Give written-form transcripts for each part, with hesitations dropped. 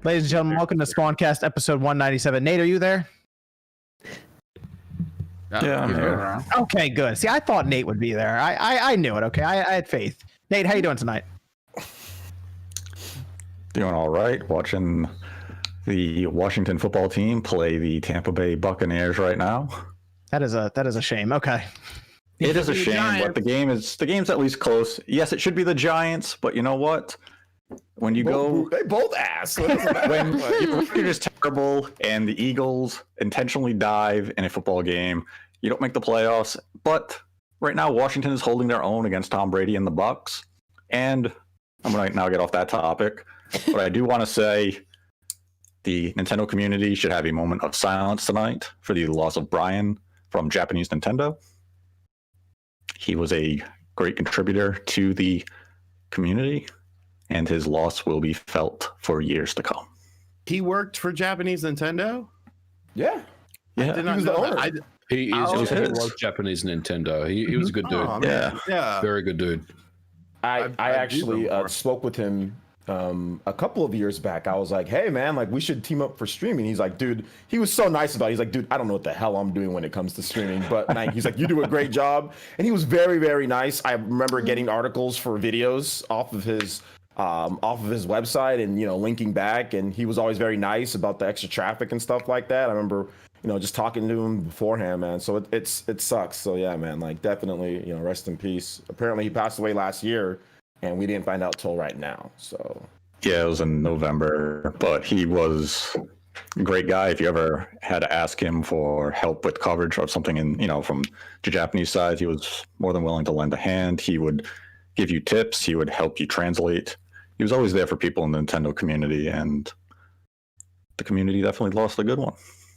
Ladies and gentlemen, welcome to Spawncast episode 197. Nate, are you there? Yeah, I'm here. Okay, good. See, I thought Nate would be there. I knew it, okay? I had faith. Nate, how you doing tonight? Doing all right. Watching the Washington football team play the Tampa Bay Buccaneers right now. That is a shame. Okay. It is a shame, but the game's at least close. Yes, it should be the Giants, but you know what? When you they both ass. When you're just terrible and the Eagles intentionally dive in a football game, you don't make the playoffs. But right now, Washington is holding their own against Tom Brady and the Bucs. And I'm going to now get off that topic. But I do want to say the Nintendo community should have a moment of silence tonight for the loss of Brian from Japanese Nintendo. He was a great contributor to the community, and his loss will be felt for years to come. He worked for Japanese Nintendo? Yeah. I did not know that. He was Japanese Nintendo. He was a good dude. Yeah. Very good dude. I actually spoke with him a couple of years back. I was like, hey man, like we should team up for streaming. He's like, dude, he was so nice about it. He's like, dude, I don't know what the hell I'm doing when it comes to streaming, but like, he's like, you do a great job. And he was very, very nice. I remember getting articles for videos off of his website and, you know, linking back. And he was always very nice about the extra traffic and stuff like that. I remember, you know, just talking to him beforehand, man. So it sucks. So yeah, man, like definitely, you know, rest in peace. Apparently he passed away last year and we didn't find out till right now. So yeah, it was in November, but he was a great guy. If you ever had to ask him for help with coverage or something in, you know, from the Japanese side, he was more than willing to lend a hand. He would give you tips. He would help you translate. He was always there for people in the Nintendo community, and the community definitely lost a good one.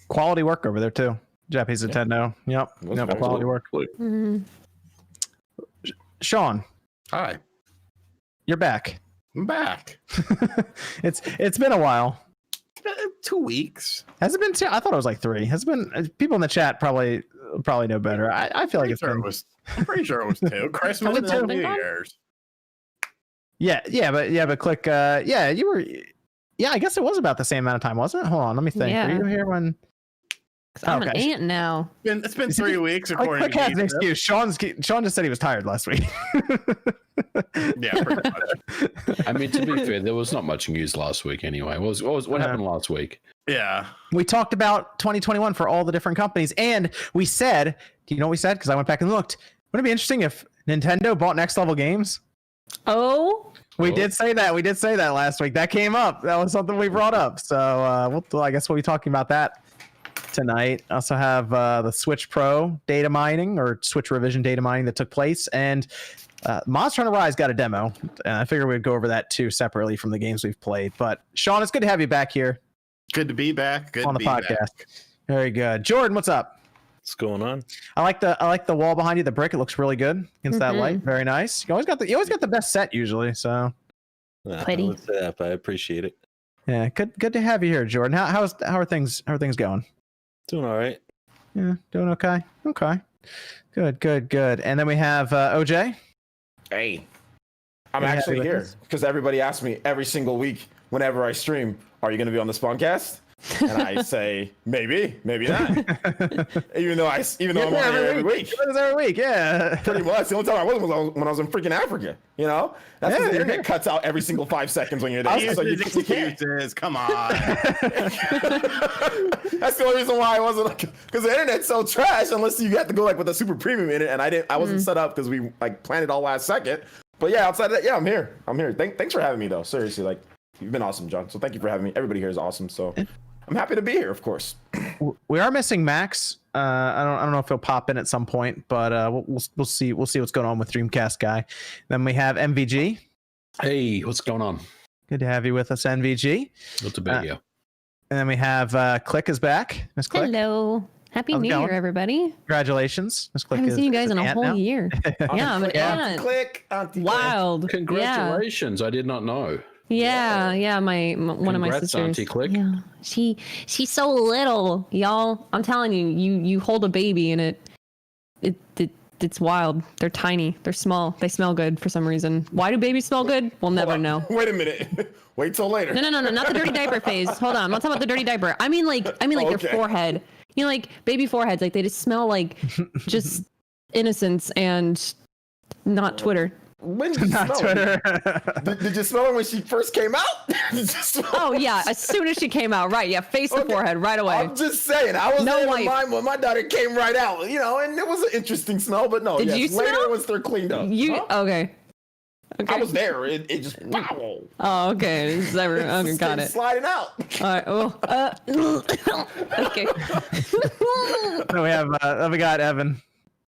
Quality work over there too. Japanese Nintendo. Yep. Quality work. Mm-hmm. Sean. Hi. You're back. I'm back. It's been a while. 2 weeks. Has it been 2? I thought it was like 3. Has it been? People in the chat probably know better. I feel like it's been. I'm pretty sure it was 2. Christmas and New Year's. Yeah, but click. You were. Yeah, I guess it was about the same amount of time, wasn't it? Hold on, let me think. Yeah. Were you here when? I'm an aunt now. It's been 3 weeks according to an excuse. Sean just said he was tired last week. Yeah, pretty much. I mean, to be fair, there was not much news last week anyway. What happened last week? Yeah. We talked about 2021 for all the different companies, and we said, do you know what we said? Because I went back and looked. Wouldn't it be interesting if Nintendo bought Next Level Games? We did say that. We did say that last week. That came up. That was something we brought up. So I guess we'll be talking about that tonight. I also have the Switch Pro data mining or Switch Revision data mining that took place, and Monster Hunter Rise got a demo. And I figured we'd go over that too separately from the games we've played. But Sean, it's good to have you back here. Good to be back. Good on the podcast. Back. Very good. Jordan, what's up? What's going on? I like the wall behind you, the brick. It looks really good against that light. Very nice. You always got the best set usually. So pretty. I appreciate it. Yeah, good to have you here, Jordan. How are things going? Doing all right. Yeah, doing okay. Okay. Good. And then we have OJ. Hey, I'm actually here because everybody asks me every single week whenever I stream, are you going to be on the Spawncast? And I say, maybe not. even though I'm on here every week. Every week, yeah. Pretty much. The only time I wasn't was when I was in freaking Africa, you know? That's because the internet cuts out every single 5 seconds when you're there. So you can't. Come on. That's the only reason why I wasn't, like, because the internet's so trash unless you have to go like with a super premium in it, and I wasn't set up because we like planned it all last second. But yeah, outside of that, yeah, I'm here. Thanks for having me though. Seriously, like, you've been awesome, John. So thank you for having me. Everybody here is awesome. So I'm happy to be here, of course. We are missing Max. I don't know if he'll pop in at some point, but we'll see. We'll see what's going on with Dreamcast guy. Then we have MVG. Hey, what's going on? Good to have you with us, NVG. Good to be here. And then we have Click is back. Miss Click. Hello. Happy New Year, everybody. Congratulations. Miss Click. I haven't seen you guys in a whole year. Yeah, I'm an aunt. Click. Wild. Congratulations. Yeah. I did not know. Yeah, one of my sisters. Auntie Click. Yeah, she's so little, y'all. I'm telling you, you hold a baby and it it's wild. They're tiny. They're small. They smell good for some reason. Why do babies smell good? We'll never know. Wait a minute. Wait till later. No, not the dirty diaper phase. Hold on. I'm not talking about the dirty diaper. I mean like their forehead. You know, like baby foreheads, like they just smell like just innocence and not Twitter. When did you Not smell Twitter. it? Did you smell it when she first came out? Oh yeah, as soon as she came out, right? Yeah, face the forehead right away. I'm just saying, I was No there wipe. in mind when my daughter came right out, you know, and it was an interesting smell, but no, Did you later smell? once they're cleaned up. Okay. I was there. It just wow. Oh, okay. Okay, got it. Sliding out. All right. Well, okay. We got Evan.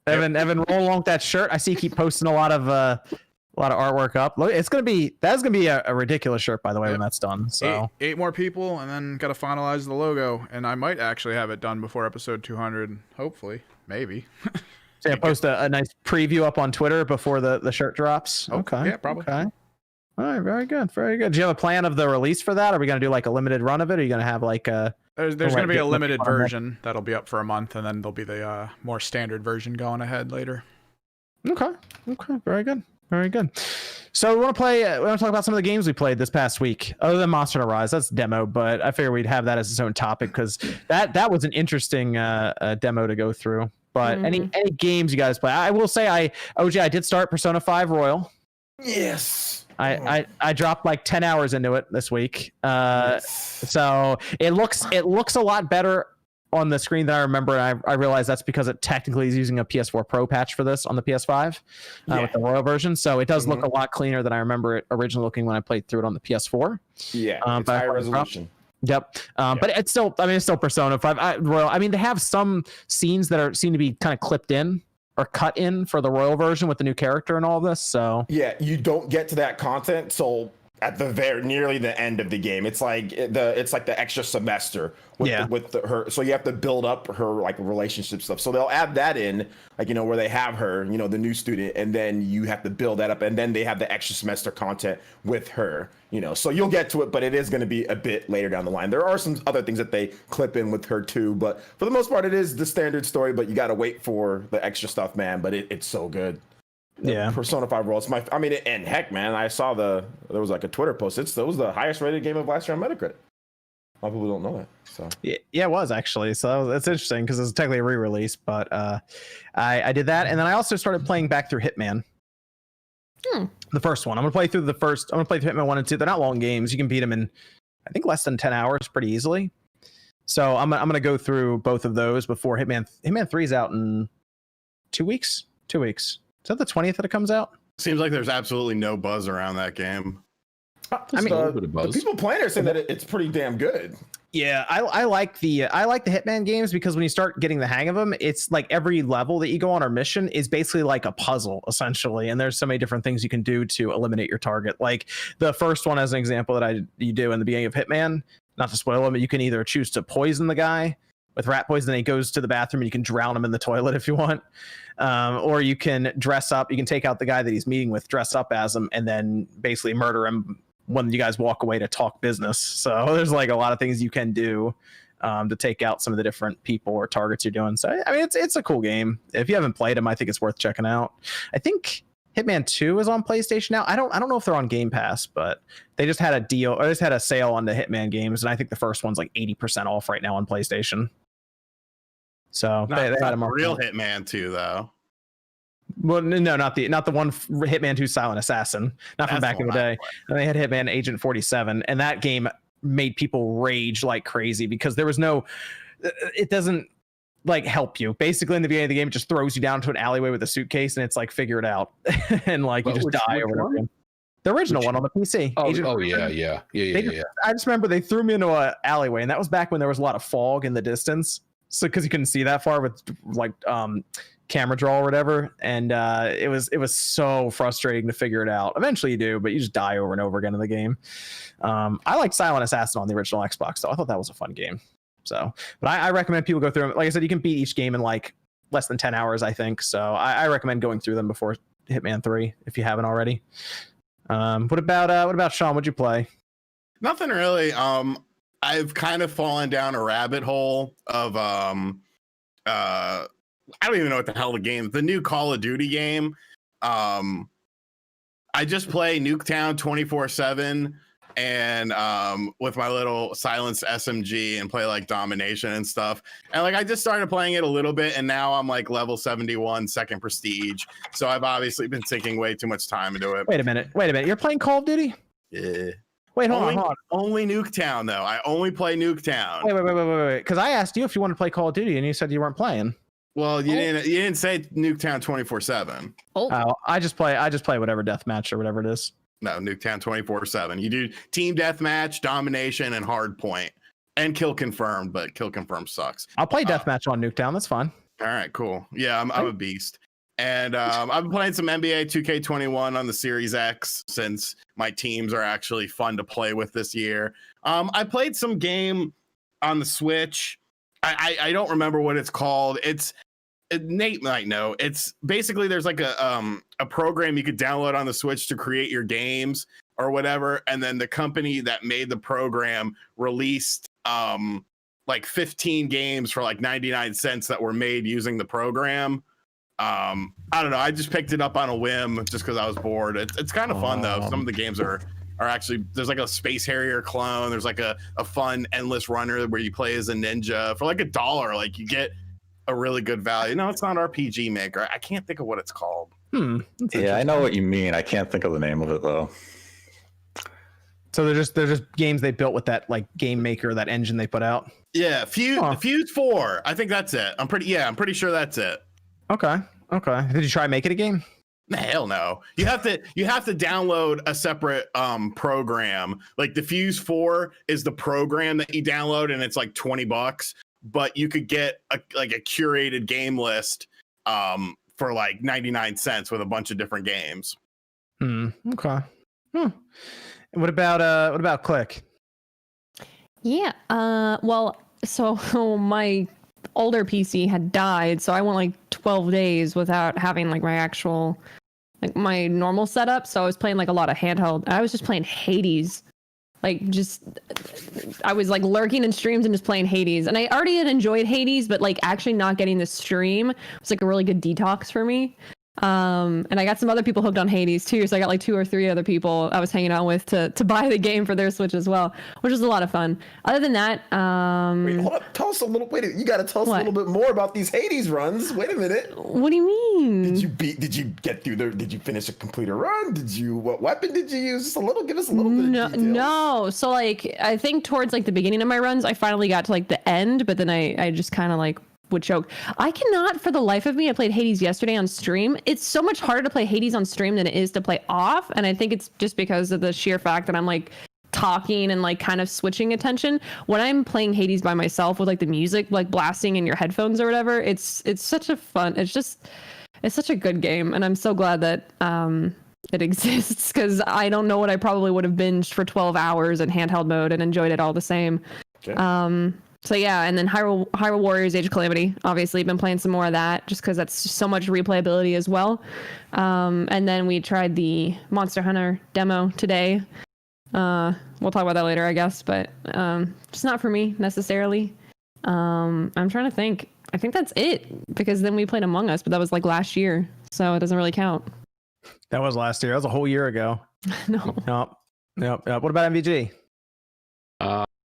Evan, roll along with that shirt. I see you keep posting a lot of artwork up. Look, that's gonna be a ridiculous shirt, by the way, when that's done. So eight more people, and then gotta finalize the logo, and I might actually have it done before episode 200. Hopefully, maybe. So post a nice preview up on Twitter before the shirt drops. Oh, Okay. yeah, probably. Okay. All right, very good, very good. Do you have a plan of the release for that? Are we gonna do like a limited run of it? Or are you gonna have like a? There's going to be a limited version that'll be up for a month, and then there'll be the more standard version going ahead later. Okay. Very good. Very good. So we want to talk about some of the games we played this past week, other than Monster Hunter Rise. That's demo, but I figured we'd have that as its own topic because that was an interesting demo to go through. But any games you guys play? I will say I did start Persona 5 Royal. Yes. I dropped like 10 hours into it this week. So it looks a lot better on the screen than I remember. And I realize that's because it technically is using a PS4 Pro patch for this on the PS5 with the Royal version. So it does look a lot cleaner than I remember it originally looking when I played through it on the PS4. Yeah, it's high resolution. Yep. But it's still Persona 5 Royal. I mean, they have some scenes that seem to be kind of clipped in or cut in for the Royal version with the new character and all this. So yeah, you don't get to that content till at the nearly the end of the game. It's like the extra semester with her. So you have to build up her like relationship stuff. So they'll add that in, like, you know, where they have her, you know, the new student, and then you have to build that up, and then they have the extra semester content with her, you know. So you'll get to it, but it is going to be a bit later down the line. There are some other things that they clip in with her too, but for the most part, it is the standard story. But you got to wait for the extra stuff, man. But it's so good. Yeah, Persona 5 Royal. And heck, man, I saw there was like a Twitter post. It was the highest rated game of last year on Metacritic. A lot of people don't know that. So yeah, it was actually. So that's interesting because it's technically a re-release. But I did that, and then I also started playing back through Hitman. The first one. I'm gonna play through Hitman 1 and 2. They're not long games. You can beat them in, I think, less than 10 hours pretty easily. So I'm gonna go through both of those before Hitman 3 is out in 2 weeks. 2 weeks. Is that the 20th that it comes out? Seems like there's absolutely no buzz around that game. I mean, the people playing are saying that it's pretty damn good. Yeah, I like the Hitman games because when you start getting the hang of them, it's like every level that you go on or mission is basically like a puzzle essentially, and there's so many different things you can do to eliminate your target. Like the first one, as an example, that you do in the beginning of Hitman. Not to spoil them, but you can either choose to poison the guy with rat poison, then he goes to the bathroom and you can drown him in the toilet if you want. Or you can dress up, you can take out the guy that he's meeting with, dress up as him, and then basically murder him when you guys walk away to talk business. So there's like a lot of things you can do to take out some of the different people or targets you're doing. So I mean, it's a cool game. If you haven't played them, I think it's worth checking out. I think Hitman 2 is on PlayStation now. I don't know if they're on Game Pass, but they just had a deal, or just had a sale on the Hitman games, and I think the first one's like 80% off right now on PlayStation. So they had them on real Hitman 2 though. Well, no, not the one Hitman 2 Silent Assassin, not from back in the day. And they had Hitman Agent 47, and that game made people rage like crazy because there was it doesn't like help you. Basically, in the beginning of the game, it just throws you down to an alleyway with a suitcase, and it's like figure it out, and like you just die or whatever. The original one on the PC. Yeah. I just remember they threw me into an alleyway, and that was back when there was a lot of fog in the distance, so because you couldn't see that far with like camera draw or whatever, and it was so frustrating to figure it out. Eventually you do, but you just die over and over again in the game. I liked Silent Assassin on the original Xbox, though. I thought that was a fun game. So, but I recommend people go through them. Like I said, you can beat each game in like less than 10 hours, I think. So I recommend going through them before Hitman 3 if you haven't already. What about Sean? What'd you play? Nothing really. I've kind of fallen down a rabbit hole of I don't even know what the hell the new Call of Duty game. I just play Nuketown 24/7 and with my little silenced SMG and play like domination and stuff. And like I just started playing it a little bit, and now I'm like level 71, second prestige. So I've obviously been sinking way too much time into it. Wait a minute. You're playing Call of Duty? Yeah. Wait, hold on. Only Nuketown though. I only play Nuketown. Wait. Because I asked you if you want to play Call of Duty, and you said you weren't playing. Well, you didn't say Nuketown 24/7. Oh, I just play whatever deathmatch or whatever it is. No, Nuketown 24/7. You do team deathmatch, domination, and hard point, and kill confirmed. But kill confirmed sucks. I'll play deathmatch on Nuketown. That's fine. All right, cool. Yeah, I'm a beast. And I've been playing some NBA 2K21 on the Series X since my teams are actually fun to play with this year. I played some game on the Switch. I don't remember what it's called. Nate might know. It's basically there's like a program you could download on the Switch to create your games or whatever, and then the company that made the program released like 15 games for like 99 cents that were made using the program. I don't know. I just picked it up on a whim just because I was bored. It's kind of fun though. Some of the games are actually, there's like a Space Harrier clone. There's like a fun endless runner where you play as a ninja for like $1. Like you get a really good value. No, it's not RPG Maker. I can't think of what it's called. Yeah, I know what you mean. I can't think of the name of it though. So they're just games they built with that like game maker, that engine they put out. Yeah, Fuse 4. I think that's it. I'm pretty sure that's it. Okay. Did you try to make it a game? Hell no. You have to download a separate program. Like the Fuse 4 is the program that you download, and it's like $20. But you could get a curated game list for like 99 cents with a bunch of different games. Okay. And what about Click? yeah. Well, so my older PC had died, so I went like 12 days without having like my actual, like my normal setup. So I was playing like a lot of handheld. I was just playing Hades. I was like lurking in streams and just playing Hades. And I already had enjoyed Hades, but like actually not getting the stream was like a really good detox for me. And I got some other people hooked on Hades too. So I got like 2 or 3 other people I was hanging out with to buy the game for their Switch as well, which was a lot of fun. Other than that, wait, hold up. Tell us a little. Wait, you got to tell us a little bit more about these Hades runs. Wait a minute. What do you mean? Did you get through there? Did you finish a complete run? What weapon did you use? Just a little. Give us a little bit of details. No. So like, I think towards like the beginning of my runs, I finally got to like the end, but then I just kind of like would choke. I cannot for the life of me. I played Hades yesterday on stream. It's so much harder to play Hades on stream than it is to play off. And I think it's just because of the sheer fact that I'm like talking and like kind of switching attention. When I'm playing Hades by myself with like the music like blasting in your headphones or whatever, it's such a fun, it's such a good game. And I'm so glad that it exists, because I don't know what I probably would have binged for 12 hours in handheld mode and enjoyed it all the same. Okay. So yeah, and then Hyrule Warriors Age of Calamity. Obviously, been playing some more of that just because that's just so much replayability as well. And then we tried the Monster Hunter demo today. We'll talk about that later, I guess, but just not for me necessarily. I'm trying to think. I think that's it, because then we played Among Us, but that was like last year, so it doesn't really count. That was last year. That was a whole year ago. No. Nope. What about MVG?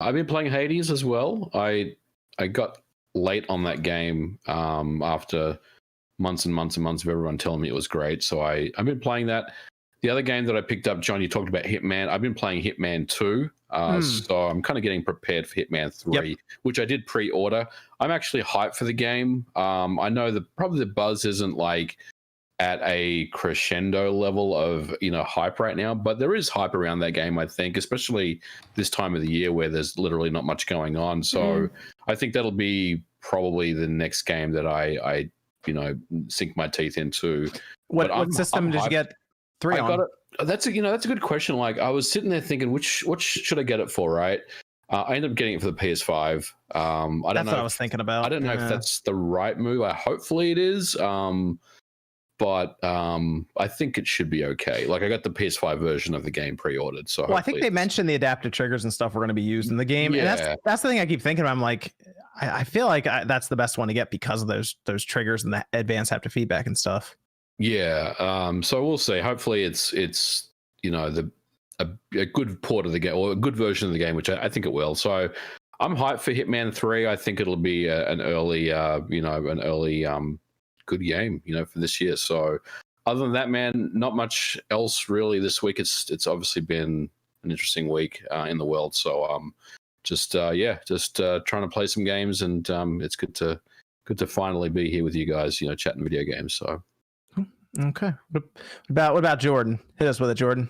I've been playing Hades as well. I got late on that game after months and months and months of everyone telling me it was great. So I've been playing that. The other game that I picked up, John, you talked about Hitman. I've been playing Hitman 2. So I'm kind of getting prepared for Hitman 3, which I did pre-order. I'm actually hyped for the game. I know that probably the buzz isn't like at a crescendo level of hype right now, but there is hype around that game, I think, especially this time of the year where there's literally not much going on. So I think that'll be probably the next game that I sink my teeth into. What system did you get 3 on? That's a good question. Like, I was sitting there thinking, which should I get it for, right? I ended up getting it for the PS5. That's what I was thinking about. I don't know if that's the right move. Hopefully it is. But I think it should be okay. Like, I got the PS5 version of the game pre-ordered. So I think they mentioned the adaptive triggers and stuff were going to be used in the game. Yeah. And that's the thing I keep thinking about. I'm like, I feel like that's the best one to get because of those triggers and the advanced haptic feedback and stuff. Yeah. So we'll see. Hopefully, it's a good port of the game or a good version of the game, which I think it will. So I'm hyped for Hitman 3. I think it'll be an early good game, for this year. So other than that, man, not much else really this week. It's obviously been an interesting week in the world. So just trying to play some games, and it's good to finally be here with you guys, chatting video games. So okay, what about Jordan? Hit us with it, Jordan.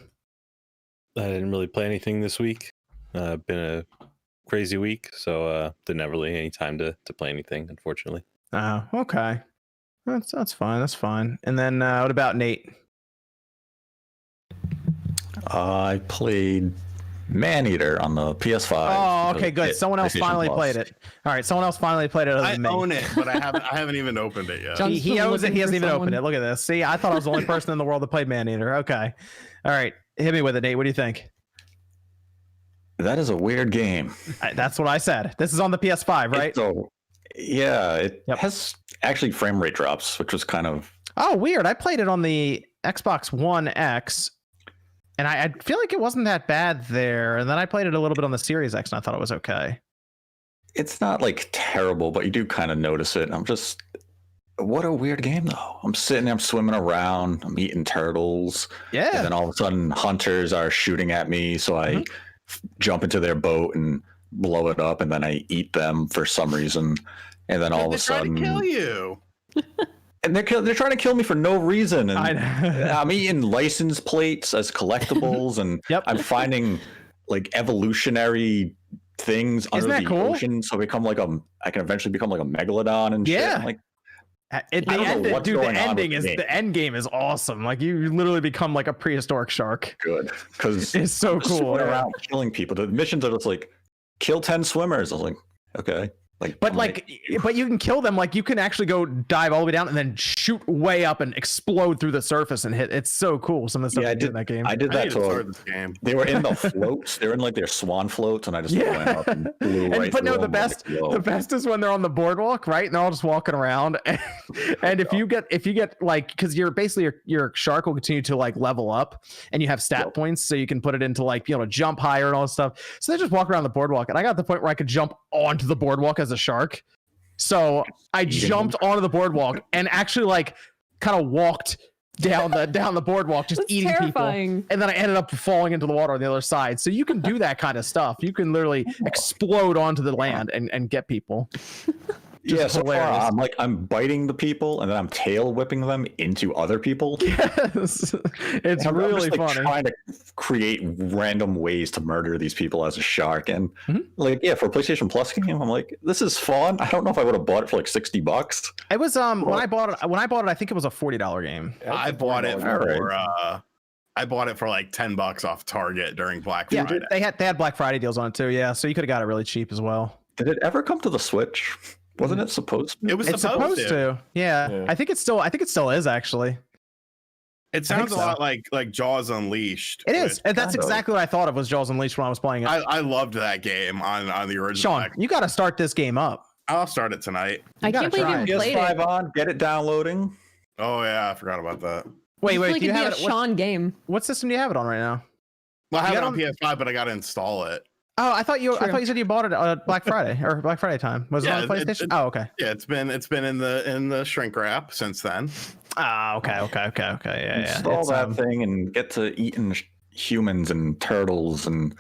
I didn't really play anything this week. Been a crazy week, so didn't have really any time to play anything, unfortunately. Oh, okay. That's fine. That's fine. And then what about Nate? I played Maneater on the PS5. Oh, okay, good. Someone else finally played it. All right, someone else finally played it. I own it, but I haven't even opened it yet. He owns it. He hasn't even opened it. Look at this. See, I thought I was the only person in the world that played Maneater. Okay. All right, hit me with it, Nate. What do you think? That is a weird game. That's what I said. This is on the PS5, right? It has actually frame rate drops, which was kind of... Oh, weird. I played it on the Xbox One X, and I feel like it wasn't that bad there. And then I played it a little bit on the Series X, and I thought it was okay. It's not like terrible, but you do kind of notice it. What a weird game, though. I'm sitting there, I'm swimming around, I'm eating turtles. Yeah. And then all of a sudden, hunters are shooting at me, so I jump into their boat and blow it up, and then I eat them for some reason. And then all of a sudden, they're trying to kill you. And they're trying to kill me for no reason. And I'm eating license plates as collectibles, and I'm finding like evolutionary things under the ocean, so I can eventually become like a megalodon and shit. I'm like, the end game is awesome. Like you literally become like a prehistoric shark. Good, because it's so cool. Around killing people. The missions are just like kill 10 swimmers. I was like, okay. But you can kill them. Like you can actually go dive all the way down and then shoot way up and explode through the surface and hit. It's so cool. Some of the stuff you did in that game. I did that to this game. They were in the floats. They were in like their swan floats, and I just went up and blew right through them. The best is when they're on the boardwalk, right? And they're all just walking around. And if you get like, because you're basically your shark will continue to like level up, and you have stat points, so you can put it into like jump higher and all this stuff. So they just walk around the boardwalk, and I got to the point where I could jump onto the boardwalk as a shark. So I jumped onto the boardwalk and actually like kind of walked down the boardwalk, just eating terrifying. people. And then I ended up falling into the water on the other side. So you can do that kind of stuff. You can literally explode onto the land and get people. So far, I'm biting the people, and then I'm tail whipping them into other people. Yes, it's really funny. Trying to create random ways to murder these people as a shark, and for a PlayStation Plus game, I'm like, this is fun. I don't know if I would have bought it for like $60. It was when I bought it, I think it was a $40 game. I bought it for like $10 off Target during Black Friday. They had Black Friday deals on it too. Yeah, so you could have got it really cheap as well. Did it ever come to the Switch? Wasn't it supposed to? It was supposed to. Yeah. I think it still is actually. It sounds a lot like Jaws Unleashed. It is. That's exactly what I thought of was Jaws Unleashed when I was playing it. I loved that game on the original. Sean, you got to start this game up. I'll start it tonight. I can't believe you played it. On, get it downloading. Oh yeah, I forgot about that. Wait, do you have it? Sean game. What system do you have it on right now? Well, I have it on PS5, but I got to install it. Oh, I thought you said you bought it at Black Friday or Black Friday time. Was it on PlayStation? Okay. Yeah, it's been in the shrink wrap since then. Okay. Yeah. Install that thing and get to eating humans and turtles. And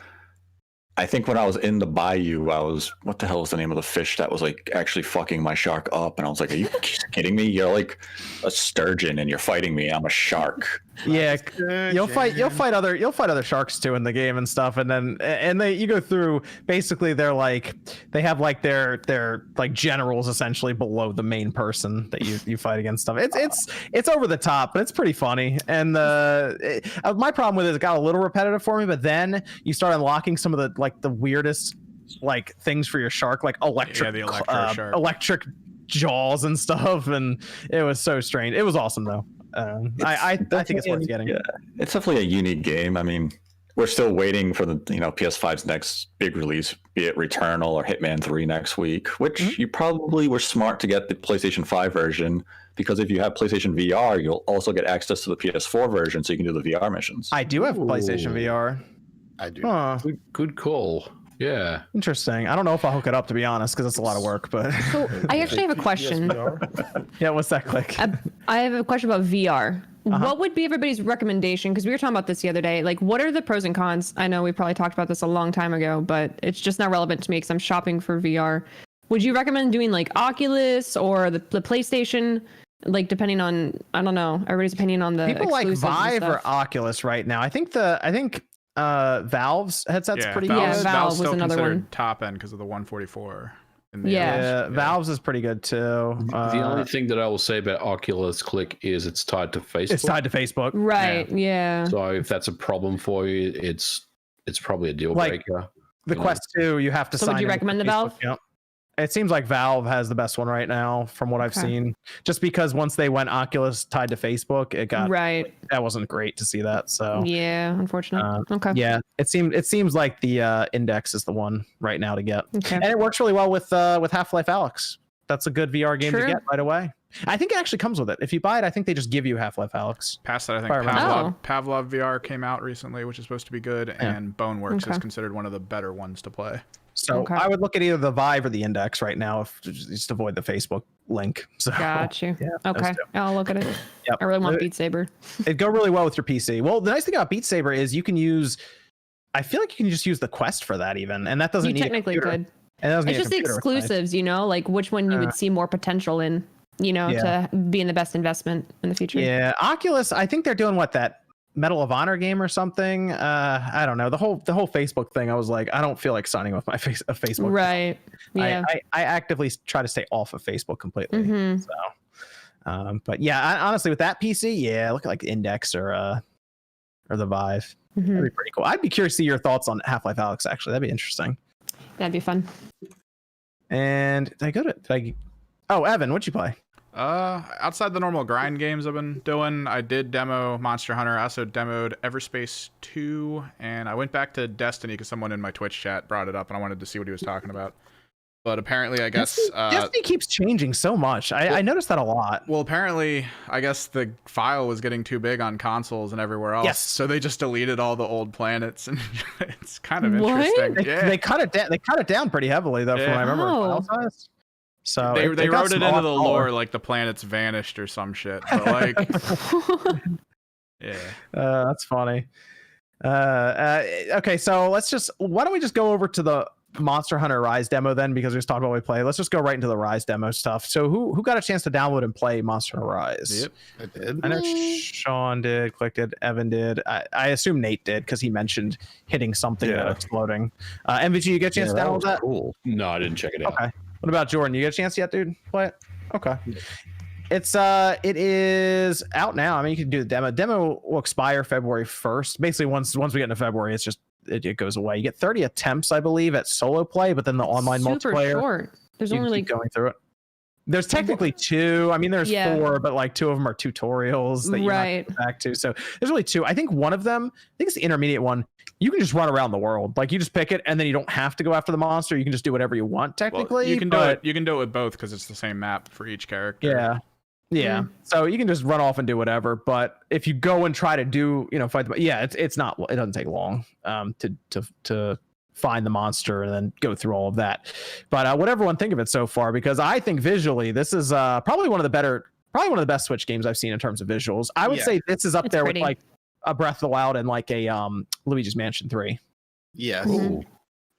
I think when I was in the bayou, what the hell was the name of the fish that was like actually fucking my shark up? And I was like, are you kidding me? You're like a sturgeon and you're fighting me. I'm a shark. Yeah, you'll fight other sharks too in the game and stuff, and you go through basically they have like their like generals essentially below the main person that you fight against stuff. It's over the top, but it's pretty funny. And my problem with it got a little repetitive for me, but then you start unlocking some of the weirdest like things for your shark, like electric jaws and stuff, and it was so strange. It was awesome though. I think it's worth getting. Yeah, it's definitely a unique game. I mean, we're still waiting for the PS5's next big release, be it Returnal or Hitman 3 next week, which you probably were smart to get the PlayStation 5 version, because if you have PlayStation VR, you'll also get access to the PS4 version, so you can do the VR missions. I do have PlayStation VR. I do. Huh. Good call. Yeah. Interesting. I don't know if I'll hook it up, to be honest, because it's a lot of work. But So I actually have a question. yeah, what's that click? I have a question about VR. What would be everybody's recommendation? Because we were talking about this the other day. Like, what are the pros and cons? I know we probably talked about this a long time ago, but it's just not relevant to me because I'm shopping for VR. Would you recommend doing like Oculus or the PlayStation? Like, depending on, I don't know, everybody's opinion on the People like exclusives and Vive or stuff. Oculus right now. I think Valve's headset's pretty good. Valve Valve's was still another considered one. top end because of the 144. In the Yeah. edge. Valve's is pretty good too. The only thing that I will say about Oculus Click is it's tied to Facebook. It's tied to Facebook. Right. Yeah. So if that's a problem for you, it's probably a deal Like, breaker. The Quest 2, you have to So sign would you in with recommend the Facebook Valve? account. It seems like Valve has the best one right now, from what I've Okay. seen. Just because once they went Oculus tied to Facebook, it got Right. that wasn't great to see that. So Yeah. Unfortunate. Okay. yeah, it seems like the Index is the one right now to get, Okay. and it works really well with Half-Life Alyx. That's a good VR game to True. get right away. I think it actually comes with it. If you buy it, I think they just give you Half-Life Alyx. Past that, I think If I remember. Pavlov VR came out recently, which is supposed to be good, and Boneworks Okay. is considered one of the better ones to play. So Okay. I would look at either the Vive or the Index right now, if just avoid the Facebook link. So Got you. Yeah, those Okay. two. I'll look at it. Yep. I really want Beat Saber. It'd go really well with your PC. Well, the nice thing about Beat Saber is you can use. I feel like you can just use the Quest for that even, and that doesn't You need technically a computer. could. And it doesn't It's need a just the computer, which is nice. exclusives, like which one you would see more potential in, Yeah. to be in the best investment in the future. Yeah, Oculus. I think they're doing that Medal of Honor game or something. I don't know. The whole Facebook thing. I was like, I don't feel like signing with my Facebook. Right. Yeah. I actively try to stay off of Facebook completely. Mhm. So, but yeah, honestly, with that PC, yeah, look at like Index or the Vive. Mhm. That'd be pretty cool. I'd be curious to see your thoughts on Half-Life Alyx. Actually, that'd be interesting. That'd be fun. And oh, Evan, what'd you play? Outside the normal grind games I've been doing, I did demo Monster Hunter. I also demoed Everspace 2, and I went back to Destiny because someone in my Twitch chat brought it up, and I wanted to see what he was talking about. But apparently, I guess Destiny keeps changing so much. I noticed that a lot. well, apparently, I guess the file was getting too big on consoles and everywhere else. Yes. So they just deleted all the old planets, and it's kind of What? interesting. They cut it down. They cut it down pretty heavily, though, from what I remember. Oh. File size. So They got wrote it into the smaller. lore like the planets vanished or some shit. But like, yeah. That's funny. Okay, so why don't we just go over to the Monster Hunter Rise demo then, because we just talked about what we play. Let's just go right into the Rise demo stuff. So who got a chance to download and play Monster Hunter Rise? Yep. I did. I know Sean did, Click did, Evan did. I assume Nate did because he mentioned hitting something and exploding. MVG, you get a chance to download that? Cool. No, I didn't check it out. Okay. What about Jordan? You get a chance yet, dude? Play it? Okay. It is out now. I mean, you can do the demo. Demo will expire February 1st. Basically, once we get into February, it's just it goes away. You get 30 attempts, I believe, at solo play, but then the online Super multiplayer, short. There's you only can like keep going through it. There's technically 2. I mean, there's 4, but like 2 of them are tutorials that you have to go back to. So there's really 2. I think one of them, I think it's the intermediate one. You can just run around the world. Like you just pick it, and then you don't have to go after the monster. You can just do whatever you want. Technically, Well, you can do it. You can do it with both because it's the same map for each character. Yeah. Yeah. So you can just run off and do whatever. But if you go and try to do, fight the, it's not, it doesn't take long to find the monster and then go through all of that. But what everyone think of it so far, because I think visually this is probably one of the best Switch games I've seen in terms of visuals. I would say this is up there with like a Breath of the Wild and like a Luigi's Mansion 3. Yes. Ooh.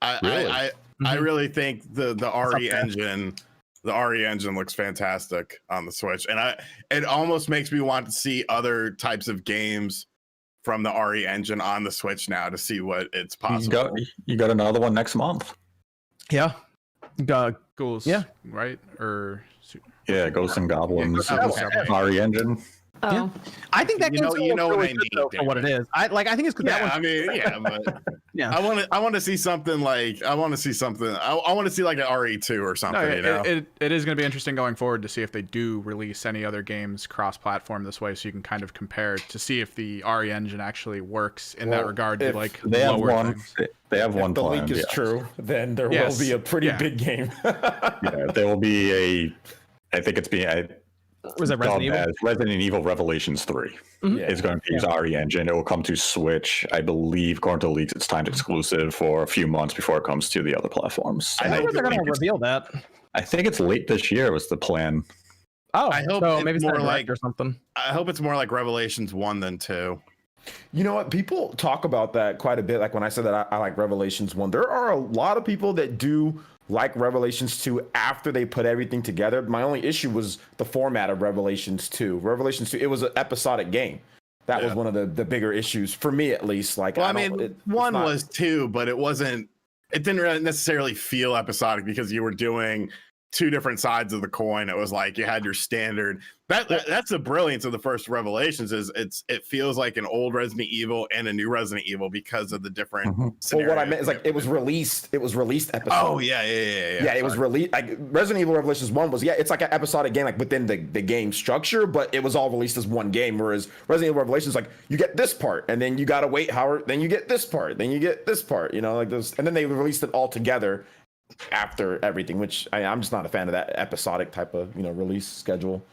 I really think the RE engine. The RE engine looks fantastic on the Switch, and it almost makes me want to see other types of games from the RE engine on the Switch now to see what it's possible. You got another one next month. Yeah. Ghouls. Yeah. Right. Or Yeah, Ghosts and Goblins. Yeah, Ghosts and RE engine. Oh, Yeah. I think that You game's know- gonna you look know what really I good, need, though, for what it is. I think it's good. Yeah, That I one, mean, yeah, but yeah. I want to see something like I want to see like an RE2 or something. No, you know? it is going to be interesting going forward to see if they do release any other games cross-platform this way, so you can kind of compare to see if the RE engine actually works in that regard. To if like They have lower one. things. They have one If the plan. leak is yeah. true, then there Yes. will be a pretty Yeah. big game. Yeah, there will be a. I think it's being. Was it Resident Evil? Resident Evil Revelations 3 is going to use RE engine. It will come to Switch. I believe, according to leaks, it's timed exclusive for a few months before it comes to the other platforms. I And think they're gonna think it's- reveal that. I think it's late this year was the plan. Oh, I hope so it's maybe it's more more like- like or something. I hope it's more like Revelations 1 than 2. You know what? People talk about that quite a bit. Like when I said that I like Revelations 1, there are a lot of people that do like Revelations 2 after they put everything together. My only issue was the format of Revelations 2. Revelations 2, it was an episodic game. That was one of the bigger issues for me, at least. Like, Well, I mean, one was 2, but it didn't really necessarily feel episodic because you were doing two different sides of the coin. It was like you had your standard. That's the brilliance of the first Revelations is it feels like an old Resident Evil and a new Resident Evil because of the different Well, scenarios. what I meant is like it was released episode. Oh yeah. Yeah, it was released. Like Resident Evil Revelations 1 was, it's like an episodic game, like within the game structure, but it was all released as one game. Whereas Resident Evil Revelations, like you get this part, and then you gotta wait, then you get this part, then you get this part, like this, and then they released it all together after everything, which I'm just not a fan of that episodic type of release schedule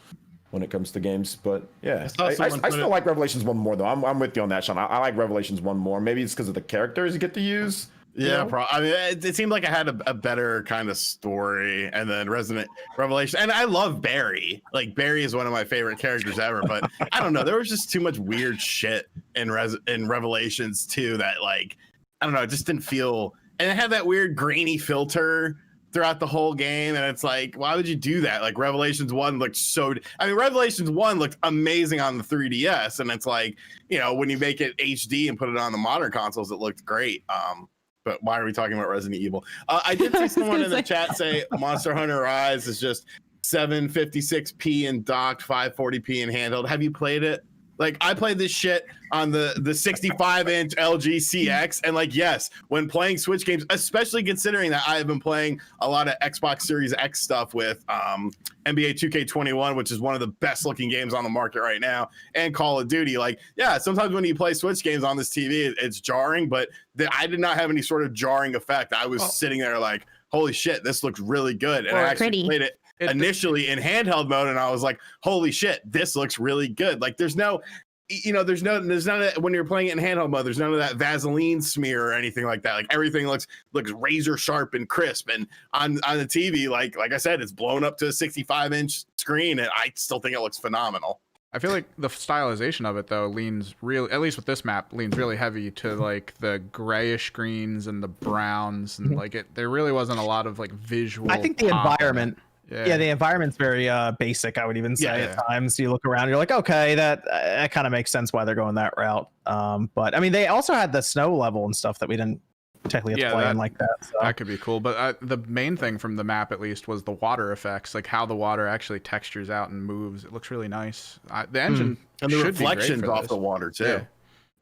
when it comes to games. But yeah, I still like Revelations 1 more though. I'm with you on that, Sean. I like Revelations 1 more. Maybe it's because of the characters you get to use. Yeah, I mean, it seemed like I had a better kind of story, and then Revelation, and I love Barry. Like Barry is one of my favorite characters ever, but I don't know, there was just too much weird shit in Revelations 2 that like I don't know, it just didn't feel. And it had that weird grainy filter throughout the whole game, and it's like, why would you do that? Like Revelations 1 looked Revelations 1 looked amazing on the 3DS, and it's like, when you make it HD and put it on the modern consoles, it looked great. But why are we talking about Resident Evil? I did see someone in the chat say Monster Hunter Rise is just 756p in docked, 540p in handheld. Have you played it? Like, I played this shit on the 65-inch LG CX, and like, yes, when playing Switch games, especially considering that I have been playing a lot of Xbox Series X stuff with NBA 2K21, which is one of the best looking games on the market right now, and Call of Duty. Like, yeah, sometimes when you play Switch games on this TV, it's jarring, but I did not have any sort of jarring effect. I was sitting there like, holy shit, this looks really good, and I actually played it initially in handheld mode, and I was like, holy shit, this looks really good. Like there's none of that when you're playing it in handheld mode, there's none of that Vaseline smear or anything like that. Like everything looks razor sharp and crisp, and on the TV, like I said, it's blown up to a 65-inch screen, and I still think it looks phenomenal. I feel like the stylization of it though leans really, at least with this map, leans really heavy to like the grayish greens and the browns, and like there really wasn't a lot of like visual. I think the environment. Yeah, the environment's very basic, I would even say at times. You look around, you're like, okay, that kind of makes sense why they're going that route. But I mean, they also had the snow level and stuff that we didn't technically get to play in like that. So. That could be cool. But the main thing from the map, at least, was the water effects, like how the water actually textures out and moves. It looks really nice. The engine and the should reflections be great for off this. the water too.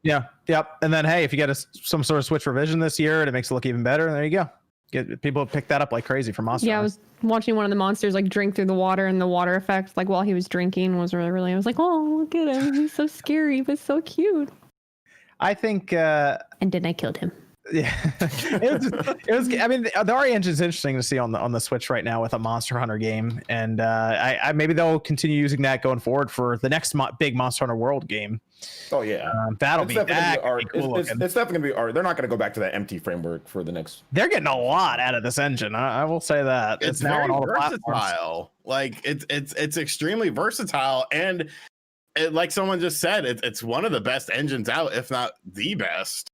Yeah. Yep. And then hey, if you get some sort of Switch revision this year, and it makes it look even better, there you go. People pick that up like crazy for Monster. Yeah, I was watching one of the monsters like drink through the water, and the water effect, like while he was drinking, was really. I was like, oh, look at him, he's so scary but so cute. I think. And then I killed him. Yeah, it was. I mean, the RE engine is interesting to see on the Switch right now with a Monster Hunter game, and I maybe they'll continue using that going forward for the next big Monster Hunter World game. Oh yeah, that'll be cool. It's definitely gonna be art. They're not gonna go back to that empty framework for the next. They're getting a lot out of this engine. I will say that It's now very on all the versatile. platforms. Like it's extremely versatile, and like someone just said, it's one of the best engines out, if not the best.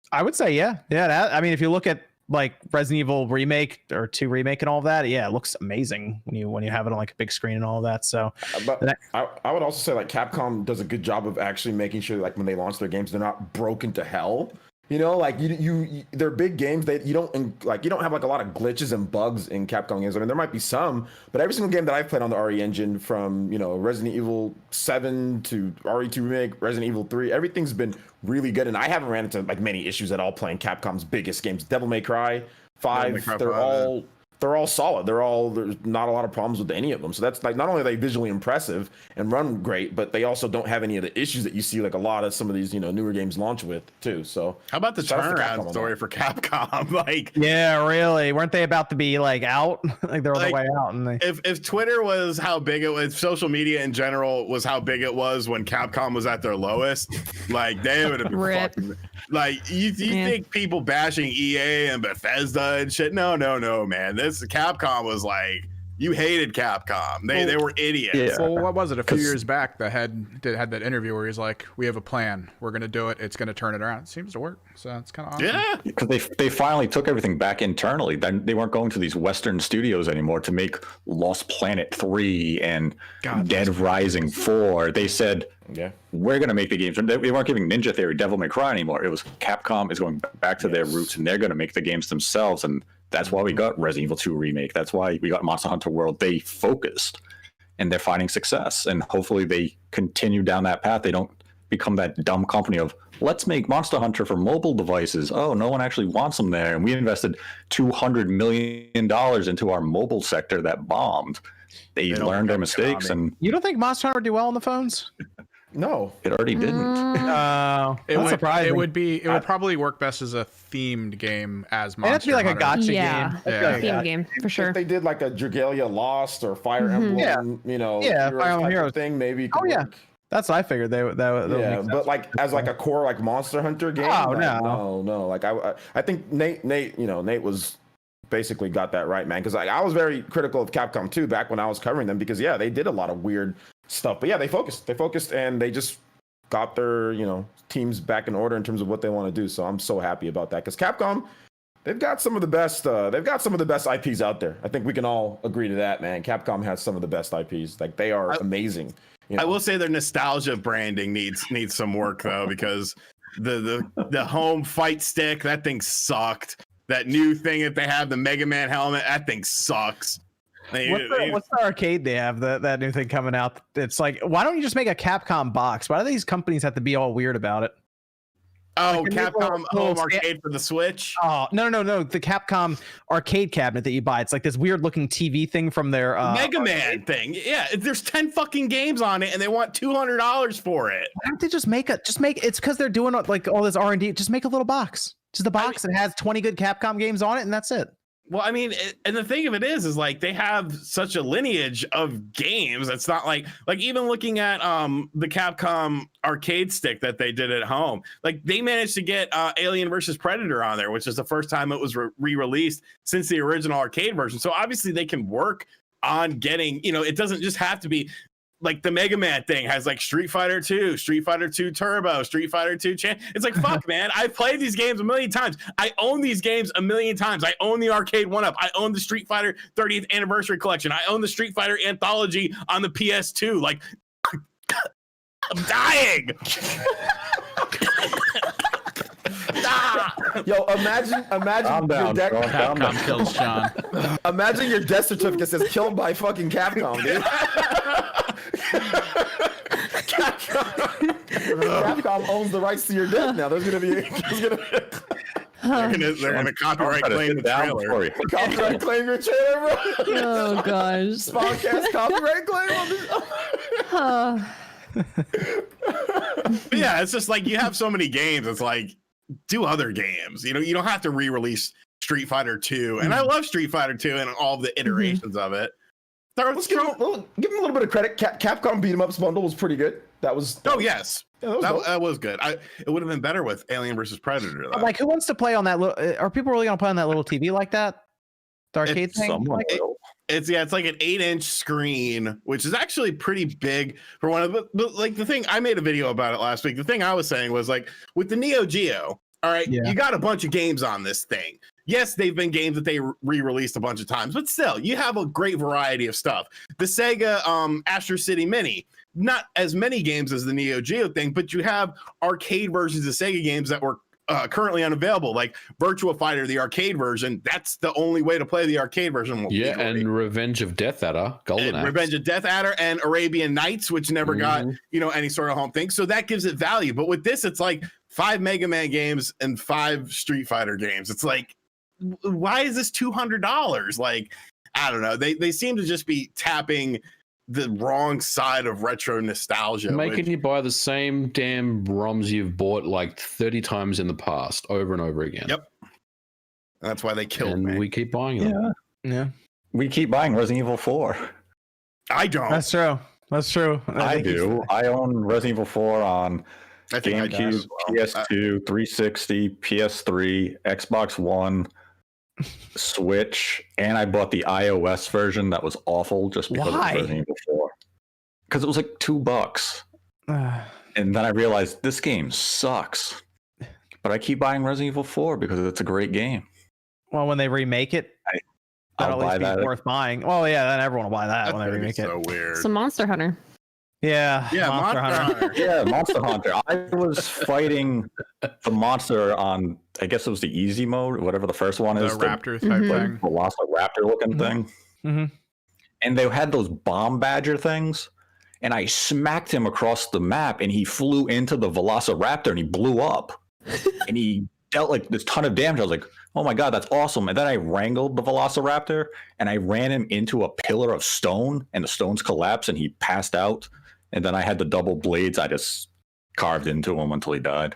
I would say, yeah. I mean, if you look at like Resident Evil Remake or 2 Remake and all of that, yeah, it looks amazing when you have it on like a big screen and all of that. So, but I would also say like Capcom does a good job of actually making sure like when they launch their games, they're not broken to hell. You know, like they're big games that you don't have like a lot of glitches and bugs in Capcom games. I mean, there might be some, but every single game that I've played on the RE engine, from Resident Evil 7 to RE2 remake, Resident Evil 3, everything's been really good, and I haven't ran into like many issues at all playing Capcom's biggest games. Devil May Cry 5, they're all solid. There's not a lot of problems with any of them. So that's like, not only are they visually impressive and run great, but they also don't have any of the issues that you see like a lot of some of these newer games launch with too. So how about the turnaround story for Capcom? Like, yeah, really, weren't they about to be like out? Like they're on the way out, and if Twitter was how big it was, social media in general was how big it was when Capcom was at their lowest, like they would have been fucking. Like you think people bashing EA and Bethesda and shit? No, man. This Capcom was like, you hated Capcom. They were idiots. Yeah. Well, what was it? A few years back, the head had that interview where he's like, "We have a plan. We're gonna do it. It's gonna turn it around." It seems to work. So it's kind of awesome. Yeah, because they finally took everything back internally. Then they weren't going to these Western studios anymore to make Lost Planet 3 and Dead Rising 4. They said, yeah, we're going to make the games. They weren't giving Ninja Theory, Devil May Cry anymore. It was Capcom is going back to their roots, and they're going to make the games themselves. And that's why we got Resident Evil 2 remake. That's why we got Monster Hunter World. They focused, and they're finding success. And hopefully they continue down that path. They don't become that dumb company of, let's make Monster Hunter for mobile devices. Oh, no one actually wants them there. And we invested $200 million into our mobile sector that bombed. They learned their mistakes. And you don't think Monster Hunter would do well on the phones? No, it already didn't. It would probably work best as a themed game as Monster It'd be like Hunter. a gotcha Yeah, game. a theme game for sure. If they did like a Dragalia Lost or Fire Emblem, Fire Emblem Heroes thing, maybe. It Oh could yeah, work. that's what I figured. That Yeah, but like as like a core like Monster Hunter game. Oh, like, no. no. Like I think Nate, Nate was basically got that right, man. Because I was very critical of Capcom too back when I was covering them, because they did a lot of weird stuff. But yeah, they focused, and they just got their teams back in order in terms of what they want to do. So I'm so happy about that, because Capcom, they've got some of the best IPs out there. I think we can all agree to that, man. Capcom has some of the best IPs. Like, they are amazing. I will say their nostalgia branding needs some work though, because the home fight stick, that thing sucked. That new thing that they have, the Mega Man helmet, that thing sucks. What's the arcade they have? That new thing coming out. It's like, why don't you just make a Capcom box? Why do these companies have to be all weird about it? Oh, like Capcom home arcade for the Switch. Oh, no. The Capcom arcade cabinet that you buy. It's like this weird looking TV thing from their Mega Man thing. Yeah, there's 10 fucking games on it, and they want $200 for it. Why don't they just make it? It's because they're doing like all this R&D. Just make a little box. Just a box that has 20 good Capcom games on it, and that's it. Well, I mean, and the thing of it is like they have such a lineage of games. It's not like even looking at the Capcom arcade stick that they did at home, like they managed to get Alien versus Predator on there, which is the first time it was re-released since the original arcade version. So obviously they can work on getting, it doesn't just have to be like the Mega Man thing has like Street Fighter 2, Street Fighter 2 Turbo, Street Fighter 2 It's like, fuck, man. I've played these games a million times. I own these games a million times. I own the arcade 1-up. I own the Street Fighter 30th Anniversary Collection. I own the Street Fighter Anthology on the PS2. Like, I'm dying. Yo, imagine your deck. Capcom kills John. Imagine your death certificate says killed by fucking Capcom, dude. Capcom owns the rights to your death now. They're gonna copyright claim the trailer. Copyright claim your trailer, bro. Oh gosh. Spawncast copyright claim on this. Yeah, it's just like you have so many games. It's like, do other games. You don't have to re-release Street Fighter 2. And I love Street Fighter 2 and all of the iterations of it. Let's give them a little bit of credit. Capcom Beat 'em Ups bundle was pretty good. Yes. Yeah, that was good. It would have been better with Alien versus Predator, though. Like, who wants to play on that? Are people really gonna play on that little TV like that? The arcade thing. It's like an 8-inch screen, which is actually pretty big for one of the. But like the thing, I made a video about it last week. The thing I was saying was like with the Neo Geo. All right, you got a bunch of games on this thing. Yes, they've been games that they re-released a bunch of times, but still, you have a great variety of stuff. The Sega Astro City Mini, not as many games as the Neo Geo thing, but you have arcade versions of Sega games that were currently unavailable, like Virtua Fighter, the arcade version. That's the only way to play the arcade version. Yeah, and Revenge of Death Adder, Golden Axe. Revenge of Death Adder and Arabian Nights, which never got, any sort of home thing. So that gives it value. But with this, it's like 5 Mega Man games and 5 Street Fighter games. It's like, why is this $200? Like, I don't know. They seem to just be tapping the wrong side of retro nostalgia. Making you buy the same damn ROMs you've bought like 30 times in the past over and over again. Yep. That's why they killed me. And we keep buying them. Yeah. We keep buying Resident Evil 4. I don't. That's true. I do. I own Resident Evil 4 on GameCube, PS2, 360, PS3, Xbox One, Switch, and I bought the iOS version that was awful just because Why? of Resident Evil 4. Because it was like $2. And then I realized this game sucks. But I keep buying Resident Evil 4 because it's a great game. Well, when they remake it, that'll at least be worth buying. Well, yeah, then everyone will buy that when they remake it. So weird. So Monster Hunter. Yeah, Monster Hunter. Yeah, Monster Hunter. I was fighting the monster on, I guess it was the easy mode, whatever the first one is. The raptor type thing. Velociraptor looking thing. Mm-hmm. And they had those bomb badger things. And I smacked him across the map and he flew into the Velociraptor and he blew up. And he dealt like this ton of damage. I was like, oh my God, that's awesome. And then I wrangled the Velociraptor and I ran him into a pillar of stone and the stones collapsed and he passed out. And then I had the double blades. I just carved into him until he died.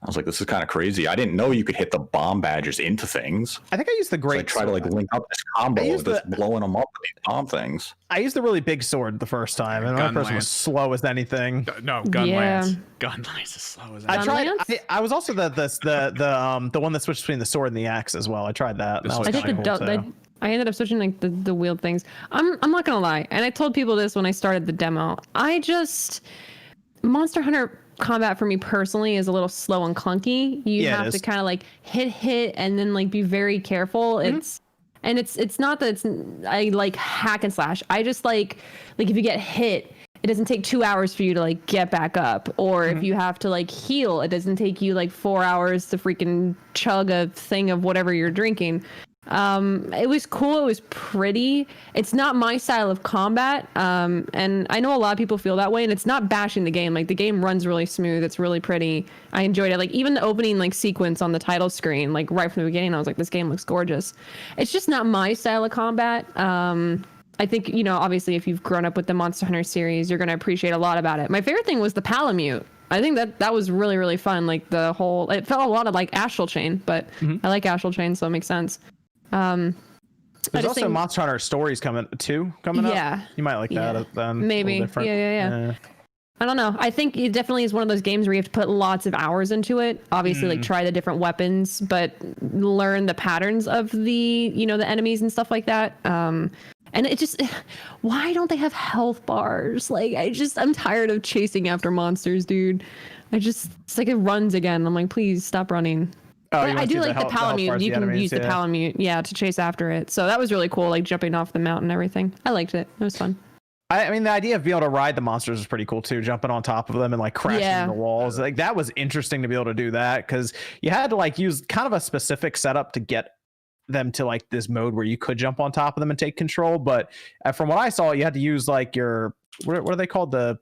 I was like, this is kind of crazy. I didn't know you could hit the bomb badgers into things. I think I used the great. So I tried to like link up this combo of just blowing them up with these bomb things. I used the really big sword the first time, and my person was slow as anything. No, Gunlance. Gunlance is slow as anything. I tried. I was also the one that switched between the sword and the axe as well. I tried that. That was I did I ended up switching like the wheeled things. I'm not gonna lie, and I told people this when I started the demo. Monster Hunter combat for me personally is a little slow and clunky. You have to kind of like hit and then like be very careful. Mm-hmm. It's not that I like hack and slash. I just like if you get hit, it doesn't take 2 hours for you to like get back up, or if you have to like heal, it doesn't take you like 4 hours to freaking chug a thing of whatever you're drinking. It was cool. It was pretty. It's not my style of combat. And I know a lot of people feel that way, and it's not bashing the game. Like the game runs really smooth. It's really pretty. I enjoyed it. Like even the opening like sequence on the title screen, like right from the beginning, I was like, this game looks gorgeous. It's just not my style of combat. I think, obviously if you've grown up with the Monster Hunter series, you're going to appreciate a lot about it. My favorite thing was the Palamute. I think that was really, really fun. Like it felt a lot of like Astral Chain, but I like Astral Chain, so it makes sense. There's also Monster Hunter Stories coming up. You might like that then. Maybe. Yeah. I don't know. I think it definitely is one of those games where you have to put lots of hours into it. Obviously, like try the different weapons, but learn the patterns of the enemies and stuff like that. And it just, why don't they have health bars? Like, I'm tired of chasing after monsters, dude. It's like it runs again. I'm like, please stop running. Oh, I do like the Palamute. You can use the Palamute, to chase after it. So that was really cool, like jumping off the mountain and everything. I liked it. It was fun. I mean, the idea of being able to ride the monsters is pretty cool too. Jumping on top of them and like crashing into the walls, like that was interesting to be able to do that, because you had to like use kind of a specific setup to get them to like this mode where you could jump on top of them and take control. But from what I saw, you had to use like your what are they called, the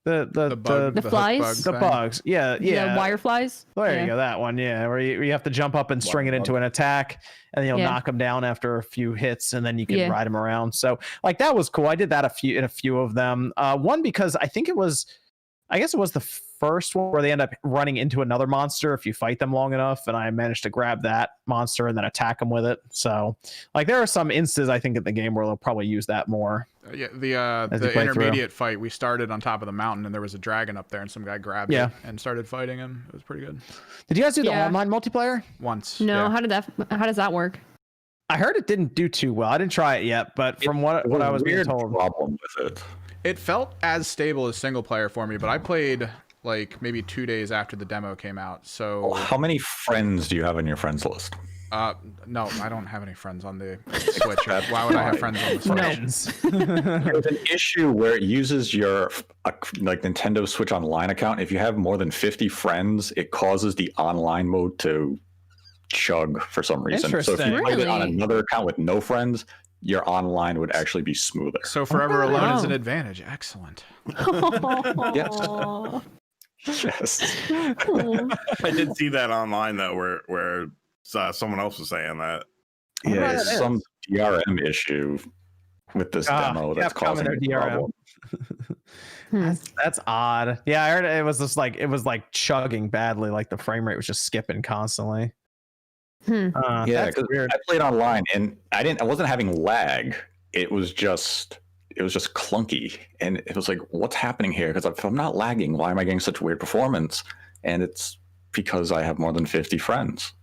flies, the bugs, wire flies. There you go, that one, where you have to jump up and string it into an attack, and then you'll knock them down after a few hits, and then you can ride them around. So like that was cool. I did that in a few of them. One because I guess it was the first one where they end up running into another monster if you fight them long enough, and I managed to grab that monster and then attack them with it. So like there are some instances I think in the game where they'll probably use that more. The intermediate fight, we started on top of the mountain and there was a dragon up there and some guy grabbed it and started fighting him. It was pretty good. Did you guys do the online multiplayer? Once. No, how does that work? I heard it didn't do too well. I didn't try it yet, but from what I was being told, problem with it. It felt as stable as single player for me, but I played like maybe 2 days after the demo came out. So how many friends do you have on your friends list? No, I don't have any friends on the Switch. Why would I have friends on the Switch? Friends. There's an issue where it uses your like Nintendo Switch Online account. If you have more than 50 friends, it causes the online mode to chug for some reason. So if you Interesting. played it on Really? another account with no friends, your online would actually be smoother. So forever alone is an Wow. advantage. Excellent. Aw. Yes. I did see that online though, where someone else was saying that. wonder why Yeah, it's that some DRM issue with this demo that's Capcom and causing their a DRM. problem. That's odd. Yeah, I heard it was just like it was like chugging badly, like the frame rate was just skipping constantly. Hmm. Yeah, that's because weird. I played online and I wasn't having lag. It was just clunky, and it was like, what's happening here? Because if I'm not lagging, why am I getting such weird performance? And it's because I have more than 50 friends.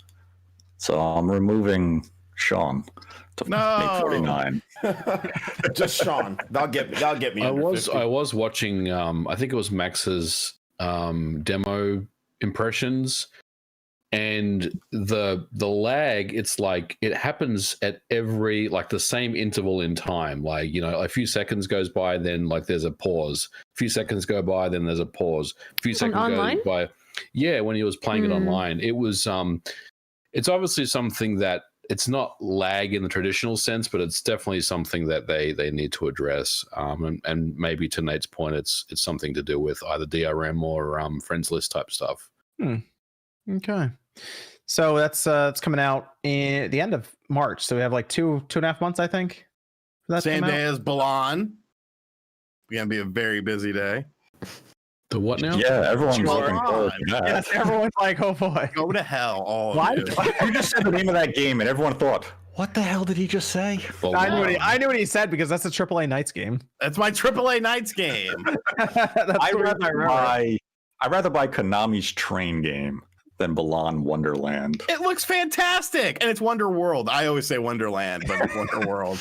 So I'm removing Sean to No. make 49. Just Sean. That'll get me. I under was 50. I was watching. I think it was Max's demo impressions, and the lag. It's like it happens at every like the same interval in time. Like a few seconds goes by, then like there's a pause. A few seconds go by, then there's a pause. A few seconds online? goes by. Yeah, when he was playing it online, it was it's obviously something that it's not lag in the traditional sense, but it's definitely something that they need to address. And maybe to Nate's point, it's something to do with either DRM or friends list type stuff. Okay. So that's coming out in the end of March. So we have like 2.5 months, I think. for that to Same come out. day as Balan. Gonna be a very busy day. The what now? Yeah, everyone's Come looking forward on. to that. Yes, everyone's like, oh boy. Go to hell, all Why of you. You just said the name of that game, and everyone thought, "What the hell did he just say?" Well, I knew what he said because that's a AAA Knights game. That's my AAA Knights game. That's I'd the reason rather I remember. I'd rather buy Konami's train game than Balan Wonderland. It looks fantastic, and it's Wonder World. I always say Wonderland, but it's Wonder World.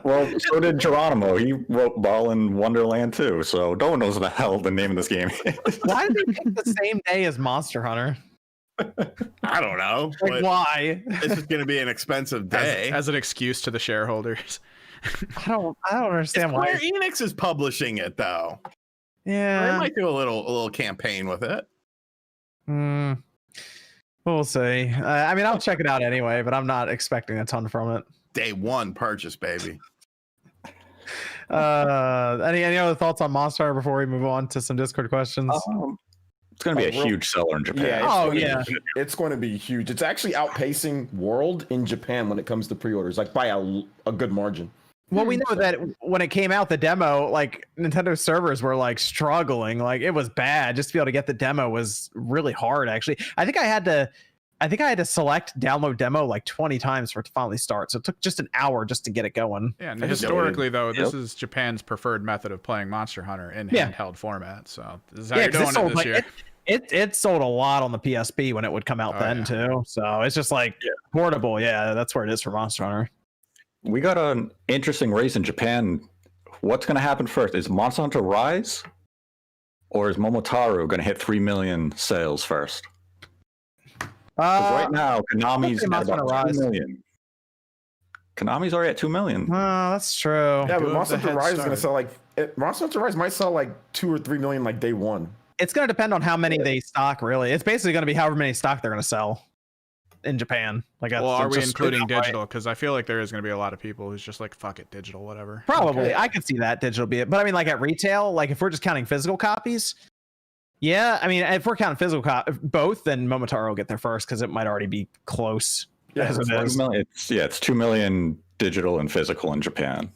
Well, so did Geronimo. He wrote Balan Wonderland too, so no one knows what the hell the name of this game is. Why did they pick the same day as Monster Hunter? I don't know. Like, But why? this is going to be an expensive day. As an excuse to the shareholders. I don't understand why. Square Enix is publishing it, though. They Yeah. might do a little campaign with it. We'll see. I mean, I'll check it out anyway, but I'm not expecting a ton from it. Day one purchase, baby. Any other thoughts on Monster Hunter before we move on to some Discord questions? It's going to be a real- huge seller in Japan. Yeah, Oh, gonna be- yeah. it's going to be huge. It's actually outpacing World in Japan when it comes to pre-orders, like by a good margin. Well, we know that when it came out, the demo, like Nintendo servers were like struggling, like it was bad. Just to be able to get the demo was really hard. Actually, I think I had to select download demo like 20 times for it to finally start. So it took just an hour just to get it going. Yeah, and I just historically, though, this Yep. is Japan's preferred method of playing Monster Hunter in Yeah. handheld format. So this is how Yeah, you're 'cause doing it this year. It sold a lot on the PSP when it would come out Oh, then yeah. too. So it's just like portable. Yeah, that's where it is for Monster Hunter. We got an interesting race in Japan. What's going to happen first? Is Monster Hunter Rise, or is Momotaro going to hit 3 million sales first? 'Cause right now, Konami's say at Monster about Hunter 2 Rise. million. Konami's already at 2 million. That's true. Yeah, but Good Monster with the Hunter head Rise is going to start. sell Monster Hunter Rise might sell like 2 or 3 million like day one. It's going to depend on how many they stock. Really, it's basically going to be however many stock they're going to sell in Japan. Like, Well, are we just straight including outright. digital? Because I feel like there is going to be a lot of people who's just like, fuck it, digital, whatever. Probably, Okay. I could see that digital be it. But I mean, like at retail, like if we're just counting physical copies, yeah. I mean, if we're counting physical both, then Momotaro will get there first because it might already be close. Yeah, as it it's is. It's 2 million digital and physical in Japan.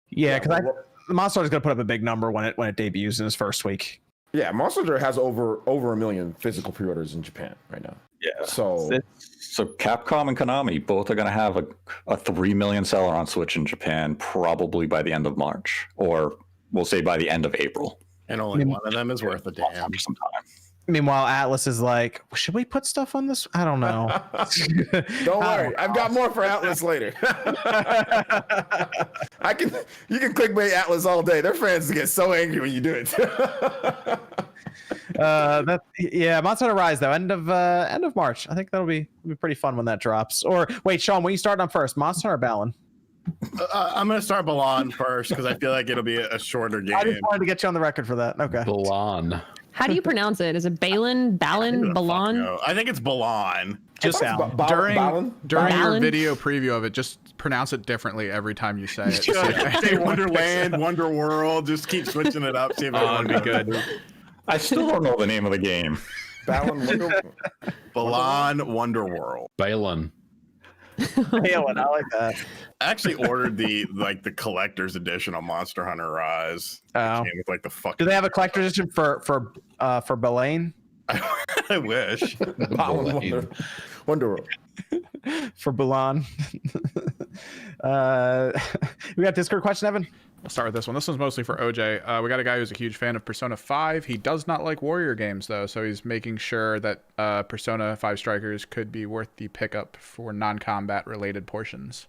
Yeah, because but- Monster is going to put up a big number when it debuts in its first week. Yeah, Monster Hunter has over 1 million physical pre-orders in Japan right now. Yeah. So So Capcom and Konami both are going to have a 3 million seller on Switch in Japan probably by the end of March, or we'll say by the end of April. And only one of them is worth a damn. After some time. Meanwhile, Atlas is like, should we put stuff on this? I don't know. don't worry, I've got more for Atlas later. You can clickbait Atlas all day. Their fans get so angry when you do it. Monster Hunter Rise though, end of March. I think that'll be pretty fun when that drops. Or wait, Sean, when you start on first, Monster Hunter or Balan? I'm gonna start Balan first because I feel like it'll be a shorter game. I just wanted to get you on the record for that. Okay. Balan. How do you pronounce it? Is it Balin, Balan? No, I think it's Balan. Just Balan. during your Balan? video preview of it, just pronounce it differently every time you say it. Say Wonderland, Wonder World. Just keep switching it up. See if it'd be good. I still don't know the name of the game. Balan Wonderworld. Balin. Balan, I like that. I actually ordered the collector's edition of Monster Hunter Rise. Oh. It came with the fucking. Do they have a collector's edition for Balain? I wish. Wonderworld. For Balan. We got Discord question, Evan? We'll start with this one. This one's mostly for OJ. We got a guy who's a huge fan of Persona 5. He does not like Warrior games, though, so he's making sure that Persona 5 Strikers could be worth the pickup for non-combat related portions.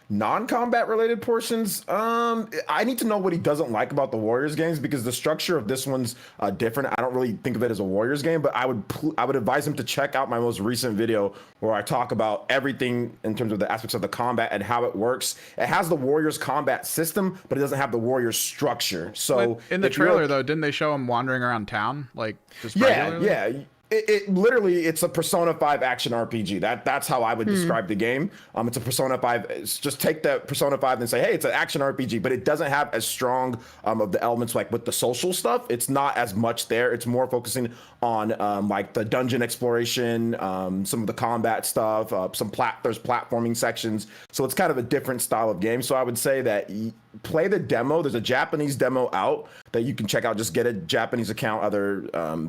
Non-combat related portions, I need to know what he doesn't like about the Warriors games, because the structure of this one's different. I don't really think of it as a Warriors game, but I would advise him to check out my most recent video where I talk about everything in terms of the aspects of the combat and how it works. It has the Warriors combat system, but it doesn't have the Warriors structure. So but in the trailer, though, didn't they show him wandering around town, like just regularly? Yeah. It literally, it's a Persona 5 action RPG. That's how I would describe the game. It's a Persona 5. Just take the Persona 5 and say, hey, it's an action RPG, but it doesn't have as strong of the elements like with the social stuff. It's not as much there. It's more focusing on like the dungeon exploration, some of the combat stuff, there's platforming sections. So it's kind of a different style of game. So I would say that play the demo. There's a Japanese demo out that you can check out. Just get a Japanese account, either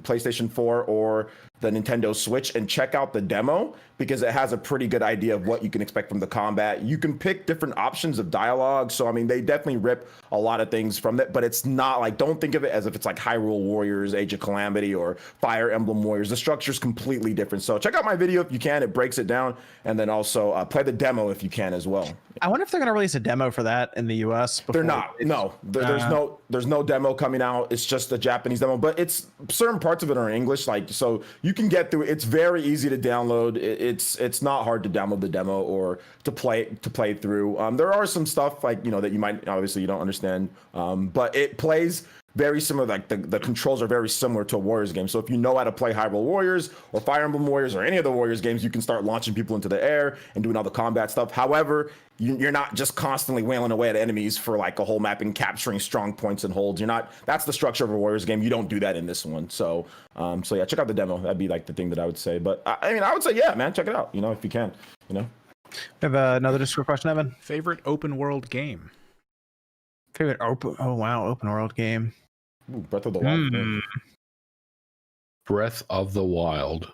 PlayStation 4 or the Nintendo Switch, and check out the demo, because it has a pretty good idea of what you can expect from the combat. You can pick different options of dialogue. So, I mean, they definitely rip a lot of things from it, but it's not like, don't think of it as if it's like Hyrule Warriors, Age of Calamity, or Fire Emblem Warriors. The structure is completely different. So check out my video if you can. It breaks it down. And then also play the demo if you can as well. I wonder if they're going to release a demo for that in the US. They're not. No, there's no demo coming out. It's just a Japanese demo, but it's certain parts of it are in English. Like, so you can get through it. It's very easy to download. It's not hard to download the demo or to play through. There are some stuff like, that you might, obviously you don't understand, but it plays very similar. Like the controls are very similar to a Warriors game. So if you know how to play Hyrule Warriors or Fire Emblem Warriors or any of the Warriors games, you can start launching people into the air and doing all the combat stuff. However, you're not just constantly wailing away at enemies for like a whole map and capturing strong points and holds. That's the structure of a Warriors game. You don't do that in this one. So yeah, check out the demo. That'd be like the thing that I would say. But I would say, yeah, man, check it out. If you can. We have another Discord question, Evan. Favorite open world game? Favorite open world game. Ooh, Breath of the Wild. Breath of the Wild.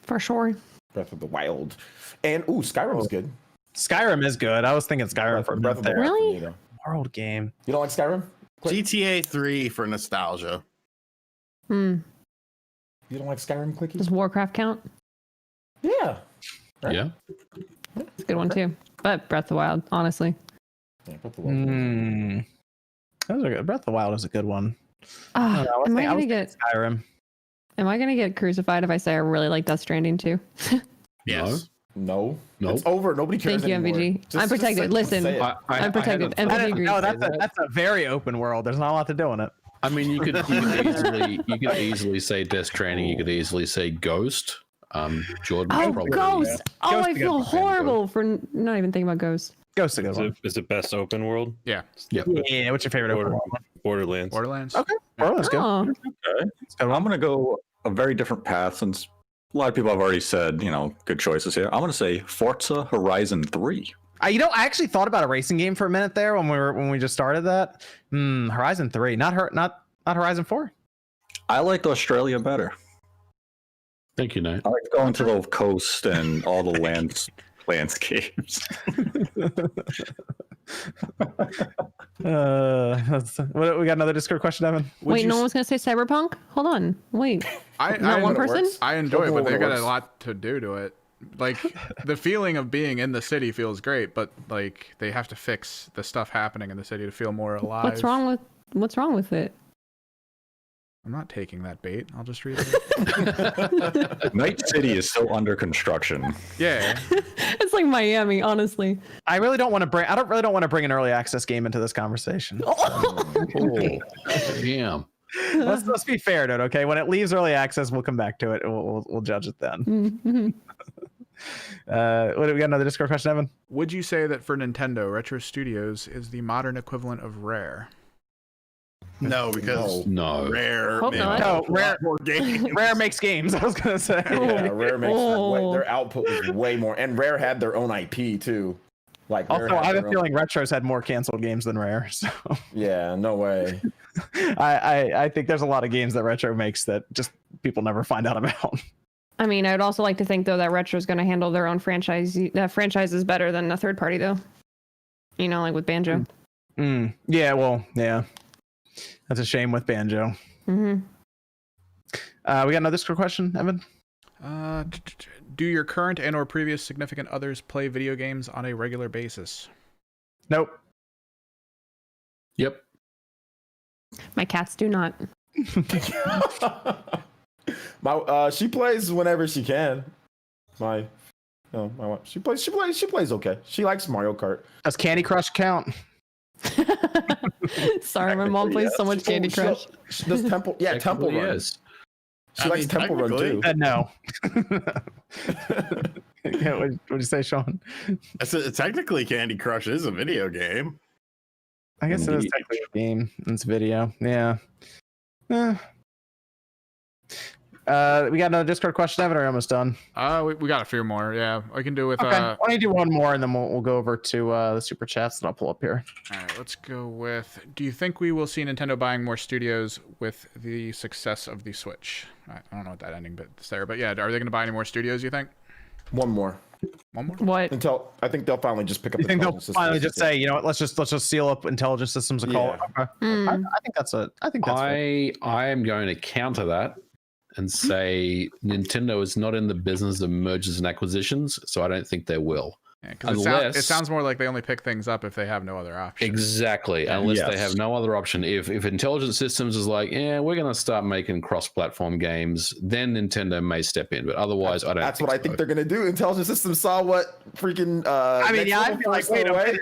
For sure. Breath of the Wild. And Skyrim is good. Skyrim is good. I was thinking Skyrim for Breath of the Wild. Really? World game. You don't like Skyrim? GTA 3 for nostalgia. You don't like Skyrim, Clicky? Does Warcraft count? Yeah. Right? Yeah. It's a good one too. But Breath of the Wild, honestly. Yeah, Breath of the Wild. Those are good. Breath of the Wild is a good one. Am I gonna get Skyrim? Am I gonna get crucified if I say I really like Death Stranding too? Yes. No. Nope. It's over. Nobody cares Thank you, anymore. MVG. I'm protected. Listen, I'm protected. MVG agrees. No, that's a very open world. There's not a lot to do in it. I mean, you could easily say Death Stranding. You could easily say Ghost. Jordan. Oh, probably, Ghost! Yeah. Oh, Ghost I is a feel good one. horrible for not even thinking about Ghost. Ghost is a good one. Is it best open world? Yeah. Yeah. Yeah, what's your favorite open world? Borderlands. Borderlands. Okay. Borderlands good. Oh, Okay. I'm going to go a very different path, since a lot of people have already said, good choices here. I'm going to say Forza Horizon 3. I actually thought about a racing game for a minute there when we just started that. Horizon 3, not Horizon 4. I liked Australia better. Thank you, Nate. I like going to the coast and all the landscapes. We got another Discord question, Evan. wait, no one was gonna say Cyberpunk. Hold on, wait. Not one person. I enjoy it, but they got works. a lot to do to it. Like the feeling of being in the city feels great, but like they have to fix the stuff happening in the city to feel more alive. What's wrong with it? I'm not taking that bait. I'll just read it. Night City is still under construction. Yeah. It's like Miami, honestly. I really don't want to bring. I don't really don't want to bring an early access game into this conversation. Oh, damn. Let's be fair, dude. Okay, when it leaves early access, we'll come back to it. We'll judge it then. Mhm. What do we got? Another Discord question, Evan? Would you say that for Nintendo, Retro Studios is the modern equivalent of Rare? No, because No. Rare Hope made not. No, a lot more games. Rare makes games. I was gonna say. Yeah, Rare makes Oh. their output was way more, and Rare had their own IP too. Like, Rare Also, had I have a their feeling Retro's had more canceled games than Rare. So Yeah, no way. I think there's a lot of games that Retro makes that just people never find out about. I mean, I would also like to think though that Retro's going to handle their own franchises better than a third party though. You know, like with Banjo. Yeah, well, yeah. That's a shame with Banjo. Mm-hmm. We got another Discord question, Evan? Do your current and or previous significant others play video games on a regular basis? Nope. Yep. My cats do not. She plays whenever she can. My wife, she plays okay. She likes Mario Kart. Does Candy Crush count? Sorry, my mom plays so much Candy Crush. She does Temple. Yeah, Temple Run. Yes. She likes Temple Run too. No. Yeah, what'd you say, Sean? Technically, Candy Crush is a video game. I guess it is technically a game. It's video. Yeah. We got another Discord question, Evan, or are we almost done? We got a few more. Yeah, I can do with. Okay. Why don't you do one more, and then we'll go over to the super chats that I'll pull up here. All right, let's go with. Do you think we will see Nintendo buying more studios with the success of the Switch? I don't know what that ending bit's there, but yeah, are they going to buy any more studios? You think? One more. One more. What? Until I think they'll finally just pick up. You think they'll finally just say, you know what? Let's just seal up intelligence systems and call it. Okay. I think that's fair. I am going to counter that and say Nintendo is not in the business of mergers and acquisitions, so I don't think they will. Yeah, because it sounds more like they only pick things up if they have no other option. Exactly, unless they have no other option. If Intelligent Systems is like, yeah, we're going to start making cross-platform games, then Nintendo may step in. But otherwise, I don't. That's what I think they're going to do. Intelligent Systems saw what freaking. I mean, yeah, I feel like wait a minute.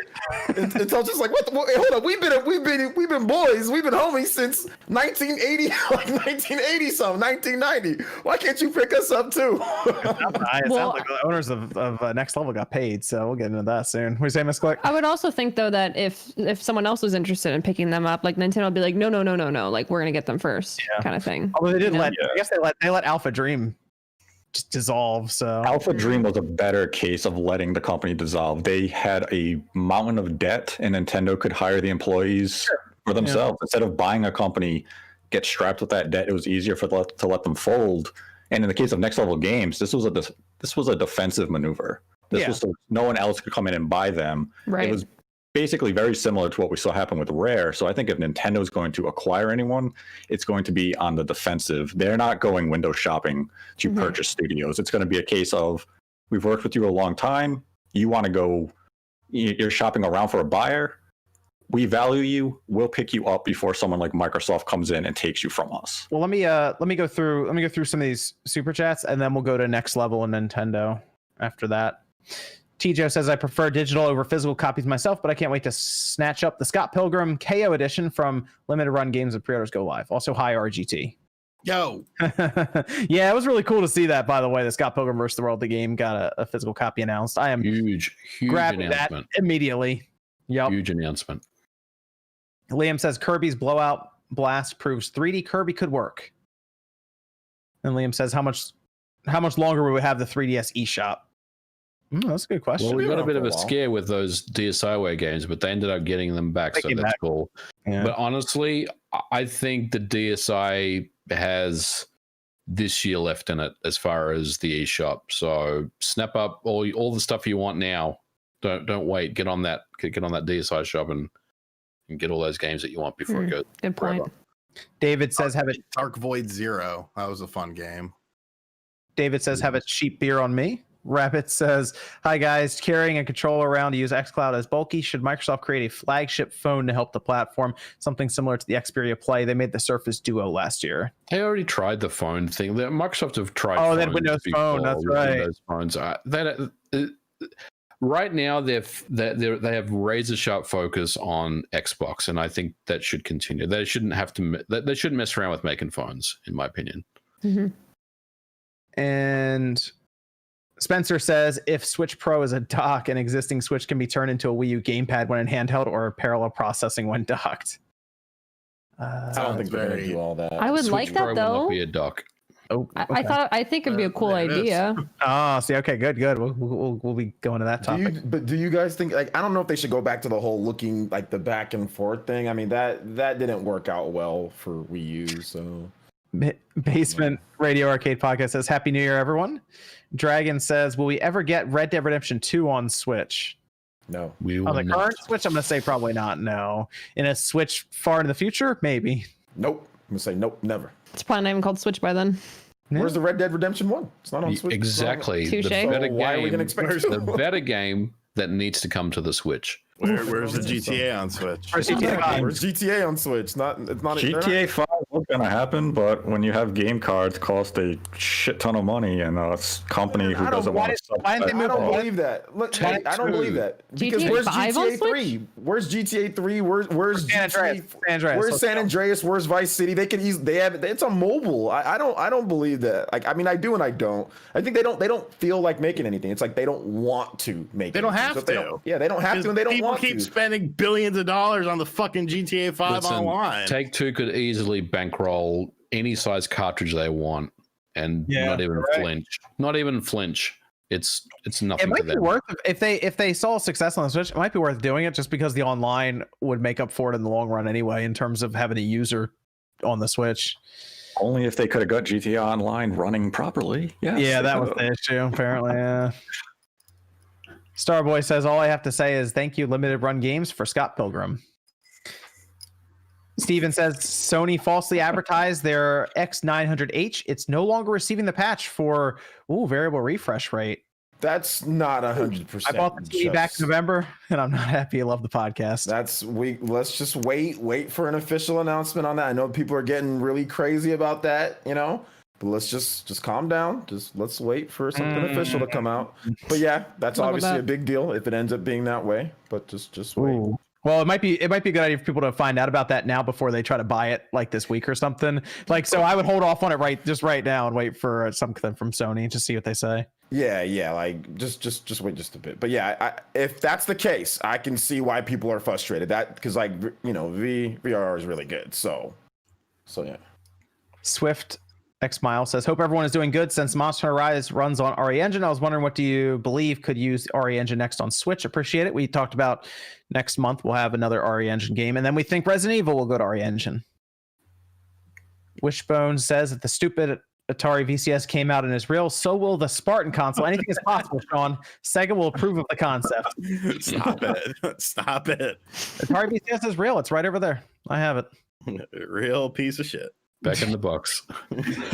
Intelligent's like, what? Hold on, we've been boys, we've been homies since 1980, like 1980 something, 1990. Why can't you pick us up too? It sounds like the owners of Next Level got paid. So we'll get into that soon. What do you say, Miss Click? I would also think though that if someone else was interested in picking them up, like Nintendo would be like, no, like we're gonna get them first, kind of thing. Although they did I guess they let Alpha Dream just dissolve. So Alpha Dream was a better case of letting the company dissolve. They had a mountain of debt, and Nintendo could hire the employees for themselves instead of buying a company, get strapped with that debt. It was easier to let them fold. And in the case of Next Level Games, this was a defensive maneuver. This was so no one else could come in and buy them. Right. It was basically very similar to what we saw happen with Rare. So I think if Nintendo is going to acquire anyone, it's going to be on the defensive. They're not going window shopping to purchase studios. It's going to be a case of, we've worked with you a long time. You want to go, you're shopping around for a buyer. We value you. We'll pick you up before someone like Microsoft comes in and takes you from us. Well, let me go through some of these super chats, and then we'll go to Next Level and Nintendo after that. TJ says, I prefer digital over physical copies myself, but I can't wait to snatch up the Scott Pilgrim KO edition from limited run games and pre-orders go live. Also, hi RGT. Yo. Yeah, it was really cool to see that, by the way. The Scott Pilgrim vs. the World, the game, got a physical copy announced. I am huge grabbing that immediately. Yep. Huge announcement. Liam says, Kirby's Blowout Blast proves 3D Kirby could work. And Liam says, how much longer will we have the 3DS eShop? That's a good question. Well, we got a bit of a scare with those DSiWare games, but they ended up getting them back, so that's cool. Yeah. But honestly, I think the DSi has this year left in it as far as the eShop. So snap up all the stuff you want now. Don't wait. Get on that DSi shop and get all those games that you want before it goes. Good point. Forever. David says, have it. Dark Void Zero. That was a fun game. David says, have a cheap beer on me. Rabbit says, "Hi guys, carrying a controller around to use xCloud is bulky. Should Microsoft create a flagship phone to help the platform? Something similar to the Xperia Play. They made the Surface Duo last year." They already tried the phone thing. Microsoft have tried. Oh, phones they had Windows before, Phone. That's right. Windows phones. Right now, they have razor sharp focus on Xbox, and I think that should continue. They shouldn't have to. They shouldn't mess around with making phones, in my opinion. Mm-hmm. And Spencer says, if Switch Pro is a dock, an existing Switch can be turned into a Wii U gamepad when in handheld or parallel processing when docked. I don't think they're going to do all that. I would Switch like that Pro will though. not be a dock. Oh, okay. I think it'd be a cool There it is. idea. Oh, see, okay, good. We'll be going to that topic. But do you guys think, like, I don't know if they should go back to the whole looking like the back and forth thing. I mean, that didn't work out well for Wii U, so. Basement Radio Arcade Podcast says, "Happy New Year, everyone." Dragon says, "Will we ever get Red Dead Redemption 2 on Switch?" No. We will On the not. current Switch, I'm going to say probably not. No. In a Switch far in the future, maybe. Nope. I'm going to say nope, never. It's probably not even called Switch by then. Yeah. Where's the Red Dead Redemption 1? It's not on Switch. Exactly. Touche. The better So why are we game. gonna expect The better game that needs to come to the Switch. Where's the GTA on Switch? Or GTA 5. Where's GTA on Switch? It's not GTA 5 is gonna happen, but when you have game cards cost a shit ton of money, and a company who doesn't want to why didn't they I move don't on? believe that. Look, Take I don't two. believe that. Because GTA where's 5 on GTA 3? Where's GTA 3? Where's San Andreas. GTA? San Andreas. Where's Let's San go. Andreas? Where's Vice City? They could easily. They have. It's on mobile. I don't believe that. Like, I mean, I do and I don't. I think they don't feel like making anything. It's like they don't want to make. They don't anything. have So if they to. don't- Yeah, they don't have to, and they don't People want keep to. spending billions of dollars on the fucking GTA 5 Listen, online. Take Two could easily bankroll any size cartridge they want, and Yeah, not even right. flinch. Not even flinch. It's It nothing to might be them. worth if they saw success on the Switch. It might be worth doing it just because the online would make up for it in the long run anyway, in terms of having a user on the Switch. Only if they could have got GTA Online running properly. Yes, Yeah, they that was could've. the issue, apparently. Yeah. Starboy says, "All I have to say is thank you, Limited Run Games, for Scott Pilgrim." Steven says, "Sony falsely advertised their X900H. It's no longer receiving the patch for variable refresh rate." That's not 100%. I bought the TV back in November, and I'm not happy. I love the podcast. Let's just wait for an official announcement on that. I know people are getting really crazy about that, but let's just calm down. Let's wait for something official to come out. But yeah, that's Love obviously that. a big deal if it ends up being that way. But just wait. Ooh. Well, it might be a good idea for people to find out about that now before they try to buy it like this week or something. Like, so I would hold off on it right now and wait for something from Sony to see what they say. Yeah, like just wait just a bit. But yeah, if that's the case, I can see why people are frustrated. That because VR is really good. So yeah. Swift X Mile says, "Hope everyone is doing good. Since Monster Hunter Rise runs on RE Engine, I was wondering what do you believe could use RE Engine next on Switch? Appreciate it. We talked about next month we'll have another RE Engine game, and then we think Resident Evil will go to RE Engine." Wishbone says that the stupid Atari VCS came out and is real, so will the Spartan console. Anything is possible, Sean. Sega will approve of the concept. Stop it. Stop it. Atari VCS is real. It's right over there. I have it. Real piece of shit. Back in the box.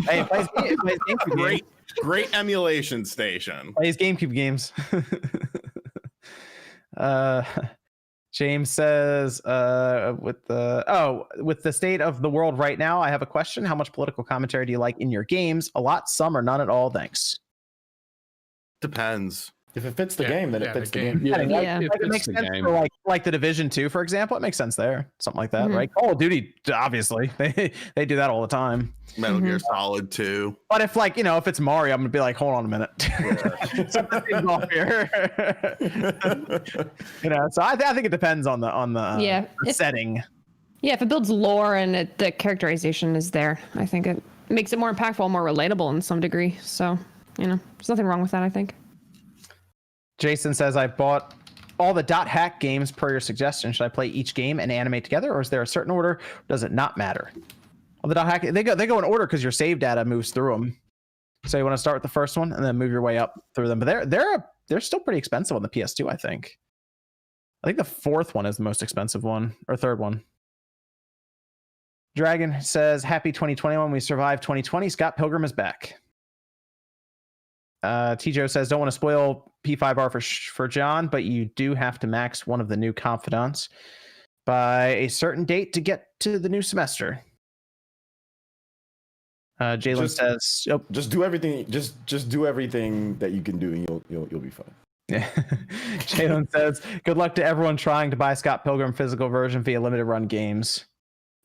Hey, it plays GameCube games. Great emulation station. Plays GameCube games. James says, with the state of the world right now, I have a question. How much political commentary do you like in your games? A lot, some, or none at all? Thanks. Depends. If it fits the Yeah, game, then yeah, it fits the the game. game. Yeah, Yeah. It Like, it fits makes the sense game. for like the Division 2, for example. It makes sense there. Something like that, Mhm. right? Call of Duty, obviously. They do that all the time. Metal Gear Mm-hmm. Solid 2. But if it's Mario, I'm gonna be like, hold on a minute. Something seems off here. So I think it depends on the Yeah, the setting. Yeah, if it builds lore and the characterization is there, I think it makes it more impactful, more relatable in some degree. So, there's nothing wrong with that, I think. Jason says, "I bought all the .hack games per your suggestion. Should I play each game and animate together, or is there a certain order? Or does it not matter?" Well, the .hack they go in order because your save data moves through them. So you want to start with the first one and then move your way up through them. But they're still pretty expensive on the PS2, I think. I think the fourth one is the most expensive one, or third one. Dragon says, "Happy 2021. We survived 2020. Scott Pilgrim is back." Tijo says, don't want to spoil P5R for John, but you do have to max one of the new confidants by a certain date to get to the new semester. Jalen says, just do everything. Just do everything that you can do, and you'll be fine. Yeah. Jalen says, good luck to everyone trying to buy Scott Pilgrim physical version via limited run games.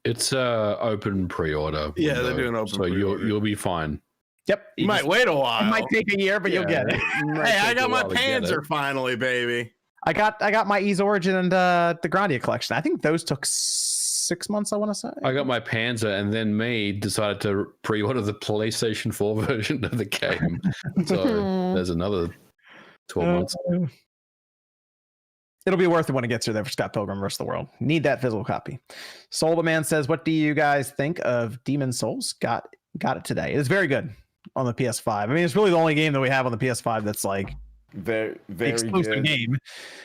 It's open pre-order. Yeah, window, they're doing open so pre-order. you'll be fine. Yep. You might wait a while. It might take a year, but you'll get it. Hey, I got my Panzer finally, baby. I got my Ease Origin and the Grandia collection. I think those took 6 months, I want to say. I got my Panzer, and then decided to pre-order the PlayStation 4 version of the game. So there's another 12 months. It'll be worth it when it gets here there for Scott Pilgrim vs. the World. Need that physical copy. Soul the Man says, what do you guys think of Demon Souls? Got it today. It's very good on the PS5. I mean, it's really the only game that we have on the PS5 that's like very exclusive good game.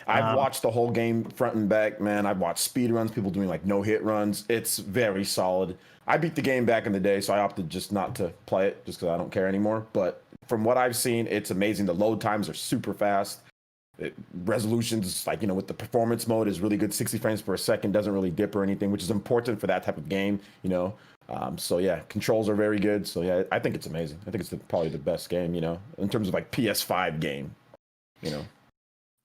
I've watched the whole game front and back, man. I've watched speed runs, people doing like no hit runs. It's very solid. I beat the game back in the day, so I opted just not to play it just because I don't care anymore. But from what I've seen, it's amazing. The load times are super fast. Resolutions, like, with the performance mode is really good. 60 frames per second, doesn't really dip or anything, which is important for that type of game, So yeah, controls are very good. So yeah, I think it's amazing. I think it's probably the best game, in terms of like PS5 game,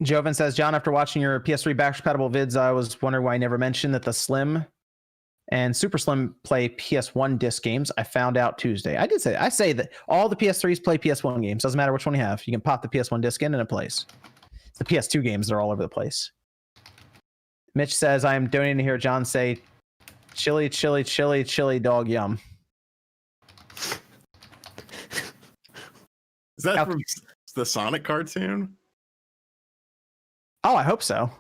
Joven says, John, after watching your PS3 backwards compatible vids, I was wondering why I never mentioned that the Slim and Super Slim play PS1 disc games. I found out Tuesday. I say that all the PS3s play PS1 games. Doesn't matter which one you have. You can pop the PS1 disc in and it plays. It's the PS2 games. They're all over the place. Mitch says, I am donating to hear John say, chili, chili, chili, chili dog yum. Is that from the Sonic cartoon? Oh, I hope so.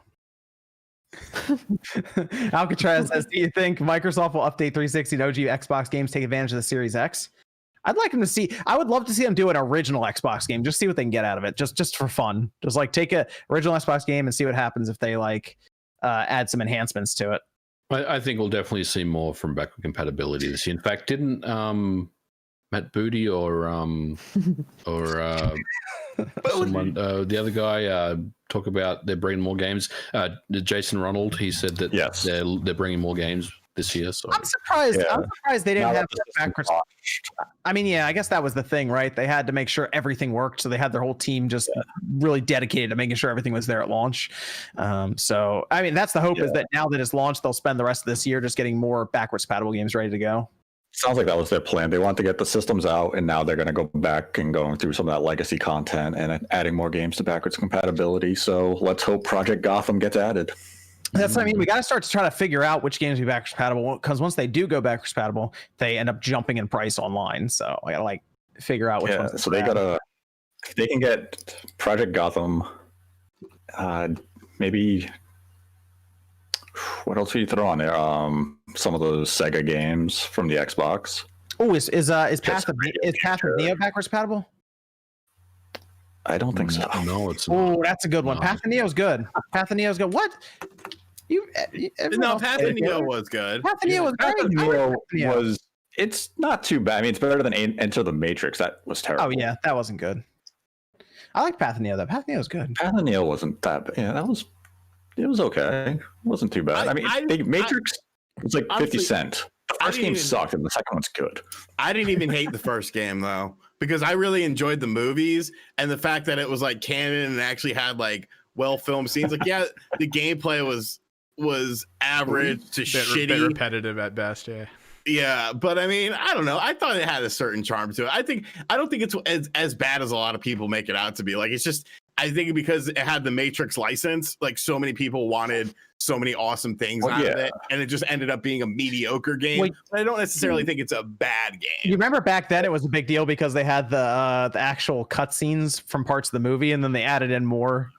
Alcatraz says, do you think Microsoft will update 360 and OG Xbox games, take advantage of the Series X? I'd like them to see. I would love to see them do an original Xbox game. Just see what they can get out of it. Just for fun. Just like take a original Xbox game and see what happens if they add some enhancements to it. I think we'll definitely see more from backward compatibility this year. In fact, didn't Matt Booty or someone, the other guy talk about they're bringing more games? Jason Ronald, he said that yes, they're bringing more games this year. So I'm surprised. Yeah. I'm surprised they didn't have backwards. I mean, yeah, I guess that was the thing, right? They had to make sure everything worked, so they had their whole team just really dedicated to making sure everything was there at launch. So, I mean, that's the hope is that now that it's launched, they'll spend the rest of this year just getting more backwards compatible games ready to go. Sounds like that was their plan. They want to get the systems out, and now they're going to go back and going through some of that legacy content and adding more games to backwards compatibility. So let's hope Project Gotham gets added. That's what I mean. We got to start to try to figure out which games will be backwards compatible, because once they do go backwards compatible, they end up jumping in price online. So I got to figure out which ones. So they gotta, if they can get Project Gotham, maybe what else do you throw on there? Some of those Sega games from the Xbox. Oh, is Path of Neo backwards compatible? I don't think so. No, it's not. Oh, that's a good one. Path of Neo's good. Path of Neo's good. What? Path of Neo was good. Path of Neo was great. It's not too bad. I mean, it's better than Enter the Matrix. That was terrible. Oh yeah, that wasn't good. I like Path of Neo though. Path of Neo was good. Path of Neo wasn't that bad. Yeah, it was okay. It wasn't too bad. Matrix was like 50 cents. The first game sucked and the second one's good. I didn't even hate the first game though, because I really enjoyed the movies and the fact that it was like canon and actually had like well-filmed scenes. Like, yeah, the gameplay was average to shitty, bit repetitive at best. Yeah, but I mean, I don't know. I thought it had a certain charm to it. I don't think it's as bad as a lot of people make it out to be. Like, it's just, I think because it had the Matrix license, like so many people wanted so many awesome things out of it, and it just ended up being a mediocre game. Wait, I don't necessarily think it's a bad game. You remember back then it was a big deal because they had the actual cutscenes from parts of the movie, and then they added in more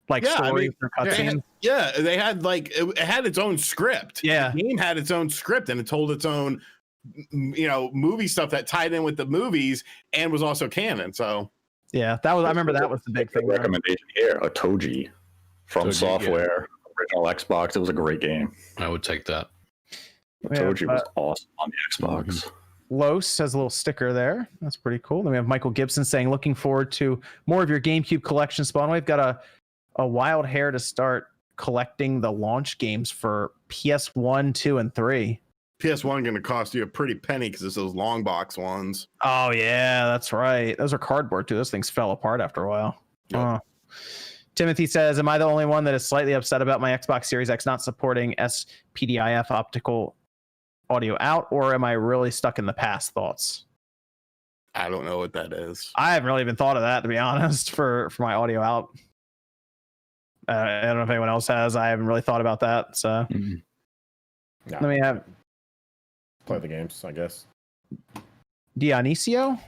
story for cutscenes. They had it had its own script. Yeah, the game had its own script, and it told its own movie stuff that tied in with the movies and was also canon. So yeah, that was. I remember that was the big thing. Recommendation here: Otogi from Software, original Xbox. It was a great game. I would take that. Otogi was awesome on the Xbox. Los has a little sticker there. That's pretty cool. Then we have Michael Gibson saying, looking forward to more of your GameCube collection, Spawn. We've got a wild hair to start collecting the launch games for PS1, 2, and 3. PS1 going to cost you a pretty penny because it's those long box ones. Oh, yeah, that's right. Those are cardboard, too. Those things fell apart after a while. Yep. Timothy says, am I the only one that is slightly upset about my Xbox Series X not supporting SPDIF optical audio out, or am I really stuck in the past? Thoughts? I don't know what that is. I haven't really even thought of that, to be honest, for my audio out. I don't know if anyone else has. I haven't really thought about that. So No. let me have Play the games, I guess. Dionisio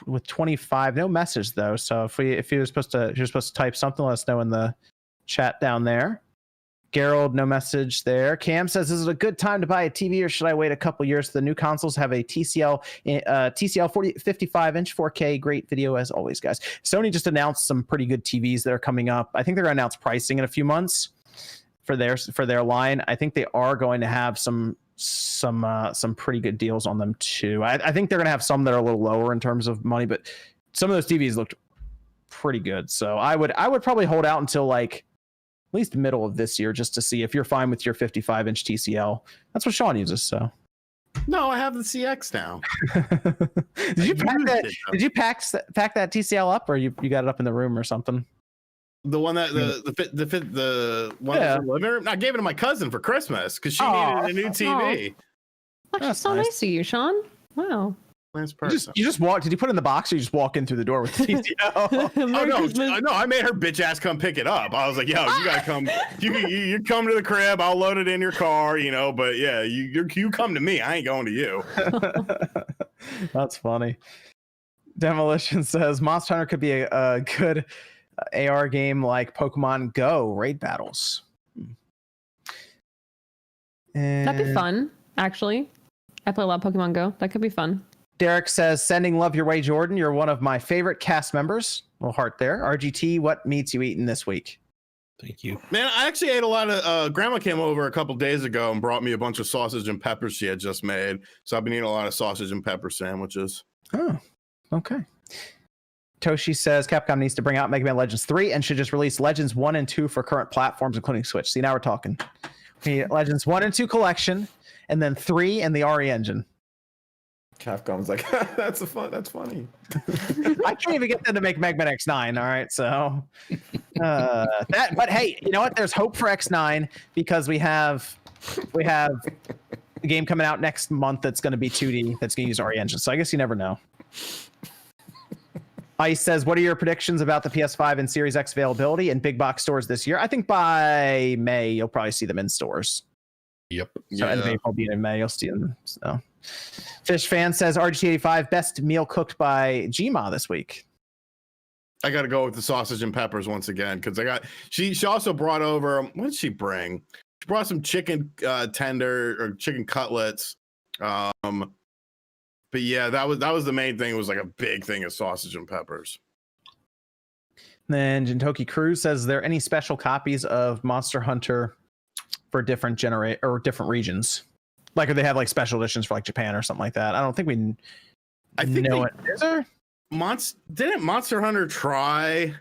with 25. No message though. So if you're supposed to type something, let us know in the chat down there. Gerald, no message there. Cam says, is it a good time to buy a TV or should I wait a couple years? The new consoles have a TCL 55-inch 4K. Great video as always, guys. Sony just announced some pretty good TVs that are coming up. I think they're going to announce pricing in a few months for their line. I think they are going to have some pretty good deals on them too. I think they're going to have some that are a little lower in terms of money, but some of those TVs looked pretty good. So I would probably hold out until like at least middle of this year just to see if you're fine with your 55-inch TCL. That's what Sean uses. So no, I have the CX now. Did you pack that TCL up, or you got it up in the room or something? The one that the one that's in the living room. I gave it to my cousin for Christmas because she needed a new TV. That's so nice of you, Sean. Wow. Nice person. You just walk. Did you put it in the box, or you just walk in through the door with the TCL? No, I made her bitch ass come pick it up. I was like, yo, you gotta come. You come to the crib. I'll load it in your car, But yeah, you come to me. I ain't going to you. That's funny. Demolition says Monster Hunter could be a good AR game like Pokemon Go raid battles. That'd be fun, actually. I play a lot of Pokemon Go. That could be fun. Derek says, sending love your way, Jordan. You're one of my favorite cast members. Little heart there. RGT, what meats you eating this week? Thank you. Man, I actually ate a lot of Grandma came over a couple days ago and brought me a bunch of sausage and peppers she had just made. So I've been eating a lot of sausage and pepper sandwiches. Oh, okay. Toshi says Capcom needs to bring out Mega Man Legends 3 and should just release Legends 1 and 2 for current platforms, including Switch. See, now we're talking. We need Legends 1 and 2 collection, and then 3 and the RE engine. Capcom's like, that's funny. I can't even get them to make Mega Man X9. All right, so but hey, you know what? There's hope for X9 because we have a game coming out next month that's going to be 2D that's going to use RE engine. So I guess you never know. Ice says, what are your predictions about the PS5 and Series X availability in big box stores this year? I think by May you'll probably see them in stores. Yep. So end of April, being in May, you'll see them. So Fish Fan says RGT85 best meal cooked by Gma this week. I got to go with the sausage and peppers once again because she also brought over, what did she bring? She brought some chicken tender or chicken cutlets. But yeah, that was the main thing. It was like a big thing of sausage and peppers. Then Jintoki Cruz says, are there any special copies of Monster Hunter for different different regions? Like, or they have like special editions for like Japan or something like that? I don't think I think know it. Is there? Didn't Monster Hunter try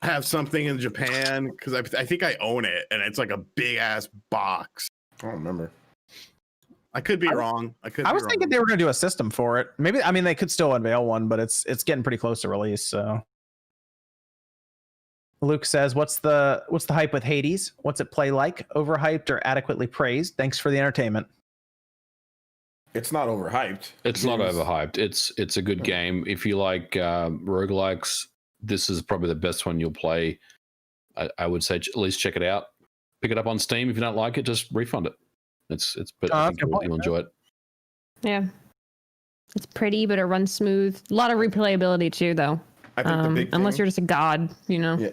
have something in Japan? Because I think I own it, and it's like a big ass box. I don't remember. I could be wrong. I was thinking they were going to do a system for it. Maybe, I mean, they could still unveil one, but it's getting pretty close to release. So Luke says, what's the hype with Hades? What's it play like? Overhyped or adequately praised? Thanks for the entertainment. It's not overhyped. It's not overhyped. It's a good game. If you like roguelikes, this is probably the best one you'll play. I would say at least check it out. Pick it up on Steam. If you don't like it, just refund it. But I think you'll enjoy it. Yeah. It's pretty, but it runs smooth. A lot of replayability too, though. I think the big thing, unless you're just a god, Yeah.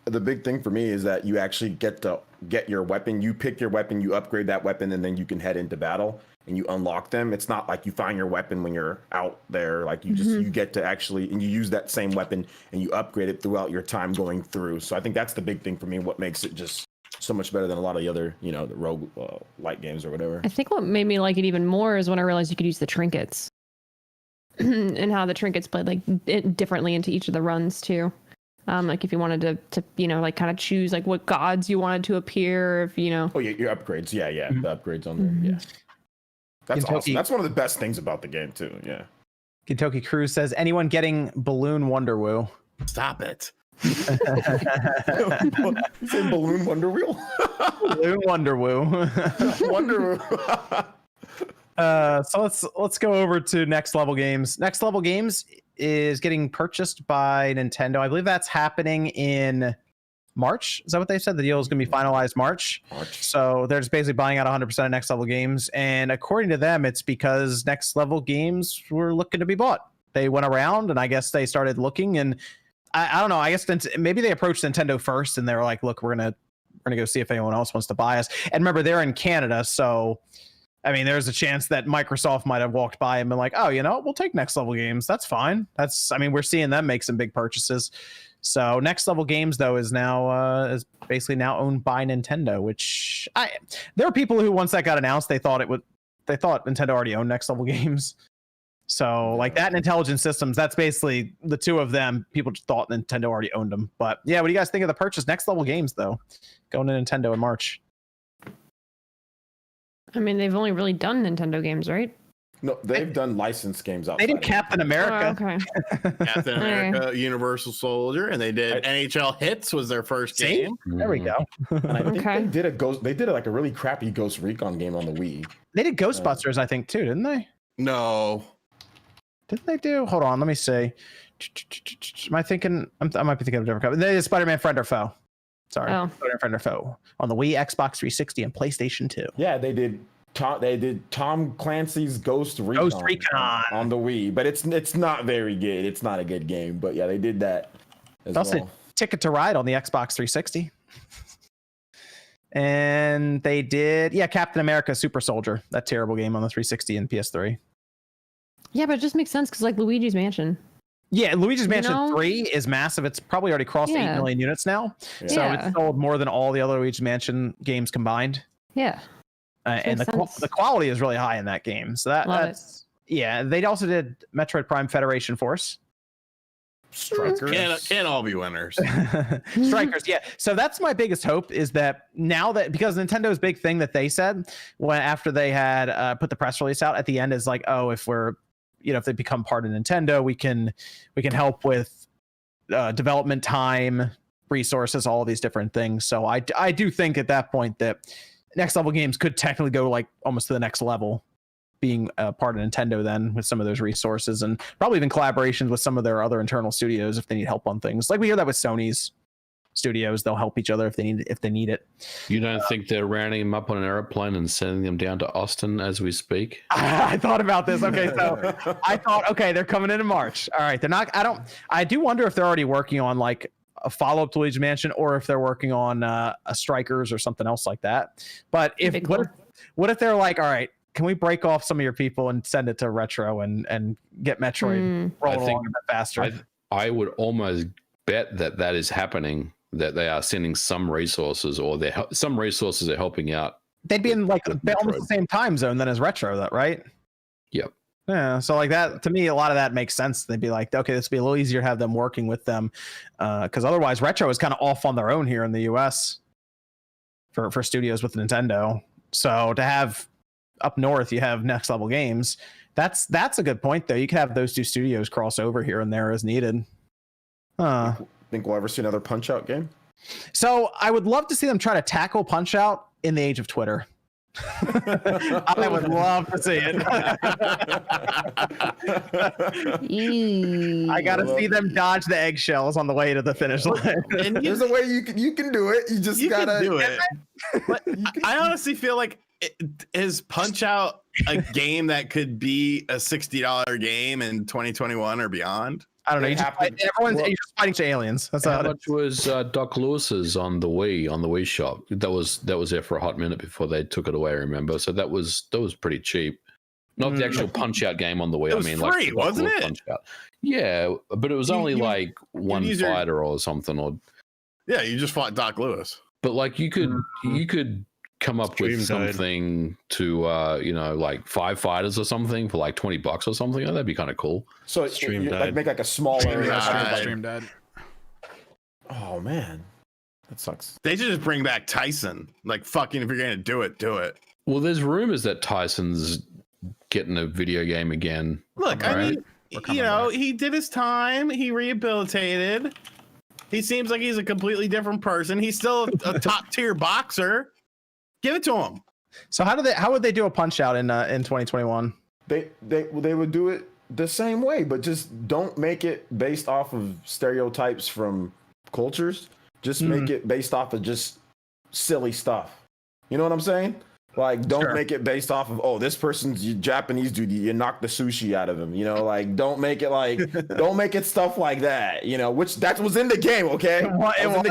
The big thing for me is that you actually get to get your weapon. You pick your weapon, you upgrade that weapon, and then you can head into battle and you unlock them. It's not like you find your weapon when you're out there. Like you just you get to actually, and you use that same weapon and you upgrade it throughout your time going through. So I think that's the big thing for me. What makes it just so much better than a lot of the other, the rogue light games or whatever. I think what made me like it even more is when I realized you could use the trinkets and how the trinkets played like differently into each of the runs too. Like if you wanted to like kind of choose like what gods you wanted to appear, if Oh yeah, your upgrades. Yeah, Mm-hmm. the upgrades on there. Yeah, that's awesome. That's one of the best things about the game too. Yeah. Kentucky Cruz says, anyone getting Balloon Wonder Woo? Stop it. You say Balloon Wonder Wheel? Balloon Wonder Woo. Wonder Woo. So let's go over to Next Level Games. Next Level Games is getting purchased by Nintendo. I believe that's happening in March. Is that what they said? The deal is going to be finalized March. So they're just basically buying out 100% of Next Level Games. And according to them, it's because Next Level Games were looking to be bought. They went around and I guess they started looking, and I don't know. I guess maybe they approached Nintendo first and they were like, look, we're gonna go see if anyone else wants to buy us. And remember, they're in Canada, so I mean, there's a chance that Microsoft might have walked by and been like, oh, we'll take Next Level Games. That's fine. We're seeing them make some big purchases. So Next Level Games, though, is basically now owned by Nintendo, which there are people who, once that got announced, they thought Nintendo already owned Next Level Games. So like that and Intelligent Systems, that's basically the two of them. People just thought Nintendo already owned them. But yeah, what do you guys think of the purchase? Next Level Games, though, going to Nintendo in March. I mean, they've only really done Nintendo games, right? No, they've done licensed games outside. They did Captain America. Oh, okay. Captain America, Universal Soldier, and they did NHL Hits was their first game. There we go. And I think they did like a really crappy Ghost Recon game on the Wii. They did Ghostbusters, I think, too, didn't they? No. Didn't they do? Hold on, let me see. Am I thinking? I might be thinking of a different company. They did Spider-Man Friend or Foe. Sorry, Spider-Man Friend or Foe on the Wii, Xbox 360, and PlayStation 2. Yeah, they did Tom Clancy's Ghost Recon on the Wii, but it's not very good. It's not a good game, but yeah, they did that as also well. Ticket to Ride on the Xbox 360. And they did, Captain America Super Soldier, that terrible game on the 360 and PS3. Yeah, but it just makes sense because like Luigi's Mansion. Yeah, Luigi's Mansion 3 is massive. It's probably already crossed 8 million units now. Yeah. So it's sold more than all the other Luigi's Mansion games combined. Yeah. And the quality is really high in that game. So that's they also did Metroid Prime Federation Force. Strikers can't all be winners. Strikers, yeah. So that's my biggest hope, is that now that, because Nintendo's big thing that they said after they had put the press release out at the end is like, oh, if they become part of Nintendo, we can help with development time, resources, all of these different things. So I do think at that point that Next Level Games could technically go like almost to the next level, being a part of Nintendo then with some of those resources, and probably even collaborations with some of their other internal studios if they need help on things. Like we hear that with Sony's studios, they'll help each other if they need it. You don't think they're rounding them up on an airplane and sending them down to Austin as we speak? I thought about this. Okay, so I thought, okay, they're coming in March. All right, they're not. I do wonder if they're already working on like a follow-up to Luigi's Mansion, or if they're working on a Strikers or something else like that. But what if they're like, all right, can we break off some of your people and send it to Retro and get Metroid rolling along a bit faster? I would almost bet that is happening, that they are sending some resources, or some resources are helping out. They'd be in like almost the same time zone then as Retro, right? Yep. Yeah, so like that, to me, a lot of that makes sense. They'd be like, okay, this would be a little easier to have them working with them, because otherwise Retro is kind of off on their own here in the US for studios with Nintendo. So to have up north, you have Next Level Games. That's a good point, though. You could have those two studios cross over here and there as needed. Think we'll ever see another Punch-Out game? So I would love to see them try to tackle Punch-Out in the age of Twitter. I would love to see it. I gotta see them dodge the eggshells on the way to the finish line. And there's a way you can do it. You just gotta do it. But I honestly feel like is Punch-Out a game that could be a $60 game in 2021 or beyond? I don't know. You're just fighting aliens. That's how much was Doc Lewis's on the Wii shop? That was there for a hot minute before they took it away. Remember? So that was pretty cheap. Not the actual Punch-Out game on the Wii. It was free, wasn't it? Punch-Out. Yeah, but it was only like one fighter or something. Or yeah, you just fought Doc Lewis. But like you could come up Stream with died. something to like 5 fighters or something for like $20 or something. Oh, that'd be kind of cool. So Stream you, like died. make like a smaller. died. Stream dead. Oh man, that sucks. They should just bring back Tyson. Like, fucking, if you're gonna do it, do it. Well, there's rumors that Tyson's getting a video game again. Look, All I right. mean, We're coming he did his time. He rehabilitated. He seems like he's a completely different person. He's still a top tier boxer. Give it to him. So how would they do a punch out in 2021? They would do it the same way, but just don't make it based off of stereotypes from cultures. Just make it based off of just silly stuff. You know what I'm saying? Like, don't make it based off of, oh, this person's Japanese dude, you knocked the sushi out of him. You know, like, don't make it like, don't make it stuff like that. You know, which that was in the game, okay? It was in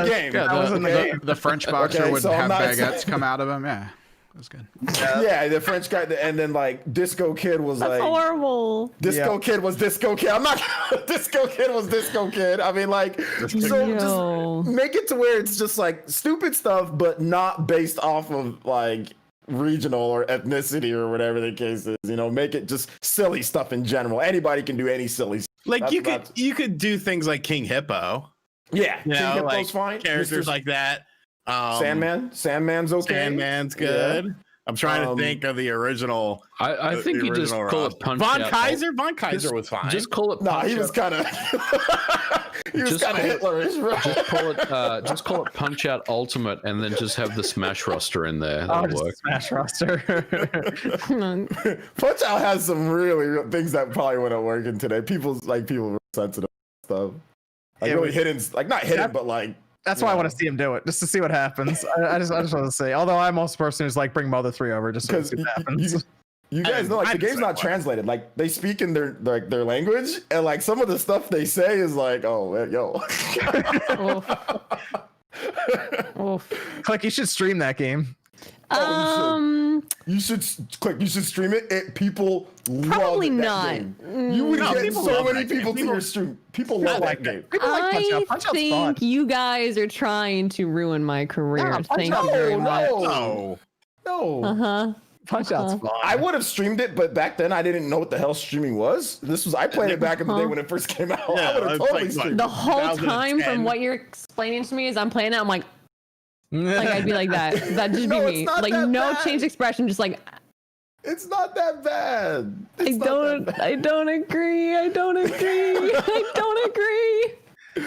the game. Yeah, the French boxer Okay, would so I'm have not baguettes saying- come out of him. Yeah, that was good. Yeah, the French guy, and then like Disco Kid was That's like, horrible. Disco Kid was Disco Kid. I'm not. Disco Kid was Disco Kid. I mean, like, so Yo. just make it to where it's just like stupid stuff, but not based off of like regional or ethnicity or whatever the case is. You know, make it just silly stuff in general. Anybody can do any silly stuff. Like, That's- you could do things like King Hippo. Yeah, You King know, Hippo's like fine. characters Mr. like that. Sandman's okay. Sandman's good. I'm trying to think of the original. I The think you just original call roster. it punch Von out. Kaiser. Von Kaiser was fine. Just call it No, punch he was out. kind of he was Just kind of call Hitlerish, bro. Just call it Punch Out Ultimate, and then just have the Smash roster in there. Oh, That'll just work. Smash roster. Punch Out has some really real things that probably wouldn't work in today. People were sensitive stuff. Like Yeah, really we- hidden, like not hidden, That- but like That's why I want to see him do it, just to see what happens. I just want to see. Although I'm also a person who's like, bring Mother 3 over just so to because see what happens. you guys know, like the I'm game's not excited. translated. Like they speak in their language, and like some of the stuff they say is like, oh, yo. Oof. Click, you should stream that game. You should stream it. People Probably love that not. game. You would No, get people so love many that game. people to People- your stream. People love that game. People like Punch Out. I Punch Out's fun. think you guys are trying to ruin my career. Punch Thank Out- you very No, much. No. No. Uh-huh. Punch Out's fun. I would have streamed it, but back then I didn't know what the hell streaming was. I played it back in the day when it first came out. Yeah, I would have it's totally like, streamed The it. whole time 2010. from what you're explaining to me is I'm playing it, I'm like I'd be like that. That'd just No, be it's me. not Like that no bad. changed expression, just like It's not that bad. I It's not don't that bad. I don't agree. I don't agree. I don't agree.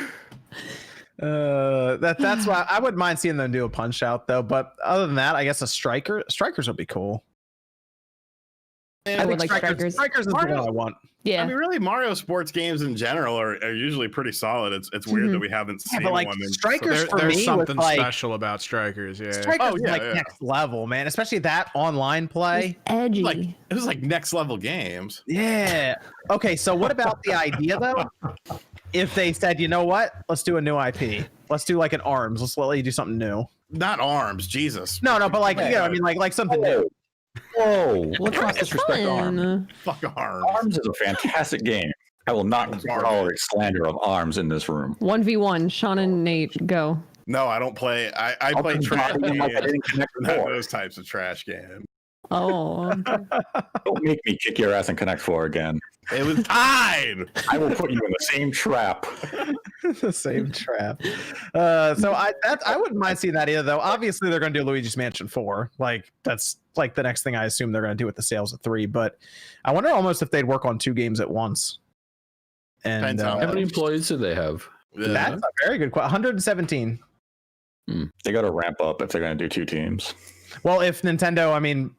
That's why I wouldn't mind seeing them do a Punch Out though. But other than that, I guess strikers would be cool. I would like strikers. Strikers is the one I want. Yeah. I mean, really, Mario sports games in general are usually pretty solid. It's weird that we haven't seen but like one. strikers for There's me something was like special about strikers. Yeah. strikers Oh, is yeah, like yeah. next level, man. Especially that online play. Edgy. Like it was like next level games. Yeah. Okay, so what about the idea though? If they said, you know what, let's do a new IP. Let's do like an ARMS. Let's let you do something new. Not arms, Jesus. No, but like you know, I mean, like something new. Whoa! Let's not Arms is disrespect Arms. fun. Fuck arms. Arms is a fantastic game. I will not tolerate slander of Arms in this room. 1v1, Sean and Nate, go. No, I don't play. I I'll play trash combine them like I games. didn't connect Not before. those types of trash games. Oh. Don't make me kick your ass in Connect 4 again. It was tied. I will put you in the same trap. The same trap. So I wouldn't mind seeing that either, though. Obviously, they're going to do Luigi's Mansion 4. Like that's like the next thing I assume they're going to do with the sales of 3. But I wonder almost if they'd work on 2 games at once. And Depends on How many employees do they have? that's a very good question. 117. They got to ramp up if they're going to do 2 teams. Well, if Nintendo, I mean,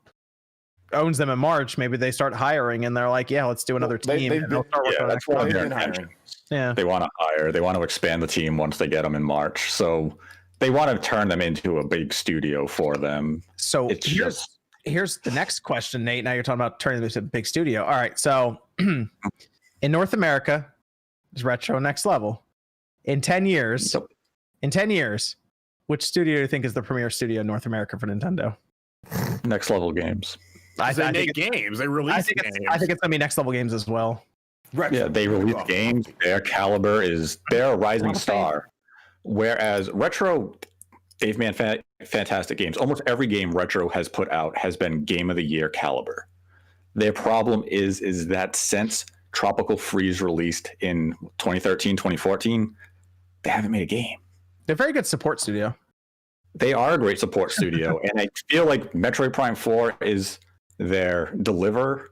owns them in March, maybe they start hiring and they're like, yeah, let's do another team. they've and they'll been- start working Yeah, on that's next one of one. their They've been hiring. intentions. Yeah. They want to hire. They want to expand the team once they get them in March. So they want to turn them into a big studio for them. So It's here's the next question, Nate. Now you're talking about turning this into a big studio. All right. So in North America, is Retro next level. In 10 years, which studio do you think is the premier studio in North America for Nintendo? Next level games. They make games. They release games. I think it's gonna be next level games as well. Yeah, they release games. Their caliber is they're a rising star. Whereas Retro, They've made fantastic games. Almost every game Retro has put out has been Game of the Year caliber. Their problem is that since Tropical Freeze released in 2013, 2014, they haven't made a game. They're a very good support studio. They are a great support studio, and I feel like Metroid Prime 4 is their deliver,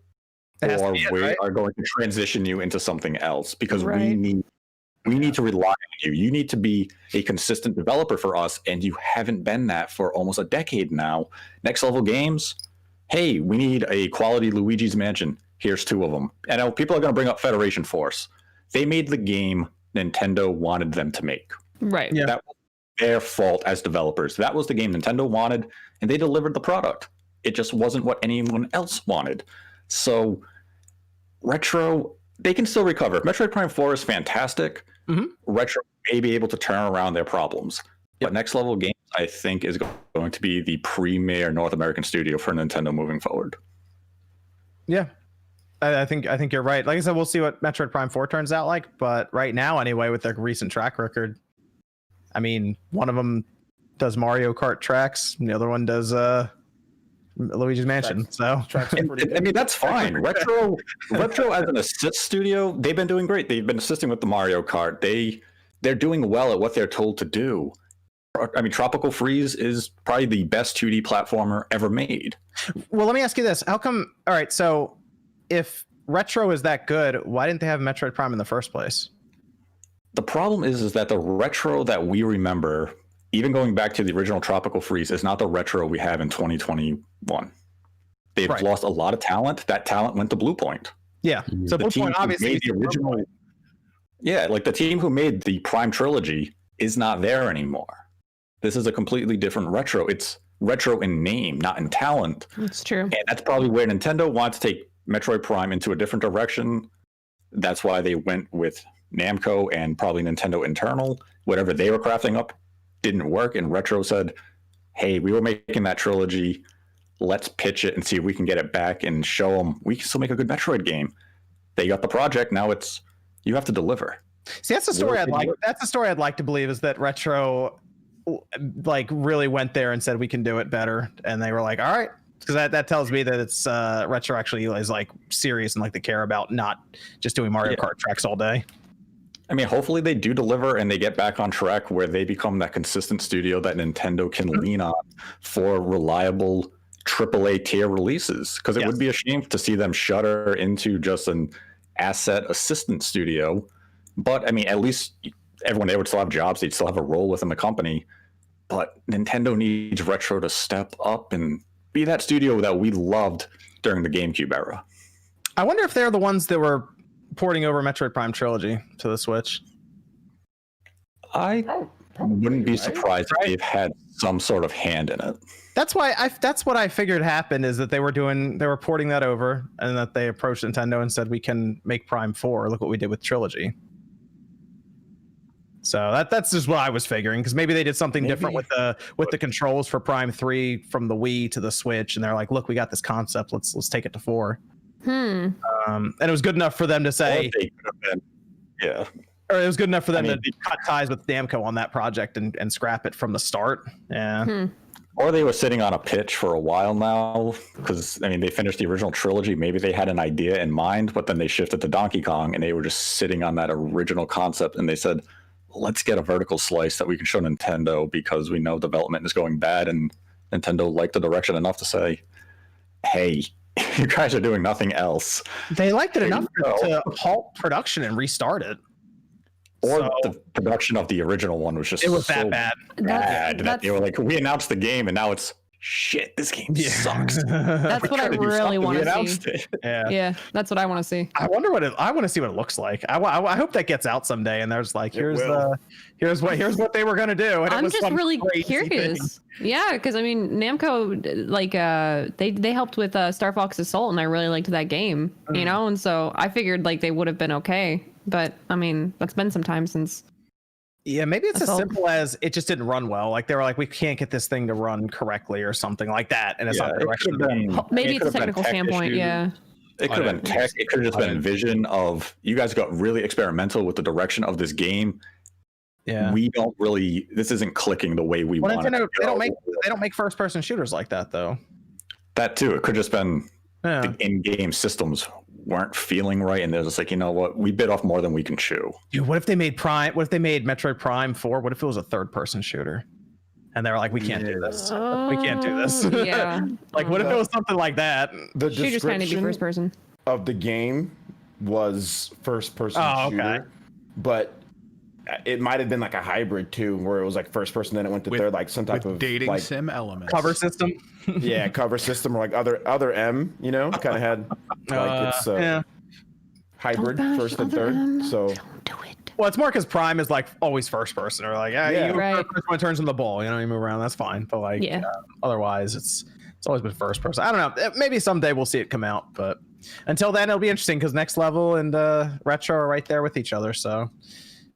or we are going to transition you into something else, because we need to rely on you. You need to be a consistent developer for us, and you haven't been that for almost a decade now. Next Level Games, hey, we need a quality Luigi's Mansion. Here's 2 of them. I know people are going to bring up Federation Force. They made the game Nintendo wanted them to make. Right. Yeah. That was their fault as developers. That was the game Nintendo wanted, and they delivered the product. It just wasn't what anyone else wanted. So Retro, they can still recover. Metroid Prime 4 is fantastic. Retro may be able to turn around their problems. But Next Level Games, I think, is going to be the premier North American studio for Nintendo moving forward. Yeah. I think you're right. Like I said, we'll see what Metroid Prime 4 turns out like, but right now anyway, with their recent track record, I mean, one of them does Mario Kart tracks, and the other one does Luigi's Mansion. I mean, that's fine. Retro as an assist studio, they've been doing great. They've been assisting with the Mario Kart. They're doing well at what they're told to do. I mean, Tropical Freeze is probably the best 2D platformer ever made. Well, let me ask you this. How come, all right, so if Retro is that good, why didn't they have Metroid Prime in the first place? The problem is that the Retro that we remember, even going back to the original Tropical Freeze, is not the Retro we have in 2021. They've lost a lot of talent. That talent went to Blue Point. Yeah. So the Blue team Point obviously made the original. Yeah, like the team who made the Prime trilogy is not there anymore. This is a completely different Retro. It's Retro in name, not in talent. That's true. And that's probably where Nintendo wants to take Metroid Prime into a different direction. That's why they went with Namco and probably Nintendo internal. Whatever they were crafting up didn't work, and Retro said, hey, we were making that trilogy. Let's pitch it and see if we can get it back and show them we can still make a good Metroid game. They got the project. Now it's you have to deliver. See, that's the story I'd like. That's the story I'd like to believe, is that Retro like really went there and said we can do it better, and they were like, all right, because that tells me that it's Retro actually is like serious and like they care about not just doing Mario Kart tracks all day. I mean, hopefully they do deliver and they get back on track where they become that consistent studio that Nintendo can lean on for reliable AAA tier releases. Because it would be a shame to see them shutter into just an asset assistant studio. But I mean, at least everyone there would still have jobs. They'd still have a role within the company. But Nintendo needs Retro to step up and be that studio that we loved during the GameCube era. I wonder if they're the ones that were porting over Metroid Prime trilogy to the Switch. I wouldn't be surprised if they've had some sort of hand in it. That's why that's what I figured happened, is that they were porting that over, and that they approached Nintendo and said, we can make Prime 4. Look what we did with Trilogy. So that's just what I was figuring, because maybe they did something different with the controls for Prime 3 from the Wii to the Switch, and they're like, look, we got this concept, let's take it to 4. And it was good enough for them to say, or it was good enough for them to cut ties with Namco on that project and scrap it from the start. Or they were sitting on a pitch for a while now, because I mean, they finished the original trilogy. Maybe they had an idea in mind, but then they shifted to Donkey Kong, and they were just sitting on that original concept, and they said, let's get a vertical slice that we can show Nintendo, because we know development is going bad, and Nintendo liked the direction enough to say, hey, you guys are doing nothing else. They liked it enough to halt production and restart it. Or the production of the original one was just that bad. That they were like, we announced the game, and now it's shit. This game sucks. That's what I really want to see. Yeah, that's what I want to see. I want to see what it looks like. I hope that gets out someday, and there's like, here's what they were gonna do. And I'm just really curious. Yeah, because I mean, Namco, like, they helped with Star Fox Assault, and I really liked that game, you know, and so I figured like they would have been okay. But I mean, that's been some time since. Yeah, maybe it's as simple as it just didn't run well. Like they were like, we can't get this thing to run correctly or something like that. And it's not the direction. Maybe it's a technical standpoint. Yeah. It could have been tech. It could have just been vision of, you guys got really experimental with the direction of this game. Yeah. we don't really. This isn't clicking the way we want it. Nintendo, To go. they don't make first person shooters like that though. That too. It could just been Yeah. the in-game systems weren't feeling right, and they're just like, you know what, we bit off more than we can chew. Dude, what if they made Metroid Prime 4? What if it was a third person shooter? And they were like, we can't do this. We can't do this. Yeah. Like, what if it was something like that? The Shooters kind of be first person. of the game was first person shooter, okay. but it might have been like a hybrid too, where it was like first person, then it went to third, like some type of dating like sim elements. Cover system? yeah, cover system, or like other M, you know, kind of had like it's yeah. hybrid Don't bash first and other third. M. So Do it. Well, it's more because Prime is like always first person, or like, Yeah. you Right. first one turns on the ball, you know, you move around, that's fine. But like, Yeah. otherwise, it's always been first person. I don't know. Maybe someday we'll see it come out, but until then, it'll be interesting because Next Level and Retro are right there with each other. So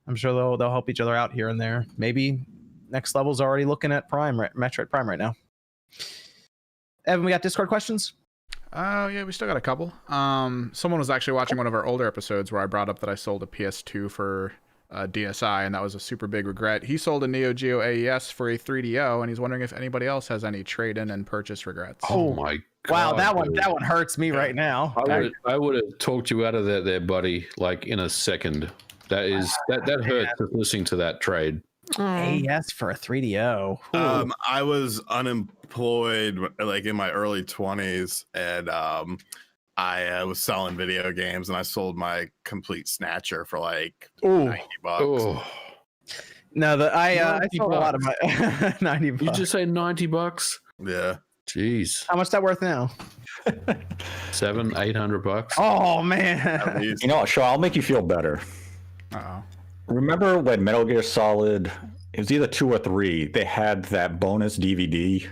I'm sure they'll help each other out here and there. Maybe Next Level's already looking at Metroid Prime right now. Evan, we got Discord questions? Yeah, we still got a couple. Someone was actually watching one of our older episodes where I brought up that I sold a PS2 for DSi, and that was a super big regret. He sold a Neo Geo AES for a 3DO, and he's wondering if anybody else has any trade-in and purchase regrets. Oh my god! Wow, dude. that one hurts me right now. I would have talked you out of that there, buddy, like in a second. That hurts just listening to that trade. AES for a 3DO. I was unemployed like in my early 20s, and I was selling video games, and I sold my complete snatcher for like $90. Oh, No, I 90 sold a lot of my 90 bucks. you just say $90? Yeah. Jeez, How much that worth now? $700-800. Oh man. At least. You know what, Shaw, I'll make you feel better. Uh-oh. Remember when Metal Gear Solid, it was either 2 or 3, they had that bonus DVD?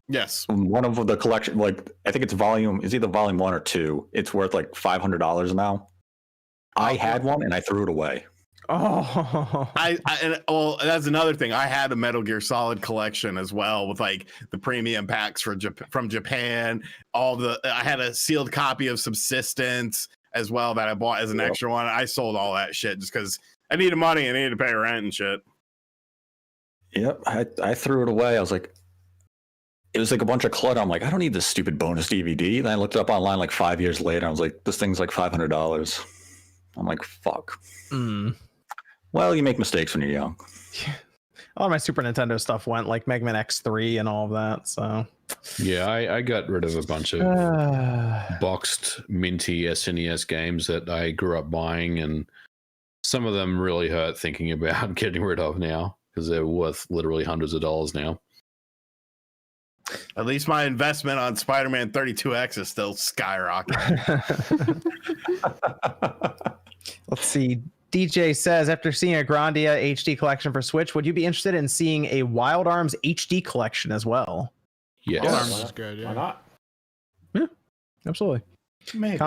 Yes. One of the collection, like, I think it's either volume 1 or 2. It's worth like $500 now. I had one and I threw it away. Oh. Well, that's another thing. I had a Metal Gear Solid collection as well, with like the premium packs from Japan. I had a sealed copy of Subsistence as well that I bought as an extra one. I sold all that shit just because I needed money and I needed to pay rent and shit. Yep, I threw it away. I was like, it was like a bunch of clutter. I'm like, I don't need this stupid bonus DVD. Then I looked it up online like 5 years later. I was like, this thing's like $500. I'm like, fuck. Well, you make mistakes when you're young. A lot of my Super Nintendo stuff went, like Mega Man X3 and all of that. So Yeah, I got rid of a bunch of boxed minty SNES games that I grew up buying, and some of them really hurt thinking about getting rid of now because they're worth literally hundreds of dollars now. At least my investment on Spider-Man 32X is still skyrocketing. Let's see. DJ says, after seeing a Grandia HD collection for Switch, would you be interested in seeing a Wild Arms HD collection as well? Yes. Wild Arms is good, yeah. why not? Yeah, absolutely. Maybe.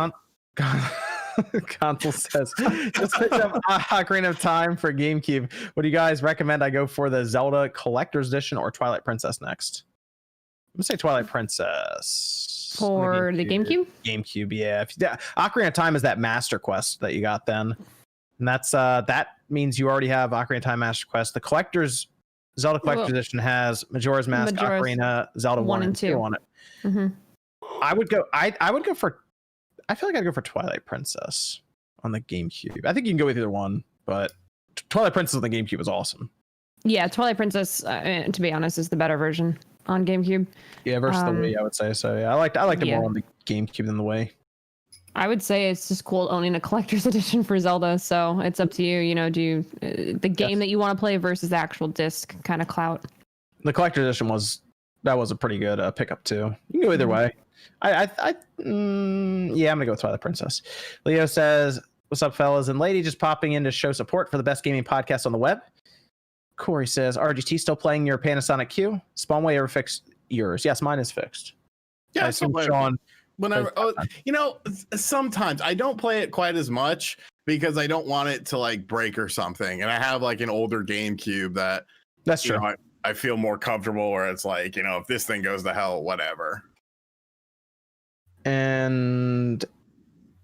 Console says, just picked up Ocarina of Time for GameCube. What do you guys recommend I go for, the Zelda Collector's Edition or Twilight Princess next? I'm gonna say Twilight Princess. For the GameCube? GameCube, yeah. Ocarina of Time is that Master Quest that you got then. And that's that means you already have Ocarina of Time Master Quest. The Zelda Collector's Edition has Majora's Mask, Ocarina, Zelda 1 and 2 on it. Mm-hmm. I would go for, I feel like I'd go for Twilight Princess on the GameCube. I think you can go with either one, but Twilight Princess on the GameCube is awesome. Yeah, Twilight Princess, to be honest, is the better version on GameCube. Yeah, versus the Wii, I would say. So yeah, I liked it more on the GameCube than the Wii. I would say it's just cool owning a collector's edition for Zelda. So it's up to you. You know, do the game that you want to play versus the actual disc kind of clout. The collector's edition was a pretty good pickup too. You can go either way. Yeah, I'm gonna go with Twilight Princess. Leo says, "What's up, fellas and lady? Just popping in to show support for the best gaming podcast on the web." Corey says, "RGT still playing your Panasonic Q? Spawnway ever fixed yours?" Yes, mine is fixed. Yeah, I assume Sean. Whenever, sometimes I don't play it quite as much because I don't want it to like break or something. And I have like an older GameCube that That's true. I feel more comfortable where it's like, if this thing goes to hell, whatever. And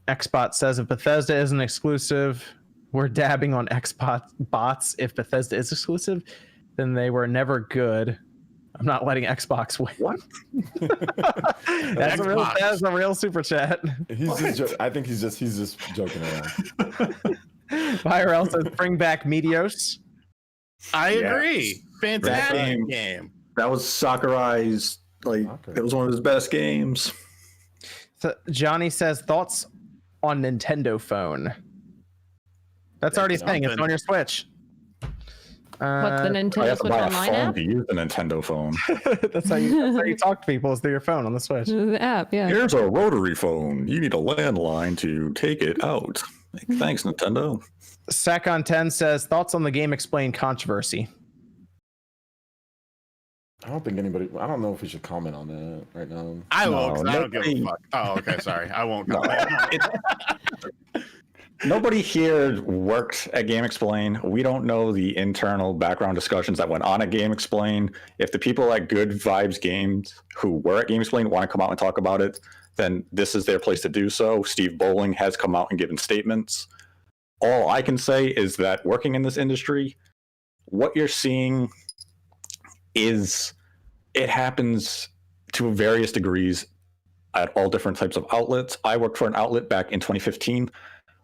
Xbot says, if Bethesda isn't exclusive, were dabbing on Xbox bots. If Bethesda is exclusive, then they were never good. I'm not letting Xbox win. What? That's a real super chat. I think he's just joking around. IRL says bring back Meteos. I Yes. agree. Fantastic That game. That was Sakurai's, it was one of his best games. So Johnny says thoughts on Nintendo phone. That's already a thing. It's on your Switch. What, the I Nintendo have to Switch buy a Online phone app? to use the Nintendo phone. that's how you talk to people is through your phone on the Switch. The app, yeah. Here's a rotary phone. You need a landline to take it out. Thanks, Nintendo. Sacon10 says thoughts on the Game Explained controversy. I don't know if we should comment on that right now. I won't. 'Cause I don't give a nobody- fuck. Oh, okay. Sorry. I won't. No, nobody here worked at Game Explain. We don't know the internal background discussions that went on at Game Explain. If the people at Good Vibes Games who were at Game Explain want to come out and talk about it, then this is their place to do so. Steve Bowling has come out and given statements. All I can say is that working in this industry, what you're seeing is it happens to various degrees at all different types of outlets. I worked for an outlet back in 2015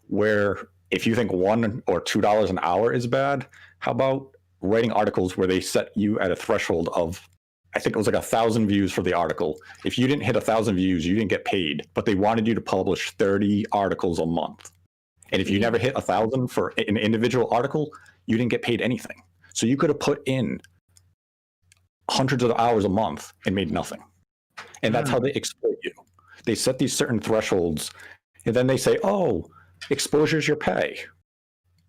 where if you think $1 or $2 an hour is bad, how about writing articles where they set you at a threshold of, I think it was like 1,000 views for the article. If you didn't hit 1,000 views, you didn't get paid, but they wanted you to publish 30 articles a month. And if you never hit 1,000 for an individual article, you didn't get paid anything. So you could have put in hundreds of hours a month and made nothing. And that's how they exploit you. They set these certain thresholds and then they say, oh, exposure's your pay.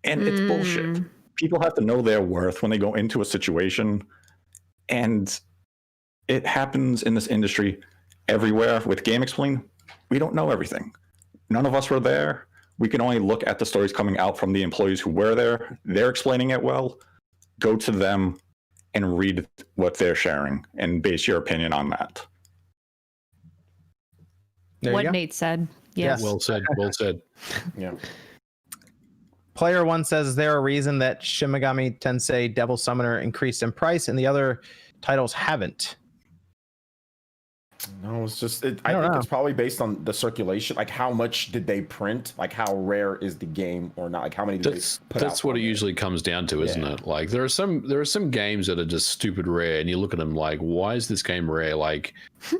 And it's bullshit. People have to know their worth when they go into a situation. And it happens in this industry everywhere. With Game Explain, we don't know everything. None of us were there. We can only look at the stories coming out from the employees who were there. They're explaining it well. Go to them and read what they're sharing and base your opinion on that. What Nate said. Yes. Well said. Well said. Yeah. Player one says, is there a reason that Shin Megami Tensei Devil Summoner increased in price and the other titles haven't? No, it's just I think don't know. it's probably based on the circulation. Like how much did they print? Like how rare is the game or not? Like how many did they put out? That's what it usually comes down to, isn't it? Like there are some games that are just stupid rare, and you look at them like, why is this game rare? Like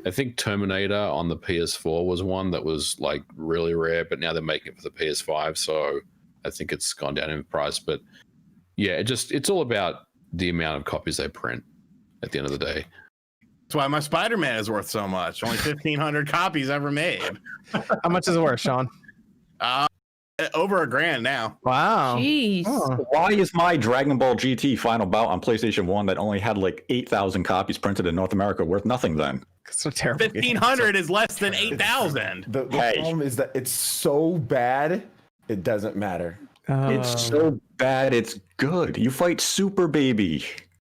I think Terminator on the PS4 was one that was like really rare, but now they're making it for the PS5, so I think it's gone down in price. But yeah, it's all about the amount of copies they print at the end of the day. That's why my Spider-Man is worth so much. Only 1,500 copies ever made. How much is it worth, Sean? Over $1,000 now. Wow. Jeez. Oh. Why is my Dragon Ball GT Final Bout on PlayStation 1 that only had like 8,000 copies printed in North America worth nothing then? It's a terrible game. 1,500 is less than 8,000. The Hey. problem is that it's so bad, it doesn't matter. It's so bad, it's good. You fight Super Baby.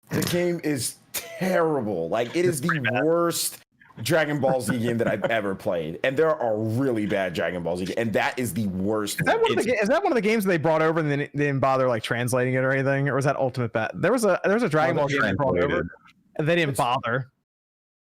The game is terrible. Like it is the worst Dragon Ball Z game that I've ever played, and there are really bad Dragon Ball Z, and that is the worst. Is that one of the games they brought over and they didn't bother like translating it or anything, or was that Ultimate Bat? There was a Dragon Ball game they brought over and they didn't bother.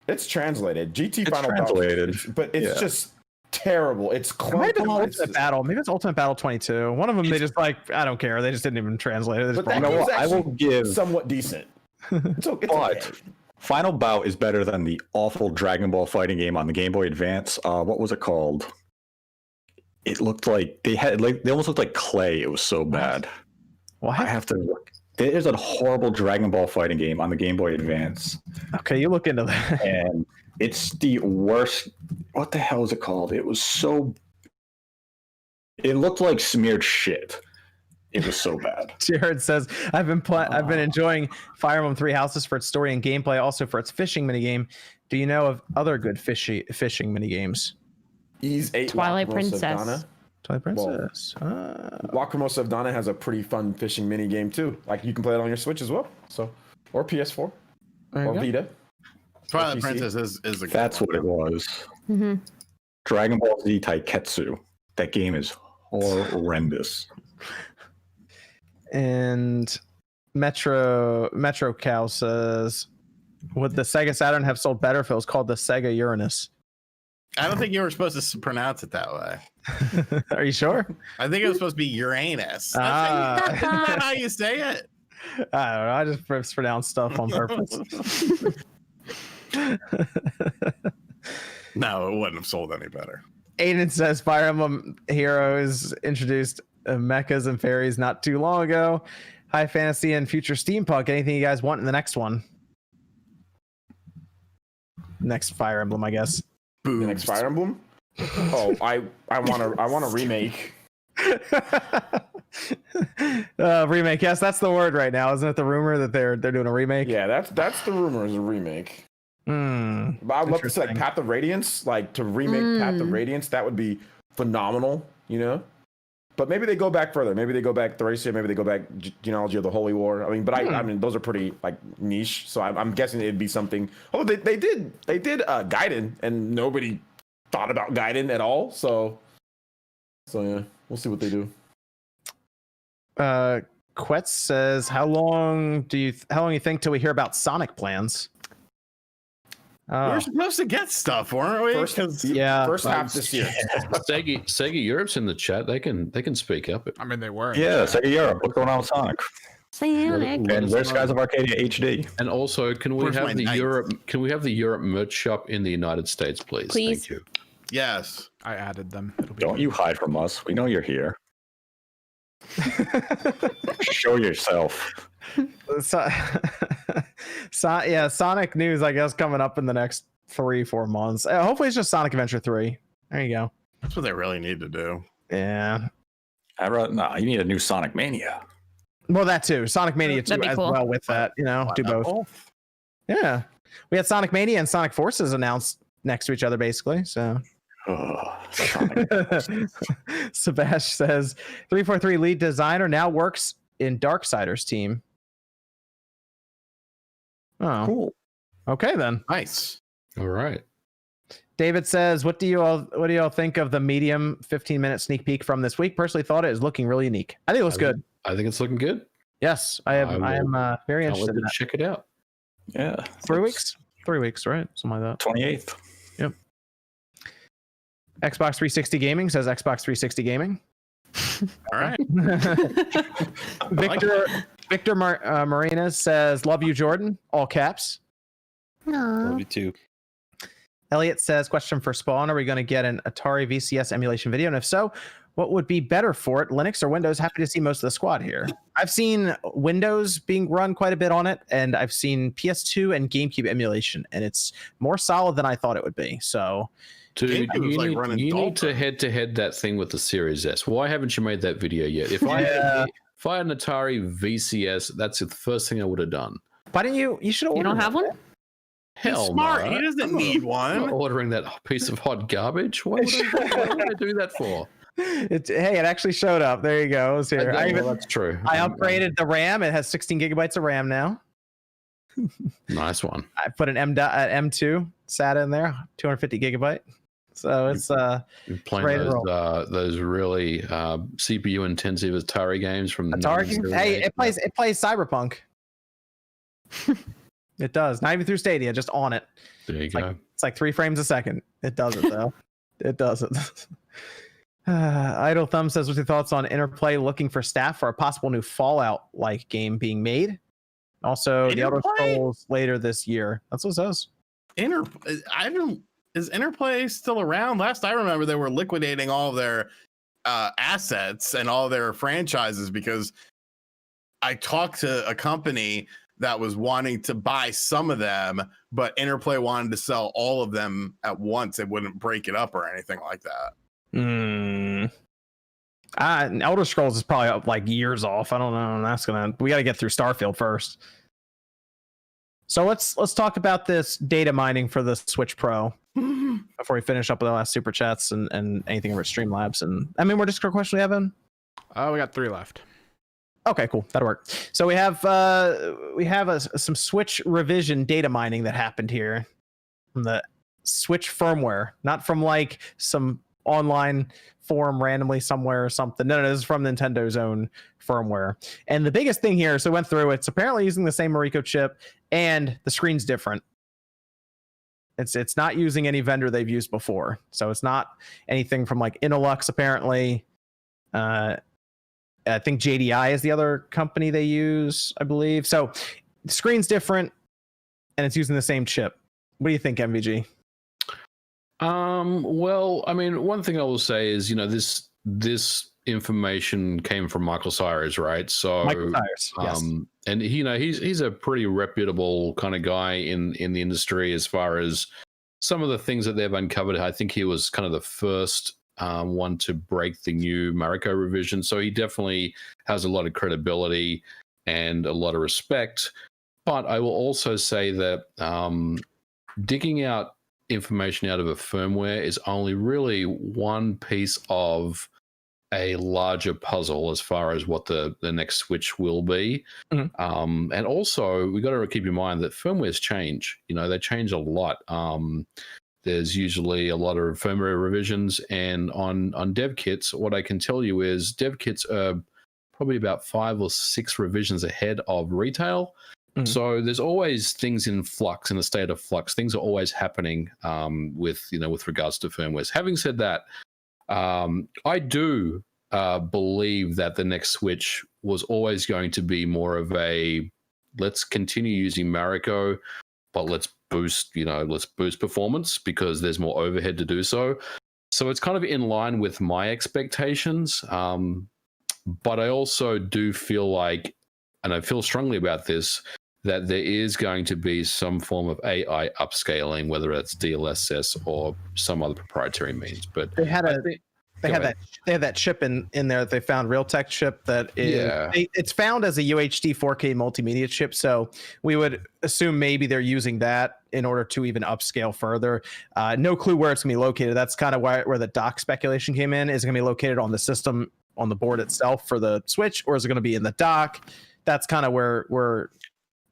It's translated. GT It's Final translated. Bout, but it's just terrible. It's It might have been clunky. Ultimate Battle. Maybe it's Ultimate Battle 22. One of them they just like, I don't care. They just didn't even translate it. They just But that brought it know over. what? game's I will actually give- somewhat decent. It's okay. But Final Bout is better than the awful Dragon Ball fighting game on the Game Boy Advance. What was it called? It looked like they almost looked like clay. It was so bad. What? I have to look. There's a horrible Dragon Ball fighting game on the Game Boy Advance, Okay, you look into that. and it's the worst. What the hell is it called? It was so. It looked like smeared shit. It was so bad. Jared says, I've been enjoying Fire Emblem Three Houses for its story and gameplay, also for its fishing minigame. Do you know of other good fishing minigames? Ys 8 Twilight Lacrimosa Princess. of Dana. Twilight Princess. Lacrimosa of Dana has a pretty fun fishing mini game too. Like you can play it on your Switch as well. So, or PS4 There you or go. Vita. Twilight PC. Princess is a good That's one. what it was. Mm-hmm. Dragon Ball Z Taiketsu. That game is horrendous. And Metro Cow says, would the Sega Saturn have sold better if it was called the Sega Uranus? I don't think you were supposed to pronounce it that way. Are you sure? I think it was supposed to be Uranus. Isn't Ah. that how you say it? I don't know. I just mispronounce stuff on purpose. No, it wouldn't have sold any better. Aiden says Fire Emblem Heroes introduced mechas and fairies not too long ago. High fantasy and future steampunk. Anything you guys want in the next one? Next Fire Emblem, I guess. The next Fire Emblem? Oh, I want a remake. Remake. Yes, that's the word right now, isn't it? The rumor that they're doing a remake. Yeah, that's the rumor, is a remake. But I'd love to see like Path of Radiance, like to remake Path of Radiance. That would be phenomenal, you know. But maybe they go back further. Maybe they go back Thracia. Maybe they go back Genealogy of the Holy War. I mean, but I mean, those are pretty like niche. So I'm guessing it'd be something. Oh, they did Gaiden, and nobody thought about Gaiden at all. So yeah, we'll see what they do. Quetz says, how long you think till we hear about Sonic plans? We were supposed to get stuff, weren't we? First half this year. Sega Europe's in the chat. They can speak up. I mean, they were. Yeah, Sega Europe. What's going on with Sonic? Sonic. And where's Skies of Arcadia HD? And also, can we have the Europe? Can we have the Europe merch shop in the United States, please? Please. Thank you. Yes. I added them. Don't you hide from us. We know you're here. Show yourself. Yeah, Sonic news, I guess, coming up in the next 3-4 months. Hopefully it's just Sonic Adventure 3. There you go. That's what they really need to do. Yeah. You need a new Sonic Mania. Well, that too. Sonic Mania 2 as well with that, you know, do both. Yeah. We had Sonic Mania and Sonic Forces announced next to each other, basically. So Sebastian says 343 lead designer now works in Darksiders team. Oh, Cool. Okay then. Nice. All right. David says, what do you all think of the medium 15-minute sneak peek from this week? Personally thought it is looking really unique. I think it looks good. I think it's looking good. Yes, I am very interested in that. Check it out. Yeah. 3 weeks? 3 weeks, right? Something like that. 28th. Yep. Xbox 360 Gaming says Xbox 360 Gaming. All right. Victor Marina says, love you, Jordan. All caps. Love you too. Elliot says, question for Spawn. Are we going to get an Atari VCS emulation video? And if so, what would be better for it, Linux or Windows? Happy to see most of the squad here. I've seen Windows being run quite a bit on it, and I've seen PS2 and GameCube emulation, and it's more solid than I thought it would be. So, dude, you need to head-to-head that thing with the Series S. Why haven't you made that video yet? If I had an Atari VCS, that's the first thing I would have done. Why didn't you? You should have. You don't have one? Hell, He's smart. no. He doesn't need one. I'm not ordering that piece of hot garbage. What would I do that for? It actually showed up. There you go. It was here. That's true. I upgraded the RAM. It has 16 gigabytes of RAM now. Nice one. I put an M2 SATA in there, 250 gigabyte. So it's You're playing those really CPU intensive Atari games from Atari. Hey, it plays Cyberpunk. It does. Not even through Stadia, just on it. There you go. It's like 3 frames a second. It does it though. It does it. Idle Thumb says, what's your thoughts on Interplay looking for staff for a possible new Fallout-like game being made? Also, the Elder Scrolls later this year. That's what it says. Is Interplay still around? Last I remember, they were liquidating all of their assets and all their franchises because I talked to a company that was wanting to buy some of them, but Interplay wanted to sell all of them at once. It wouldn't break it up or anything like that. Elder Scrolls is probably like years off. I don't know. We got to get through Starfield first. So let's talk about this data mining for the Switch Pro before we finish up with the last super chats and anything over at Streamlabs. And I mean, more Discord question we have in? We got 3 left. Okay, cool. That'll work. So we have some Switch revision data mining that happened here from the Switch firmware, not from like some online forum randomly somewhere or something. No, this is from Nintendo's own firmware. And the biggest thing here, so I went through, it's apparently using the same Mariko chip, and the screen's different. It's not using any vendor they've used before. So it's not anything from like Inolux, apparently. I think JDI is the other company they use, I believe. So the screen's different, and it's using the same chip. What do you think, MVG? Well, I mean, one thing I will say is, this information came from Michael Cyrus, right? So Michael Cyrus, yes. And he's a pretty reputable kind of guy in the industry as far as some of the things that they've uncovered. I think he was kind of the first one to break the new Mariko revision. So he definitely has a lot of credibility and a lot of respect. But I will also say that digging out information out of a firmware is only really one piece of a larger puzzle as far as what the next Switch will be. Mm-hmm. And also, we got to keep in mind that firmwares change. They change a lot. There's usually a lot of firmware revisions, and on dev kits, what I can tell you is dev kits are probably about 5 or 6 revisions ahead of retail. Mm-hmm. So there's always things in flux, in a state of flux. Things are always happening with regards to firmwares. Having said that, I do believe that the next Switch was always going to be more of a let's continue using Mariko, but let's boost performance because there's more overhead to do so. So it's kind of in line with my expectations. But I also do feel like, and I feel strongly about this, that there is going to be some form of AI upscaling, whether it's DLSS or some other proprietary means. But they had that chip in there that they found, Realtek chip that is it's found as a UHD 4K multimedia chip. So we would assume maybe they're using that in order to even upscale further. No clue where it's gonna be located. That's kind of where the dock speculation came in. Is it gonna be located on the system, on the board itself for the Switch, or is it gonna be in the dock? That's kind of where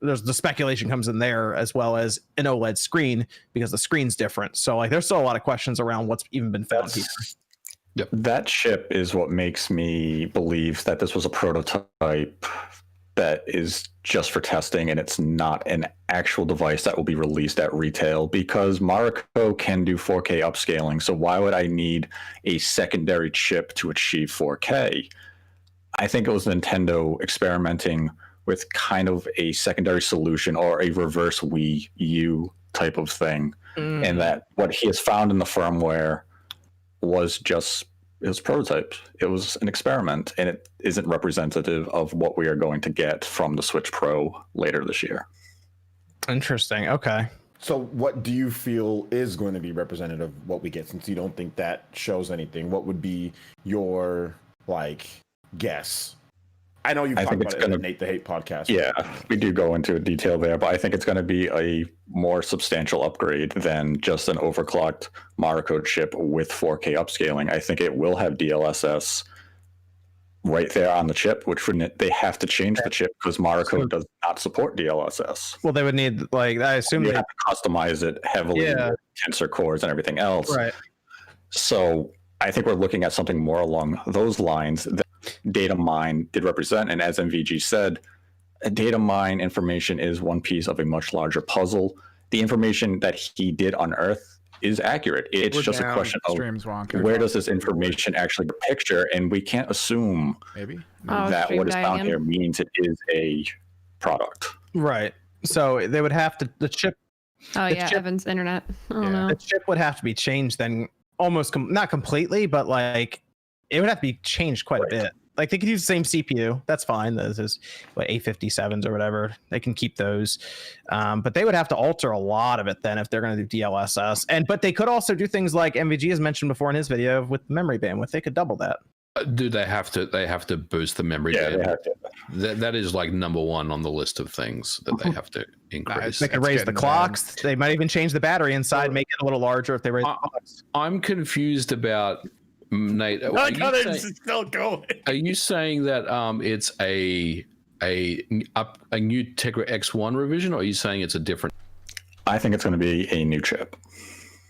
there's the speculation comes in there, as well as an OLED screen, because the screen's different. So like there's still a lot of questions around what's even been found here. Yep. That chip is what makes me believe that this was a prototype that is just for testing, and it's not an actual device that will be released at retail, because Mariko can do 4K upscaling. So why would I need a secondary chip to achieve 4K? I think it was Nintendo experimenting with kind of a secondary solution or a reverse Wii U type of thing. And that what he has found in the firmware was prototypes. It was an experiment, and it isn't representative of what we are going to get from the Switch Pro later this year. Interesting. Okay. So what do you feel is going to be representative of what we get, since you don't think that shows anything? What would be your guess? I know you've talked about it in the Nate the Hate podcast. Yeah, we do go into detail there, but I think it's going to be a more substantial upgrade than just an overclocked Mariko chip with 4K upscaling. I think it will have DLSS right there on the chip, which they have to change the chip because Mariko does not support DLSS. Well, they would need, I assume they have to customize it heavily with tensor cores and everything else. Right. So I think we're looking at something more along those lines that Datamine did represent. And as MVG said, Datamine information is one piece of a much larger puzzle. The information that he did unearth is accurate. It's just a question of where does this information actually picture, and we can't assume that what is found here means it is a product. Right. So they would have to, the chip. Oh yeah, Evan's internet. Oh no. The chip would have to be changed then, almost not completely, but it would have to be changed quite a bit. Like they could use the same CPU. That's fine. This is A57s or whatever. They can keep those. But they would have to alter a lot of it then if they're going to do DLSS. But they could also do things like MVG has mentioned before in his video with memory bandwidth. They could double that. Do they have to? They have to boost the memory. Yeah, they have to. That is number one on the list of things that they have to increase. They could raise the clocks. They might even change the battery inside, make it a little larger if they raise the clocks. I'm confused about. Nate, still going. Are you saying that it's a new Tegra X1 revision, or are you saying it's a different? I think it's going to be a new chip.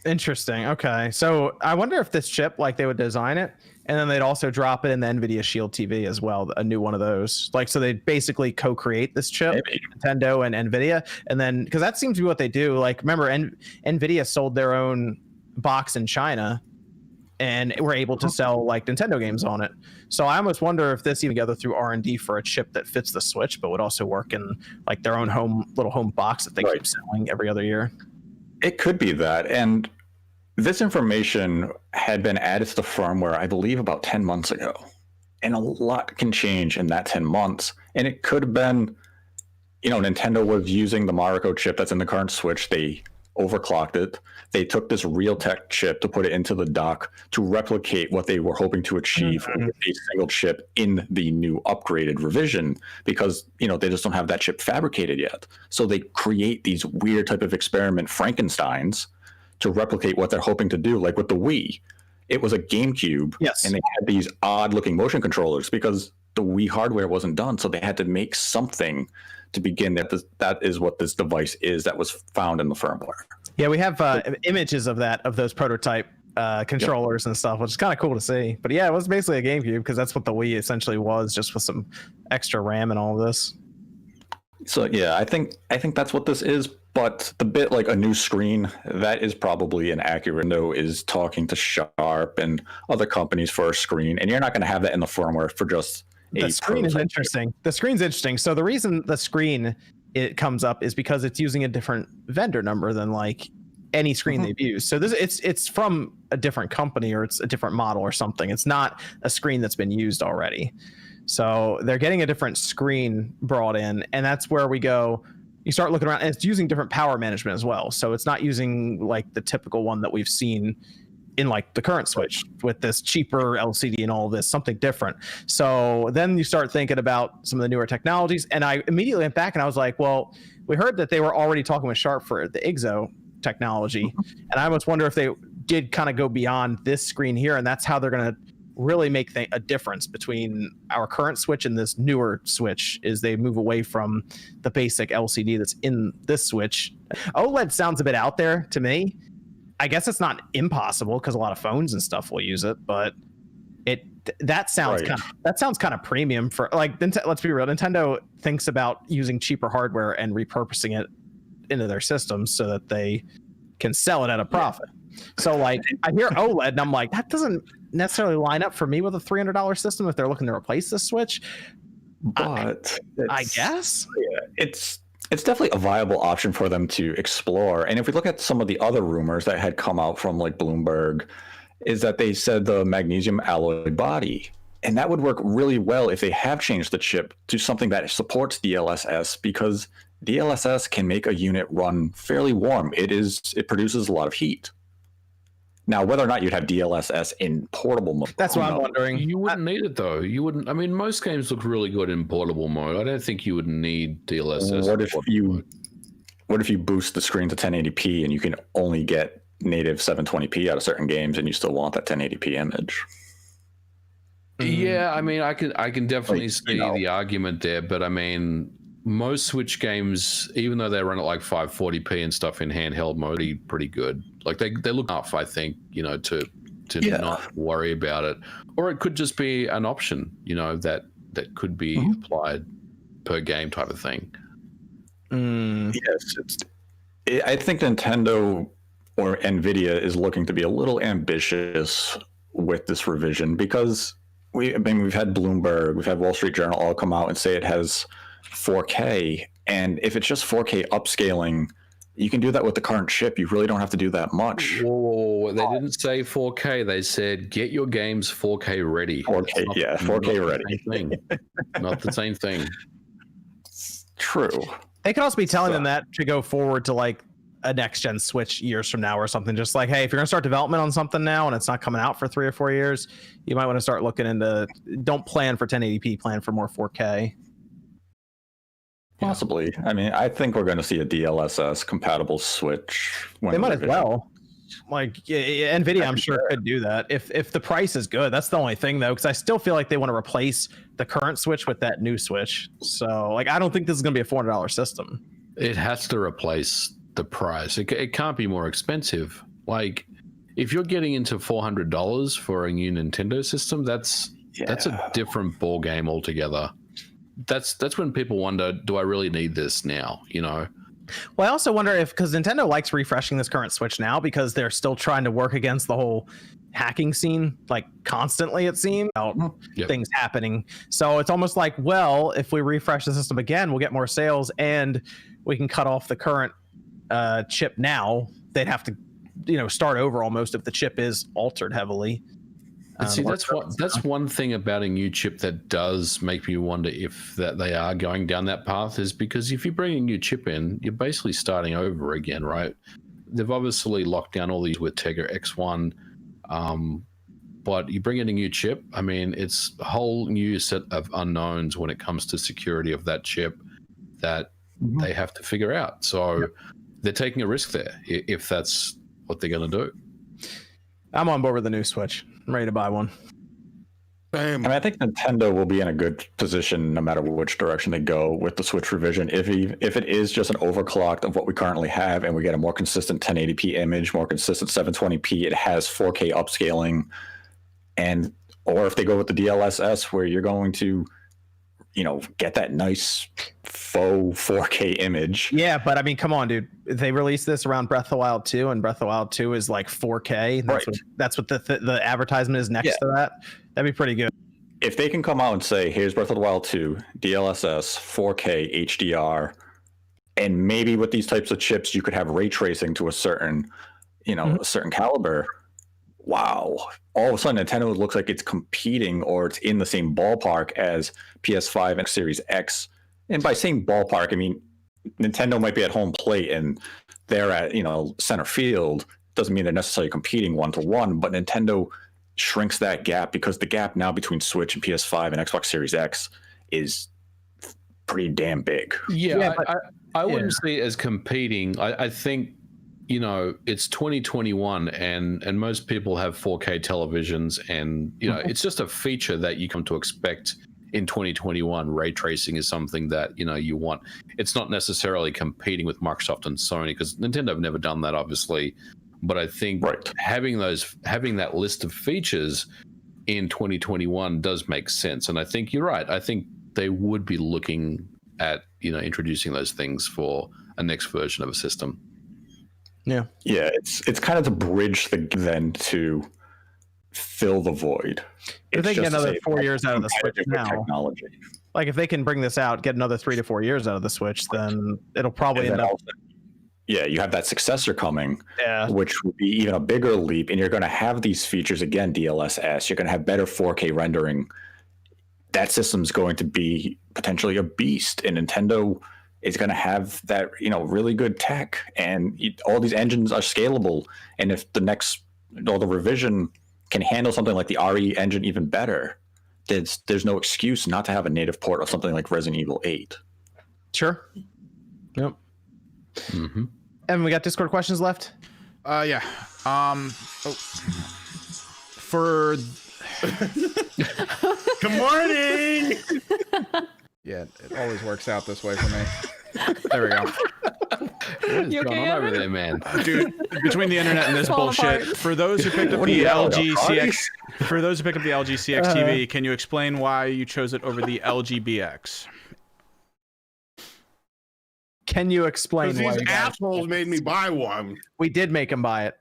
Interesting. Okay. So I wonder if this chip, like they would design it and then they'd also drop it in the NVIDIA Shield TV as well, a new one of those. Like, so they basically co-create this chip, Maybe. Nintendo and NVIDIA. And then, because that seems to be what they do. Like, remember, NVIDIA sold their own box in China and were able to sell like Nintendo games on it. So I almost wonder if this even together through R&D for a chip that fits the Switch, but would also work in like their own little home box that they keep selling every other year. It could be that. And this information had been added to the firmware, I believe, about 10 months ago. And a lot can change in that 10 months. And it could have been, Nintendo was using the Mariko chip that's in the current Switch. They overclocked it. They took this Realtek chip to put it into the dock to replicate what they were hoping to achieve with a single chip in the new upgraded revision, because they just don't have that chip fabricated yet. So they create these weird type of experiment Frankensteins to replicate what they're hoping to do. Like with the Wii, it was a GameCube, yes, and they had these odd looking motion controllers because the Wii hardware wasn't done, so they had to make something to begin. That is what this device is that was found in the firmware. Yeah, we have images of those prototype controllers and stuff, which is kind of cool to see. But yeah, it was basically a GameCube because that's what the Wii essentially was, just with some extra RAM and all of this. So yeah, I think that's what this is. But the bit like a new screen, that is probably inaccurate. Nintendo is talking to Sharp and other companies for a screen, and you're not going to have that in the firmware for just the screen is interesting. The screen's interesting. So the reason the screen it comes up is because it's using a different vendor number than like any screen they've used. So it's from a different company or it's a different model or something. It's not a screen that's been used already. So they're getting a different screen brought in, and that's where we go. You start looking around, and it's using different power management as well. So it's not using like the typical one that we've seen in like the current Switch with this cheaper LCD and all of this, something different. So then you start thinking about some of the newer technologies, and I immediately went back and I was like, well, we heard that they were already talking with Sharp for the IGZO technology, and I almost wonder if they did kind of go beyond this screen here, and that's how they're going to really make a difference between our current Switch and this newer Switch, is they move away from the basic LCD that's in this Switch. OLED sounds a bit out there to me. I guess it's not impossible because a lot of phones and stuff will use it, but that sounds kind of premium for like, let's be real. Nintendo thinks about using cheaper hardware and repurposing it into their systems so that they can sell it at a profit. So like I hear OLED and I'm like, that doesn't necessarily line up for me with a $300 system if they're looking to replace the Switch. But I guess it's definitely a viable option for them to explore. And if we look at some of the other rumors that had come out from like Bloomberg, is that they said the magnesium alloy body, and that would work really well if they have changed the chip to something that supports DLSS, because DLSS can make a unit run fairly warm. It produces a lot of heat. Now, whether or not you'd have DLSS in portable mode, that's what I'm wondering. You wouldn't need it though. You wouldn't. I mean, most games look really good in portable mode. I don't think you would need DLSS. What if you boost the screen to 1080p and you can only get native 720p out of certain games, and you still want that 1080p image? Yeah, I mean, I can definitely see the argument there, but I mean, most Switch games, even though they run at like 540p and stuff in handheld mode, are pretty good. Like they look enough, I think, to not worry about it. Or it could just be an option, that could be applied per game type of thing. Yes, I think Nintendo or NVIDIA is looking to be a little ambitious with this revision, because we've had Bloomberg, we've had Wall Street Journal all come out and say it has 4K, and if it's just 4K upscaling, you can do that with the current chip. You really don't have to do that much. Whoa, they didn't say 4K. They said get your games 4K ready. 4K, 4K ready. Not the same thing. True. They could also be telling them that to go forward to like a next gen Switch years from now or something. Just like, hey, if you're gonna start development on something now and it's not coming out for 3 or 4 years, you might want to start looking into. Don't plan for 1080p. Plan for more 4K. Possibly. I mean, I think we're going to see a DLSS compatible Switch. They might as well. Like NVIDIA, I'm sure could do that if the price is good. That's the only thing though, because I still feel like they want to replace the current Switch with that new Switch. So like, I don't think this is going to be a $400 system. It has to replace the price. It can't be more expensive. Like, if you're getting into $400 for a new Nintendo system, that's a different ball game altogether. That's when people wonder, do I really need this now? You know. Well, I also wonder if, because Nintendo likes refreshing this current Switch now because they're still trying to work against the whole hacking scene, like constantly, it seems, things happening. So it's almost like, well, if we refresh the system again, we'll get more sales and we can cut off the current chip now. They'd have to, start over almost if the chip is altered heavily. See, that's one thing about a new chip that does make me wonder if that they are going down that path, is because if you bring a new chip in, you're basically starting over again, right? They've obviously locked down all these with Tegra X1, but you bring in a new chip, I mean, it's a whole new set of unknowns when it comes to security of that chip that they have to figure out. So they're taking a risk there if that's what they're going to do. I'm on board with the new Switch. I'm ready to buy one. I mean, I think Nintendo will be in a good position no matter which direction they go with the Switch revision. If it is just an overclock of what we currently have and we get a more consistent 1080p image, more consistent 720p, it has 4K upscaling, or if they go with the DLSS where you're going to, get that nice faux 4K image. Yeah, but I mean, come on, dude. They released this around Breath of the Wild 2, and Breath of the Wild 2 is like 4K. That's what the advertisement is next to that. That'd be pretty good. If they can come out and say, here's Breath of the Wild 2, DLSS, 4K, HDR, and maybe with these types of chips, you could have ray tracing to a certain, a certain caliber. Wow. All of a sudden, Nintendo looks like it's competing or it's in the same ballpark as PS5 and Series X. And by saying ballpark, I mean, Nintendo might be at home plate and they're at, center field. Doesn't mean they're necessarily competing one-to-one, but Nintendo shrinks that gap because the gap now between Switch and PS5 and Xbox Series X is pretty damn big. Yeah, I wouldn't say it as competing. I think, it's 2021 and most people have 4K televisions, and, it's just a feature that you come to expect in 2021. Ray tracing is something that, you want. It's not necessarily competing with Microsoft and Sony, because Nintendo have never done that, obviously. But I think having that list of features in 2021 does make sense. And I think you're right. I think they would be looking at, introducing those things for a next version of a system. Yeah. Yeah, it's kind of to bridge then to fill the void. If they get another 4 years out of the Switch now, technology. Like if they can bring this out, get another 3 to 4 years out of the Switch, then it'll probably end up. Yeah, you have that successor coming, which would be even a bigger leap, and you're going to have these features again, DLSS. You're going to have better 4K rendering. That system's going to be potentially a beast, and Nintendo is going to have that, really good tech, and all these engines are scalable. And if the revision can handle something like the RE engine even better, there's no excuse not to have a native port of something like Resident Evil 8. Sure. Yep. Mm-hmm. And we got Discord questions left. Yeah. For Good morning. Yeah, it always works out this way for me. There we go. What is going on over there, man? Dude, between the internet and this bullshit, for those who picked up the LG CX, TV, can you explain why you chose it over the LG BX? Can you explain why these assholes made me buy one? We did make him buy it.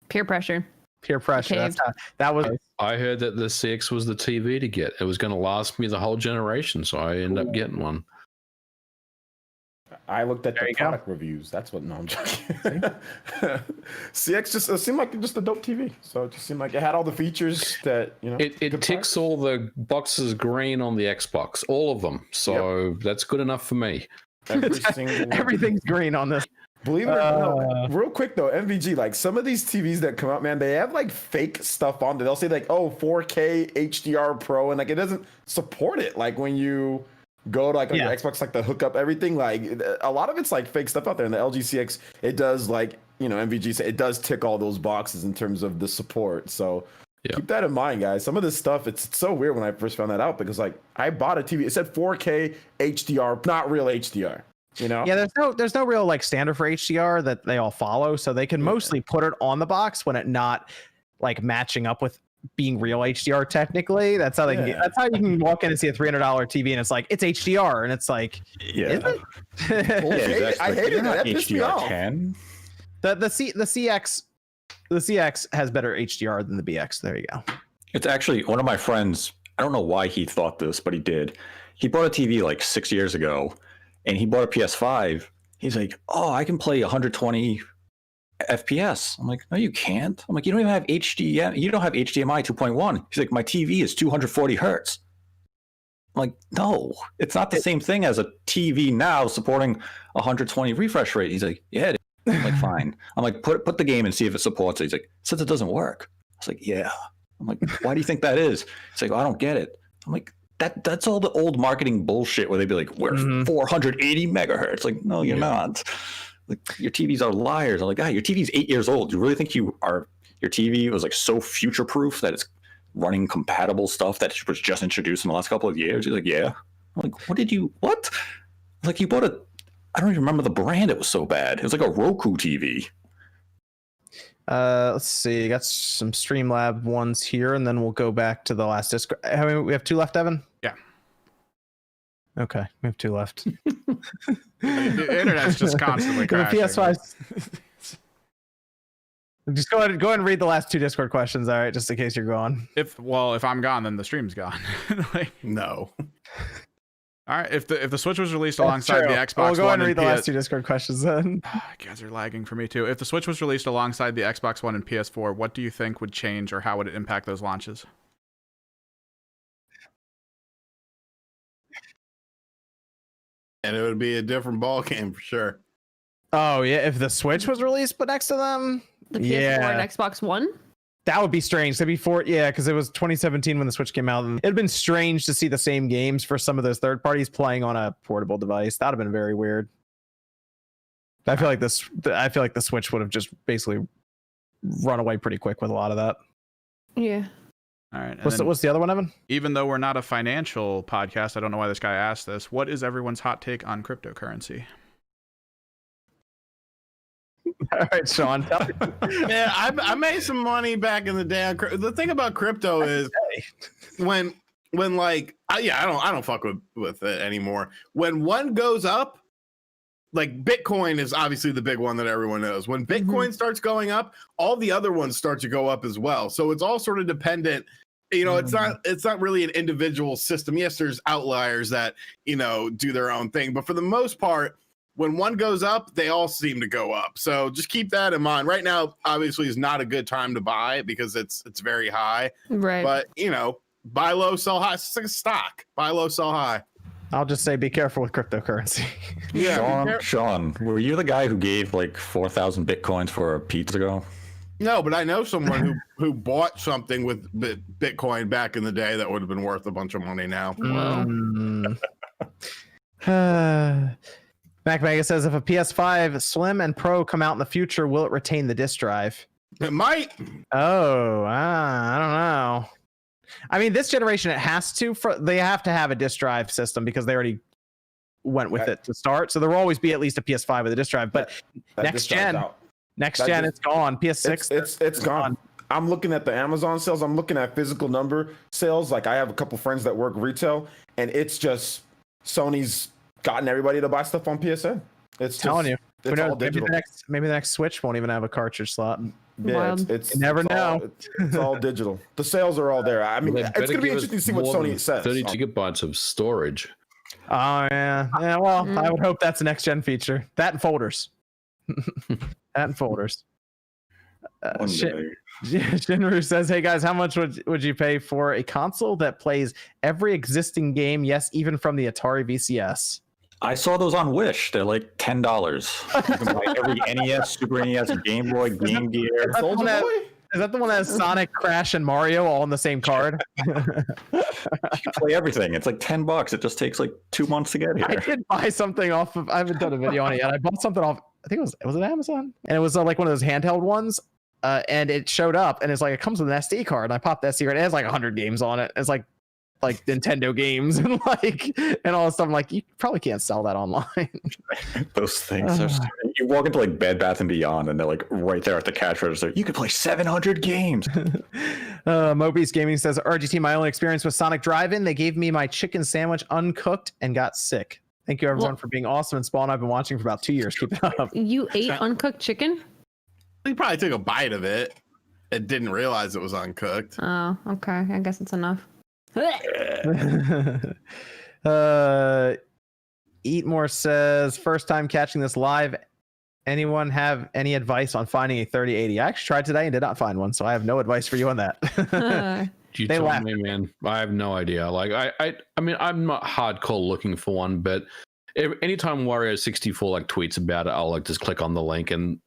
Peer pressure. Peer pressure. That was. I heard that the CX was the TV to get. It was going to last me the whole generation, so I ended up getting one. I looked at the product reviews. That's what. No, I'm joking. CX just seemed like just a dope TV. So it just seemed like it had all the features that It ticks all the boxes green on the Xbox, all of them. So that's good enough for me. Everything's green on this. Believe it or not, real quick though, MVG, like some of these TVs that come out, man, they have like fake stuff on there. They'll say like, 4K HDR Pro, and like it doesn't support it. Like when you go to like on your Xbox, like to hook up everything, like a lot of it's like fake stuff out there. And the LG CX, it does like, MVG said, it does tick all those boxes in terms of the support. So keep that in mind, guys. Some of this stuff, it's so weird when I first found that out, because like I bought a TV, it said 4K HDR, not real HDR. You know? Yeah, there's no real like standard for HDR that they all follow, so they can mostly put it on the box when it not like matching up with being real HDR technically. That's how they can get, that's how you can walk in and see a $300 TV and it's like it's HDR and it's like is it? I hate it. That pissed me off. The CX has better HDR than the BX. There you go. It's actually one of my friends. I don't know why he thought this, but he did. He bought a TV like 6 years ago, and he bought a PS5. He's like, "Oh, I can play 120 FPS." I'm like, "No, you can't." I'm like, "You don't even have HDMI. You don't have HDMI 2.1." He's like, "My TV is 240 hertz." I'm like, "No, it's not the same thing as a TV now supporting 120 refresh rate." He's like, "Yeah." I'm like, "Fine." I'm like, "Put the game and see if it supports it." He's like, "Since it doesn't work." I was like, "Yeah." I'm like, "Why do you think that is?" He's like, "I don't get it." I'm like, that's all the old marketing bullshit where they'd be like, "We're 480 megahertz." Like, no, you're not. Like, your TVs are liars. I'm like, your TV's 8 years old. You really think your TV was like so future proof that it's running compatible stuff that was just introduced in the last couple of years? He's like, "Yeah." I'm like, what? Like, you bought I don't even remember the brand. It was so bad. It was like a Roku TV. Let's see. Got some Streamlab ones here, and then we'll go back to the last Discord. How many? We have 2 left, Evan? Yeah. Okay, we have 2 left. The internet's just constantly crashing. The PS5. Just go ahead and read the last 2 Discord questions, all right, just in case you're gone. If I'm gone, then the stream's gone. Like, No. All right. If the Switch was released alongside the Xbox One, we'll go ahead One and read the last 2 Discord questions then. Guys are lagging for me too. If the Switch was released alongside the Xbox One and PS4, what do you think would change, or how would it impact those launches? And it would be a different ball game for sure. Oh yeah, if the Switch was released but next to them, The PS4 and Xbox One? that would be strange. Because it was 2017 when the Switch came out, and it'd been strange to see the same games for some of those third parties playing on a portable device. That'd have been very weird. I feel like the Switch would have just basically run away pretty quick with a lot of that. Yeah. All right. What's the other one, Evan? Even though we're not a financial podcast, I don't know why this guy asked this. What is everyone's hot take on cryptocurrency? All right, Sean. Man, I made some money back in the day. The thing about crypto is when like I don't fuck with it anymore. When one goes up, like Bitcoin is obviously the big one that everyone knows. When Bitcoin starts going up, all the other ones start to go up as well. So it's all sort of dependent. You know, it's not really an individual system. Yes, there's outliers that, do their own thing, but for the most part, when one goes up, they all seem to go up. So just keep that in mind. Right now, obviously, is not a good time to buy because it's very high. Right. But, buy low, sell high. It's like a stock. Buy low, sell high. I'll just say be careful with cryptocurrency. Yeah. Sean, were you the guy who gave like 4,000 Bitcoins for a pizza go? No, but I know someone who bought something with Bitcoin back in the day that would have been worth a bunch of money now. Mac Mega says, if a PS5 Slim and Pro come out in the future, will it retain the disk drive? It might. Oh, I don't know. I mean, this generation, it has to. They have to have a disk drive system because they already went with it to start. So there will always be at least a PS5 with a disk drive. But next gen, it's gone. PS6, it's gone. I'm looking at the Amazon sales. I'm looking at physical number sales. Like, I have a couple friends that work retail, and it's just Sony's gotten everybody to buy stuff on PSN. It's telling you. It's all digital. Maybe the next Switch won't even have a cartridge slot. Yeah, you never know. It's all digital. The sales are all there. I mean, it's going to be interesting to see what Sony says. 30 gigabytes of storage. Oh yeah. Well, I would hope that's a next gen feature. That and folders. Shinru says, "Hey guys, how much would you pay for a console that plays every existing game? Yes, even from the Atari VCS." I saw those on Wish. They're like $10. You can buy every NES, Super NES, Game Boy, Game Gear. Is that the one that has Sonic, Crash, and Mario all on the same card? You can play everything. It's like $10. It just takes like 2 months to get here. I did buy something off of. I haven't done a video on it yet. I bought something off. I think was it Amazon, and it was like one of those handheld ones. And it showed up, and it's like it comes with an SD card. And I popped the SD card. And it has like 100 games on it. It's like like Nintendo games and all this stuff. I'm like, you probably can't sell that online. Those things are. You walk into like Bed Bath and Beyond, and they're like right there at the cash register. You could play 700 games. Mobius Gaming says, RGT, my only experience with Sonic Drive-In, they gave me my chicken sandwich uncooked and got sick. Thank you everyone for being awesome. And Spawn, I've been watching for about 2 years. Keep it up. You ate uncooked chicken? He probably took a bite of it and didn't realize it was uncooked. Oh, okay. I guess it's enough. Eatmore says, first time catching this live. Anyone have any advice on finding a 3080? I actually tried today and did not find one, so I have no advice for you on that. You told me, man. I have no idea. Like I mean, I'm not hardcore looking for one, but anytime Wario64 like tweets about it, I'll like just click on the link and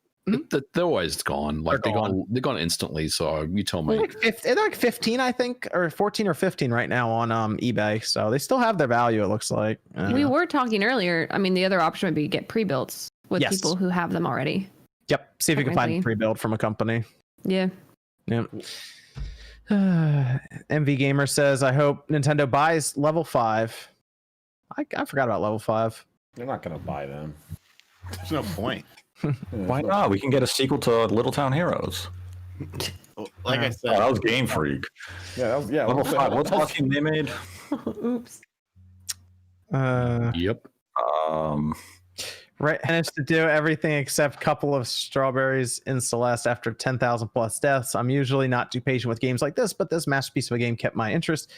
they're always gone. Like they're gone instantly. So you tell me. They're like 15, I think, or 14 or 15 right now on eBay. So they still have their value. It looks like. We were talking earlier. I mean, the other option would be get pre-builts with people who have them already. Yep. See if you can find a pre-build from a company. Yeah. Yep. MV Gamer says, I hope Nintendo buys Level 5. I forgot about Level 5. They're not going to buy them. There's no point. Why not? We can get a sequel to Little Town Heroes. Like I said, that was Game Freak. Yeah, Level 5. What's the last game they made? Oops. Yep. Right, and it's to do everything except couple of strawberries in Celeste after 10,000 plus deaths. I'm usually not too patient with games like this, but this masterpiece of a game kept my interest.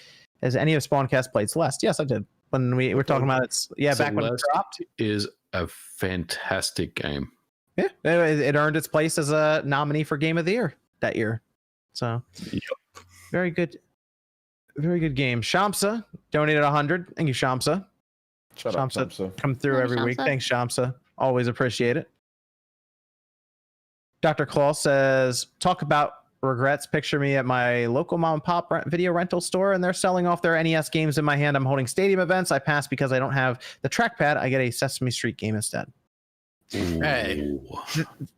Has any of Spawncast played Celeste? Yes, I did. When we were talking about it, back when it dropped. Is a fantastic game. Yeah, it earned its place as a nominee for Game of the Year that year. So, very good game. Shamsa donated 100. Thank you, Shamsa. Shut up, Shamsa. Come through every week. Thanks, Shamsa. Always appreciate it. Dr. Claus says, talk about regrets. Picture me at my local mom and pop video rental store, and they're selling off their NES games in my hand. I'm holding stadium events. I pass because I don't have the trackpad. I get a Sesame Street game instead. Hey.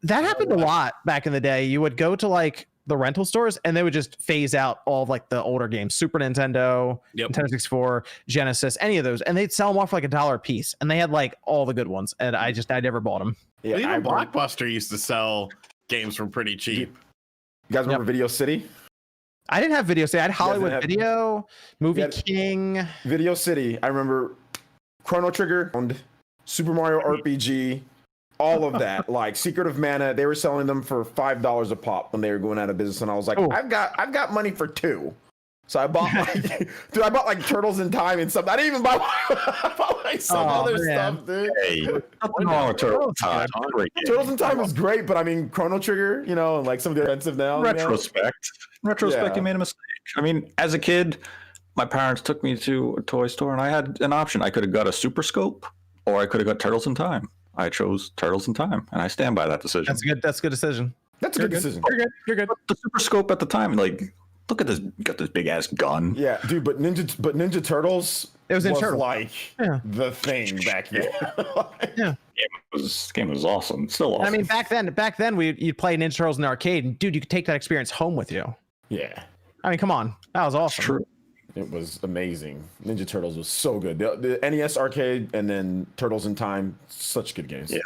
That happened a lot back in the day. You would go to like the rental stores and they would just phase out all of like the older games, Super Nintendo, Nintendo 64, Genesis, any of those, and they'd sell them off for like $1 a piece, and they had like all the good ones, and I never bought them. Yeah, even Blockbuster used to sell games for pretty cheap. You guys remember Video City? I didn't have Video City. I had Hollywood Video, Movie King. Video City. I remember Chrono Trigger, Super Mario RPG, all of that. Like Secret of Mana, they were selling them for $5 a pop when they were going out of business, and I was like, I've got money for 2. So I bought like Turtles in Time and stuff. I didn't even buy some other stuff, dude. Hey, nothing wrong with Turtles in Time. Turtles in Time was great, but I mean Chrono Trigger, and like some of the expensive now. Retrospect, you made a mistake. I mean, as a kid, my parents took me to a toy store, and I had an option. I could have got a Super Scope, or I could have got Turtles in Time. I chose Turtles in Time, and I stand by that decision. That's a good decision. That's a good decision. You're good. But the Super Scope at the time, like, look at this, got this big ass gun. Yeah, dude, but Ninja Turtles was like the thing back then. This game was awesome. Still awesome. I mean, back then you'd play Ninja Turtles in the arcade, and dude, you could take that experience home with you. Yeah. I mean, come on, that was awesome. True. It was amazing. Ninja Turtles was so good. The NES arcade and then Turtles in Time, such good games. Yeah.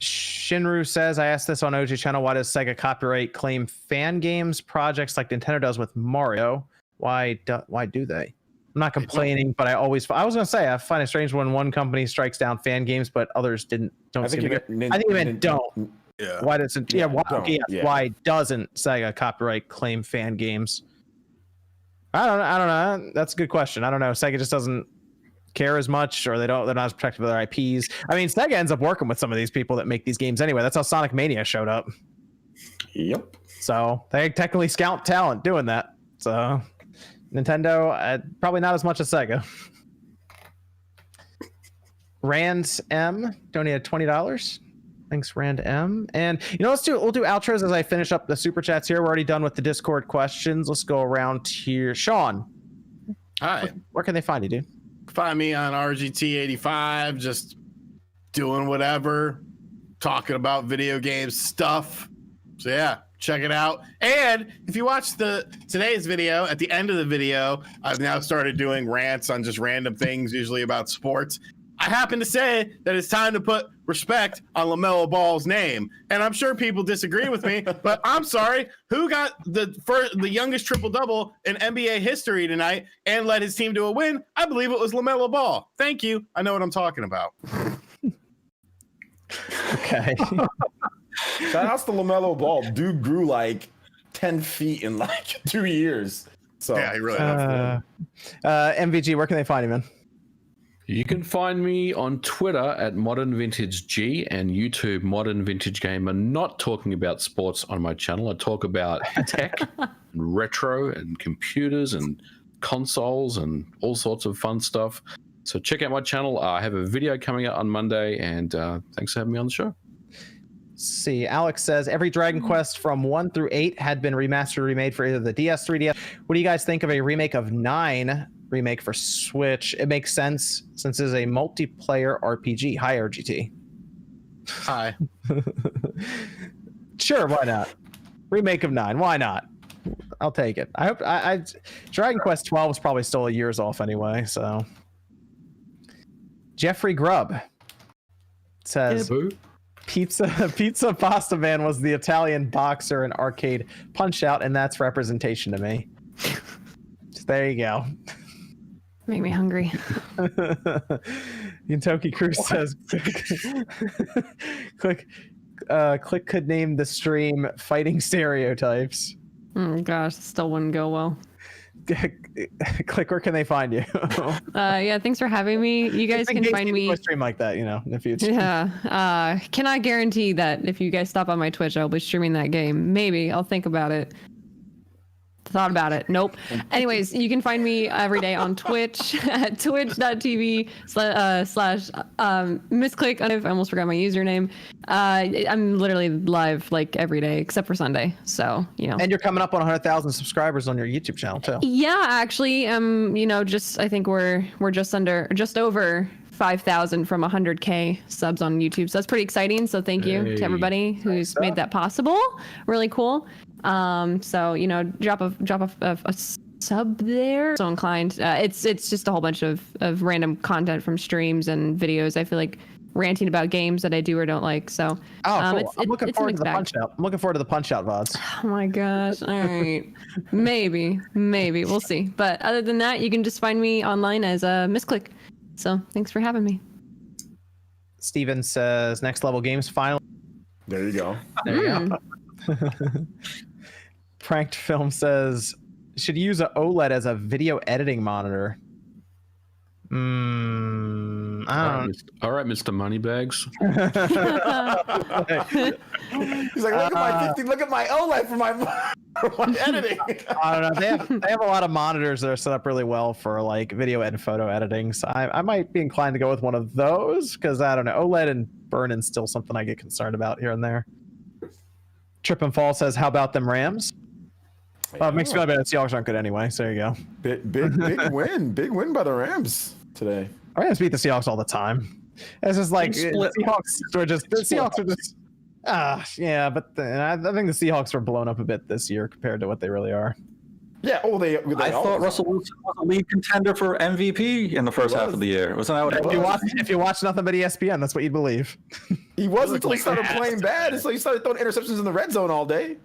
Shinru says, I asked this on OG channel, why does Sega copyright claim fan games projects like Nintendo does with Mario? Why do they? I'm not complaining, but I was gonna say I find it strange when one company strikes down fan games, but others don't. I think it meant don't. Yeah. Why doesn't? Why doesn't Sega copyright claim fan games? I don't know. That's a good question. I don't know. Sega just doesn't care as much, or they're not as protective of their IPs. I mean, Sega ends up working with some of these people that make these games anyway. That's how Sonic Mania showed up. Yep. So they technically scout talent doing that. So Nintendo, probably not as much as Sega. Rand M donated $20. Thanks, Rand M. And we'll do outros as I finish up the super chats here. We're already done with the Discord questions. Let's go around here. Sean. Hi. Where can they find you, dude? Find me on RGT85, just doing whatever, talking about video games stuff. So yeah, check it out. And if you watch today's video, at the end of the video, I've now started doing rants on just random things, usually about sports. I happen to say that it's time to put respect on LaMelo Ball's name. And I'm sure people disagree with me, but I'm sorry. Who got the youngest triple-double in NBA history tonight and led his team to a win? I believe it was LaMelo Ball. Thank you. I know what I'm talking about. Okay. Shout outs to LaMelo Ball. Dude grew like 10 feet in like 2 years. So Yeah, he really MVG, where can they find you, man? You can find me on Twitter at Modern Vintage G and YouTube Modern Vintage Gamer. Not talking about sports on my channel. I talk about tech, and retro, and computers, and consoles, and all sorts of fun stuff. So check out my channel. I have a video coming out on Monday, and thanks for having me on the show. See, Alex says every Dragon Quest from 1 through 8 had been remastered, remade for either the DS, 3DS. What do you guys think of a remake of 9 remake for Switch? It makes sense since it's a multiplayer RPG. Hi, RGT. Hi. Sure, why not? Remake of 9, why not? I'll take it. I hope Dragon Quest 12 is probably still a years off anyway, so. Jeffrey Grubb says Pizza Pasta Man was the Italian boxer in Arcade Punch-Out, and that's representation to me. Just, there you go. Make me hungry. Yentoki Cruz says click could name the stream Fighting Stereotypes. Oh gosh, still wouldn't go well. Click, where can they find you? Yeah, thanks for having me. You guys can find me a stream like that, in the future. Yeah. Cannot guarantee that if you guys stop on my Twitch, I'll be streaming that game. Maybe. I'll think about it. Thought about it. Nope. Anyways, you can find me every day on Twitch at twitch.tv slash misclick. I almost forgot my username. I'm literally live like every day except for Sunday. So, And you're coming up on 100,000 subscribers on your YouTube channel too. Yeah, actually, I think we're just over 5,000 from 100K subs on YouTube. So that's pretty exciting. So thank you to everybody who's made that possible. Really cool. So drop a sub there. So inclined. It's just a whole bunch of random content from streams and videos. I feel like ranting about games that I do or don't like. So cool. I'm looking forward to the punch out. I'm looking forward to the punch out VODs. Oh my gosh. All right. maybe we'll see. But other than that, you can just find me online as a misclick. So thanks for having me. Steven says Next Level Games finally. there you go. There you go. Pranked Film says should use an OLED as a video editing monitor. I don't All right, Mr. Moneybags. He's like, look at my OLED for my editing. I don't know. They have a lot of monitors that are set up really well for like video and photo editing. So I might be inclined to go with one of those because I don't know. OLED and burn-in's still something I get concerned about here and there. Trip and Fall says, how about them Rams? It makes me feel bad. The Seahawks aren't good anyway. So there you go. Big win. Big win by the Rams today. Rams beat the Seahawks all the time. It's just like the Seahawks are just yeah, but I think the Seahawks were blown up a bit this year compared to what they really are. Yeah. I thought Russell Wilson was a lead contender for MVP in the first half of the year. Wasn't that what it was? If you watch nothing but ESPN, that's what you'd believe. He was until he started playing bad. So he started throwing interceptions in the red zone all day.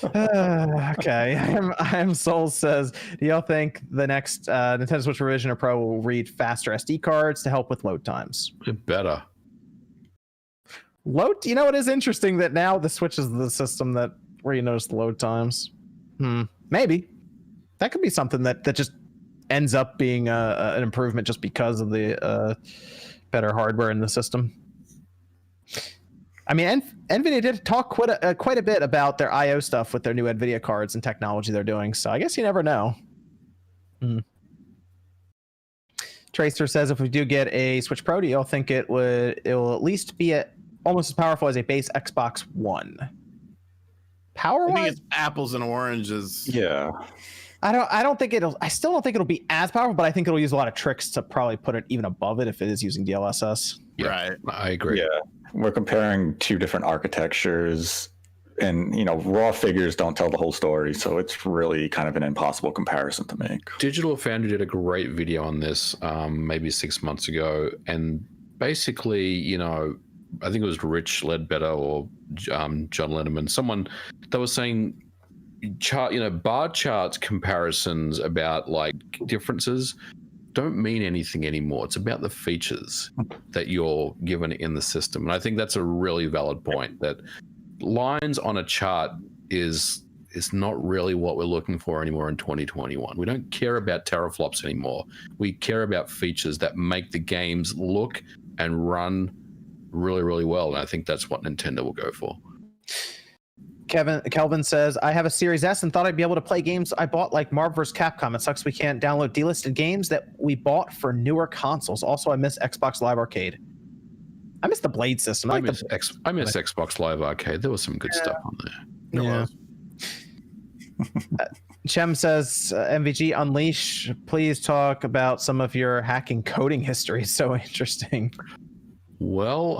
Okay. I am Soul says, do y'all think the next Nintendo Switch Revision or Pro will read faster SD cards to help with load times? It better. It is interesting that now the Switch is the system where you notice the load times. Maybe that could be something that just ends up being an improvement just because of the better hardware in the system. I mean, NVIDIA did talk quite a bit about their I/O stuff with their new NVIDIA cards and technology they're doing. So I guess you never know. Tracer says, if we do get a Switch Pro, do y'all think it will at least be almost as powerful as a base Xbox One? I think it's apples and oranges. Yeah. I still don't think it'll be as powerful, but I think it'll use a lot of tricks to probably put it even above it if it is using DLSS. Yeah, Right. I agree. Yeah. We're comparing two different architectures. and raw figures don't tell the whole story, so it's really kind of an impossible comparison to make. Digital Foundry did a great video on this maybe 6 months ago, and basically, I think it was Rich Ledbetter or John Lenneman, someone that was saying bar charts comparisons about like differences don't mean anything anymore. It's about the features that you're given in the system. And I think that's a really valid point, that lines on a chart is not really what we're looking for anymore in 2021. We don't care about teraflops anymore. We care about features that make the games look and run really, really well. And I think that's what Nintendo will go for. Kelvin says, I have a Series S and thought I'd be able to play games I bought like Marvel vs. Capcom. It sucks we can't download delisted games that we bought for newer consoles. Also, I miss Xbox Live Arcade. I miss the Blade system. I miss Xbox Live Arcade. There was some good stuff on there. Yeah. Chem says, MVG Unleash, please talk about some of your hacking coding history. It's so interesting. Well,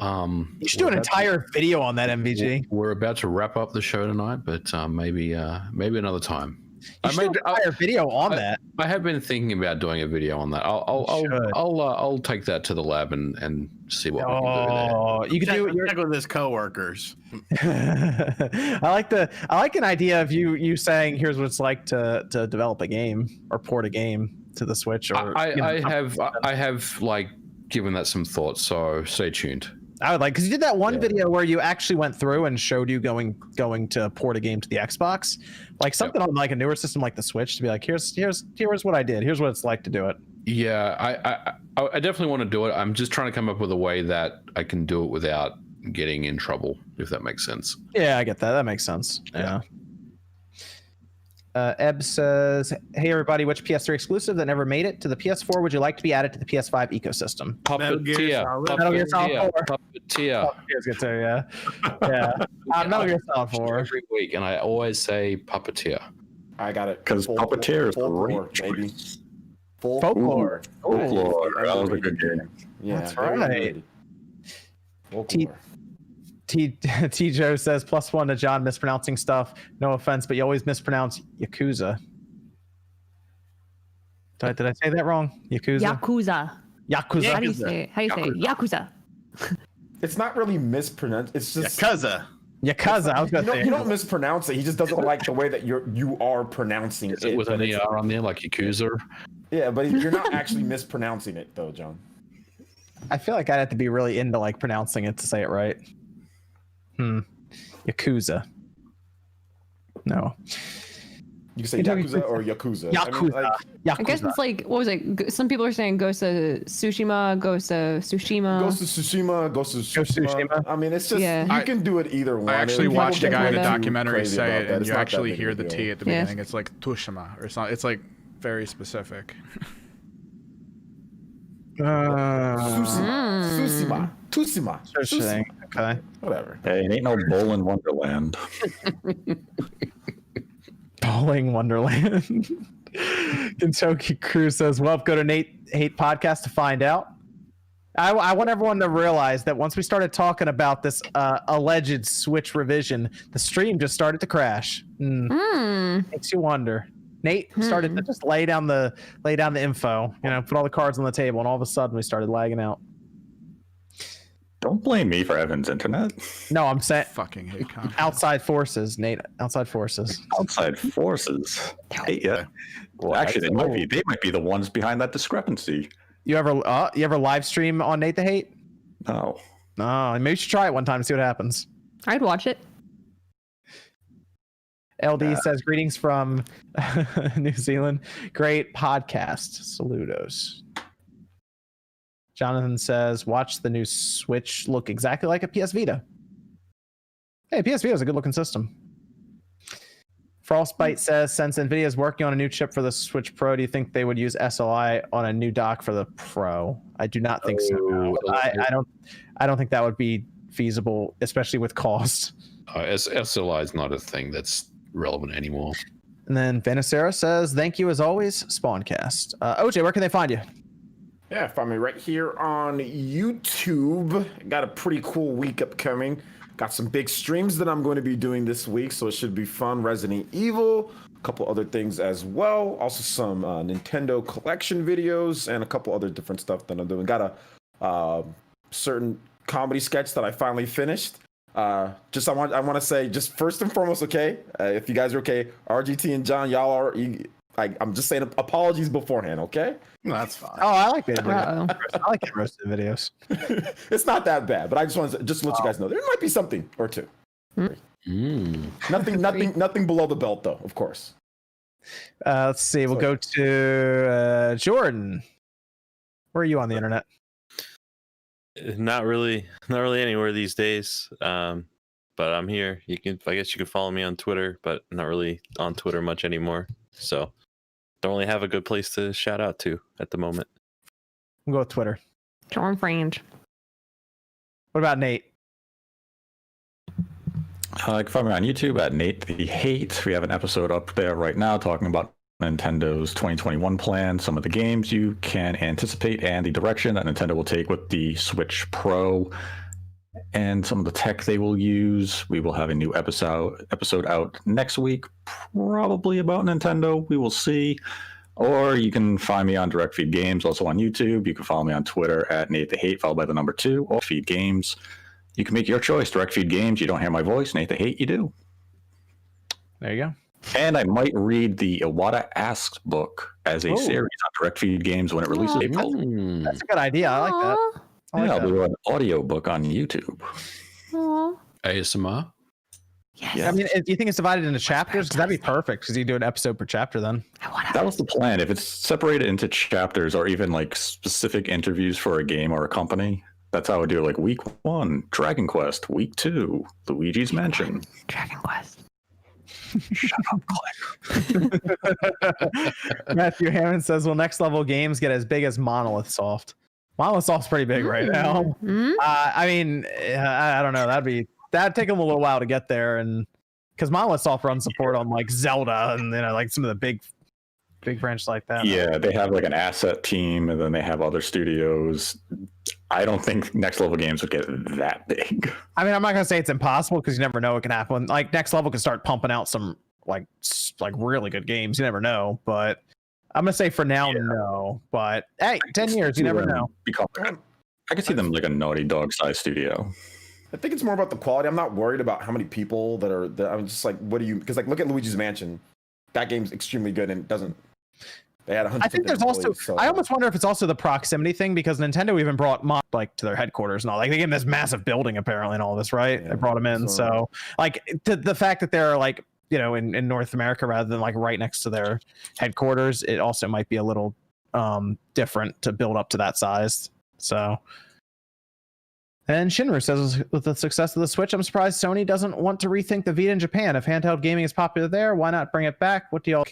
you should do an entire video on that, MVG. We're about to wrap up the show tonight, but maybe another time. You should do an entire video on that. I have been thinking about doing a video on that. I'll take that to the lab and see what we can do there. You can check with his coworkers. I like an idea of you saying, here's what it's like to develop a game or port a game to the Switch. Or I have like given that some thought, so stay tuned. I would like, because you did that one video where you actually went through and showed you going to port a game to the Xbox, like something on like a newer system like the Switch, to be like, here's what I did, here's what it's like to do it. Yeah, I definitely want to do it. I'm just trying to come up with a way that I can do it without getting in trouble, if that makes sense. Yeah, I get that. That makes sense. Yeah. Eb says, hey everybody, which PS3 exclusive that never made it to the PS4 would you like to be added to the PS5 ecosystem? Puppeteer. Metal Gear Solid 4. Puppeteer. Puppeteer's good too, yeah. Metal Gear Solid 4. Every week, and I always say Puppeteer. I got it. Because Puppeteer is Folklore, great, baby. Folklore. Folklore. That was a good game. Yeah, that's right. Folklore. T Joe says, +1 to John mispronouncing stuff. No offense, but you always mispronounce Yakuza. Did I say that wrong? Yakuza. Yakuza. How do you say it? Yakuza. It's not really mispronounced. It's just Yakuza. I was gonna say. You don't mispronounce it. He just doesn't like the way that you are pronouncing it. With an ER on there, like Yakuza. Yeah, but you're not actually mispronouncing it, though, John. I feel like I'd have to be really into like pronouncing it to say it right. Yakuza. No. You can say Yakuza or Yakuza. Yakuza. I guess it's like, what was it? Some people are saying Ghost of Tsushima, Ghost of Tsushima. Ghost of Tsushima. I mean, it's just, you can do it either one. I actually watched a guy in a documentary say it, and you actually hear the T at the beginning. It's like Tsushima or something. It's like very specific. Tsushima. Okay. Whatever. Hey, it ain't no Bowling Wonderland. Bowling Wonderland. Kentucky Crew says, well, go to Nate Hate Podcast to find out. I want everyone to realize that once we started talking about this alleged Switch revision, the stream just started to crash. Makes you wonder. Nate started to just lay down the info, put all the cards on the table, and all of a sudden we started lagging out. Don't blame me for Evan's internet. No, I'm saying Fucking hate content. outside forces, Nate. Outside forces. Outside forces. Hey, yeah. Well, actually, they might be the ones behind that discrepancy. You ever live stream on Nate the Hate? No. No, maybe you should try it one time and see what happens. I'd watch it. LD says, greetings from New Zealand. Great podcast. Saludos. Jonathan says, watch the new Switch look exactly like a PS Vita. Hey, PS Vita is a good looking system. Frostbite says, since NVIDIA is working on a new chip for the Switch Pro, do you think they would use SLI on a new dock for the Pro? I do not think so. No. I don't think that would be feasible, especially with cost. SLI is not a thing that's relevant anymore. And then Venicera says, thank you as always, Spawncast. OJ, where can they find you? Yeah, find me right here on YouTube. Got a pretty cool week upcoming. Got some big streams that I'm going to be doing this week, so it should be fun. Resident Evil, a couple other things as well. Also some Nintendo collection videos and a couple other different stuff that I'm doing. Got a certain comedy sketch that I finally finished. I want to say, just first and foremost, okay, if you guys are okay, RGT and John, y'all are. I'm just saying apologies beforehand, okay? No, that's fine. Oh, I like it. I like it roasted videos. It's not that bad, but I just want to let you guys know there might be something or two. Nothing below the belt, though, of course. Let's see. We'll go to Jordan. Where are you on the internet? Not really anywhere these days. But I'm here. I guess you can follow me on Twitter, but not really on Twitter much anymore. So don't really have a good place to shout out to at the moment. We'll go with Twitter. Jordan Frange. What about Nate? You can find me on YouTube at Nate the Hate. We have an episode up there right now talking about Nintendo's 2021 plan, some of the games you can anticipate, and the direction that Nintendo will take with the Switch Pro, and some of the tech they will use. We will have a new episode out next week, probably about Nintendo. We will see. Or you can find me on Direct Feed Games, also on YouTube. You can follow me on Twitter at Nate the Hate, followed by the number 2, or Feed Games. You can make your choice. Direct Feed Games, you don't hear my voice. Nate the Hate, you do. There you go. And I might read the Iwata Asks book as a series on Direct Feed Games when it releases. That's a good idea. I like that. I'll do an audio book on YouTube. ASMR? Yes. I mean, do you think it's divided into chapters? Because that'd be perfect, because you do an episode per chapter then. That was the plan. If it's separated into chapters or even like specific interviews for a game or a company, that's how I would do it. Like week 1, Dragon Quest. Week 2, Luigi's Mansion. Dragon Quest. Shut up, Click. Matthew Hammond says, will next level games get as big as Monolith Soft? Monolith Soft's pretty big right now. I mean, I don't know. That'd take them a little while to get there, and because Monolith Soft runs support on like Zelda and like some of the big branches like that. Yeah, they have like an asset team, and then they have other studios. I don't think next level games would get that big. I mean, I'm not gonna say it's impossible, because you never know what can happen. Like next level can start pumping out some like really good games. You never know, but I'm gonna say for now, no. But hey, 10 years, you never know. I could see them like a Naughty Dog size studio. I think it's more about the quality. I'm not worried about how many people that are. I'm just like, what do you? Because like, look at Luigi's Mansion. That game's extremely good, and it doesn't. They had 100. I think there's also. So. I almost wonder if it's also the proximity thing, because Nintendo even brought like to their headquarters and all. Like they gave them this massive building apparently and all this, right? Yeah, they brought them in, so like the fact that they're like in North America rather than like right next to their headquarters, it also might be a little different to build up to that size. So. And Shinru says, with the success of the Switch, I'm surprised Sony doesn't want to rethink the Vita in Japan. If handheld gaming is popular there, why not bring it back? What do y'all?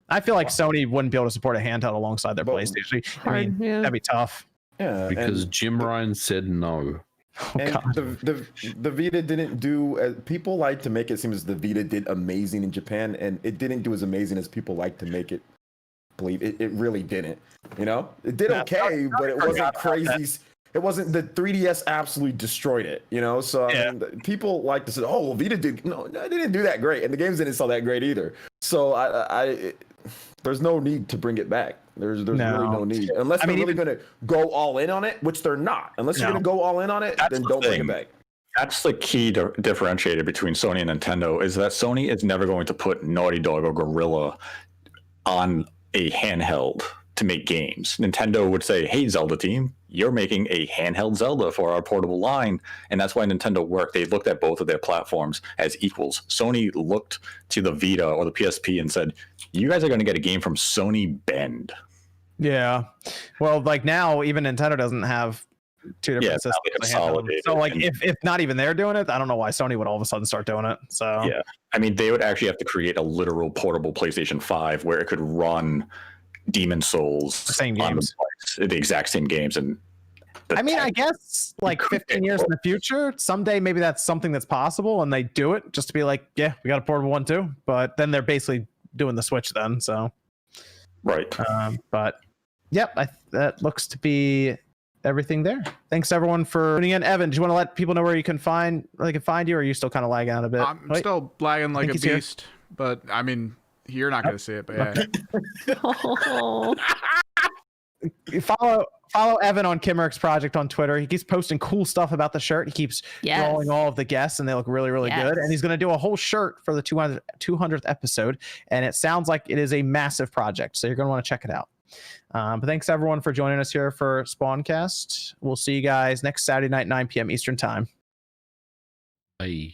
I feel like Sony wouldn't be able to support a handheld alongside their PlayStation. I mean, that'd be tough. Yeah, because Jim Ryan said no. And the Vita didn't do. People like to make it seem as the Vita did amazing in Japan, and it didn't do as amazing as people like to make it believe. It really didn't. It did okay, but it wasn't crazy. It wasn't. The 3DS absolutely destroyed it, So I mean, people like to say, "Oh, well, Vita did." No, it didn't do that great, and the games didn't sell that great either. So there's no need to bring it back. There's really no need, unless they're really going to go all in on it, which they're not. Unless you're going to go all in on it, then don't bring it back. That's the key differentiator between Sony and Nintendo, is that Sony is never going to put Naughty Dog or Gorilla on a handheld to make games. Nintendo would say, hey, Zelda team, you're making a handheld Zelda for our portable line. And that's why Nintendo worked. They looked at both of their platforms as equals. Sony looked to the Vita or the PSP and said, you guys are going to get a game from Sony Bend. Yeah. Well, like now, even Nintendo doesn't have two different systems. So like if not even they're doing it, I don't know why Sony would all of a sudden start doing it. So yeah. I mean, they would actually have to create a literal portable PlayStation 5 where it could run Demon Souls, the same games, the exact same games. And I mean, I guess like 15 years in the future, someday maybe that's something that's possible, and they do it just to be like, yeah, we got a portable one too. But then they're basically doing the Switch then. So right. But yep, that looks to be everything there. Thanks everyone for tuning in. Evan, do you want to let people know where you can find you, or are you still kind of lagging out a bit? I'm still lagging like a he's here. beast, but I mean, you're not going to see it, but yeah. Oh. Follow Evan on Kimmerik's project on Twitter. He keeps posting cool stuff about the shirt. He keeps drawing all of the guests, and they look really, really good. And he's going to do a whole shirt for the 200th episode, and it sounds like it is a massive project, so you're going to want to check it out. But thanks everyone for joining us here for Spawncast. We'll see you guys next Saturday night, 9 p.m. Eastern time. Bye.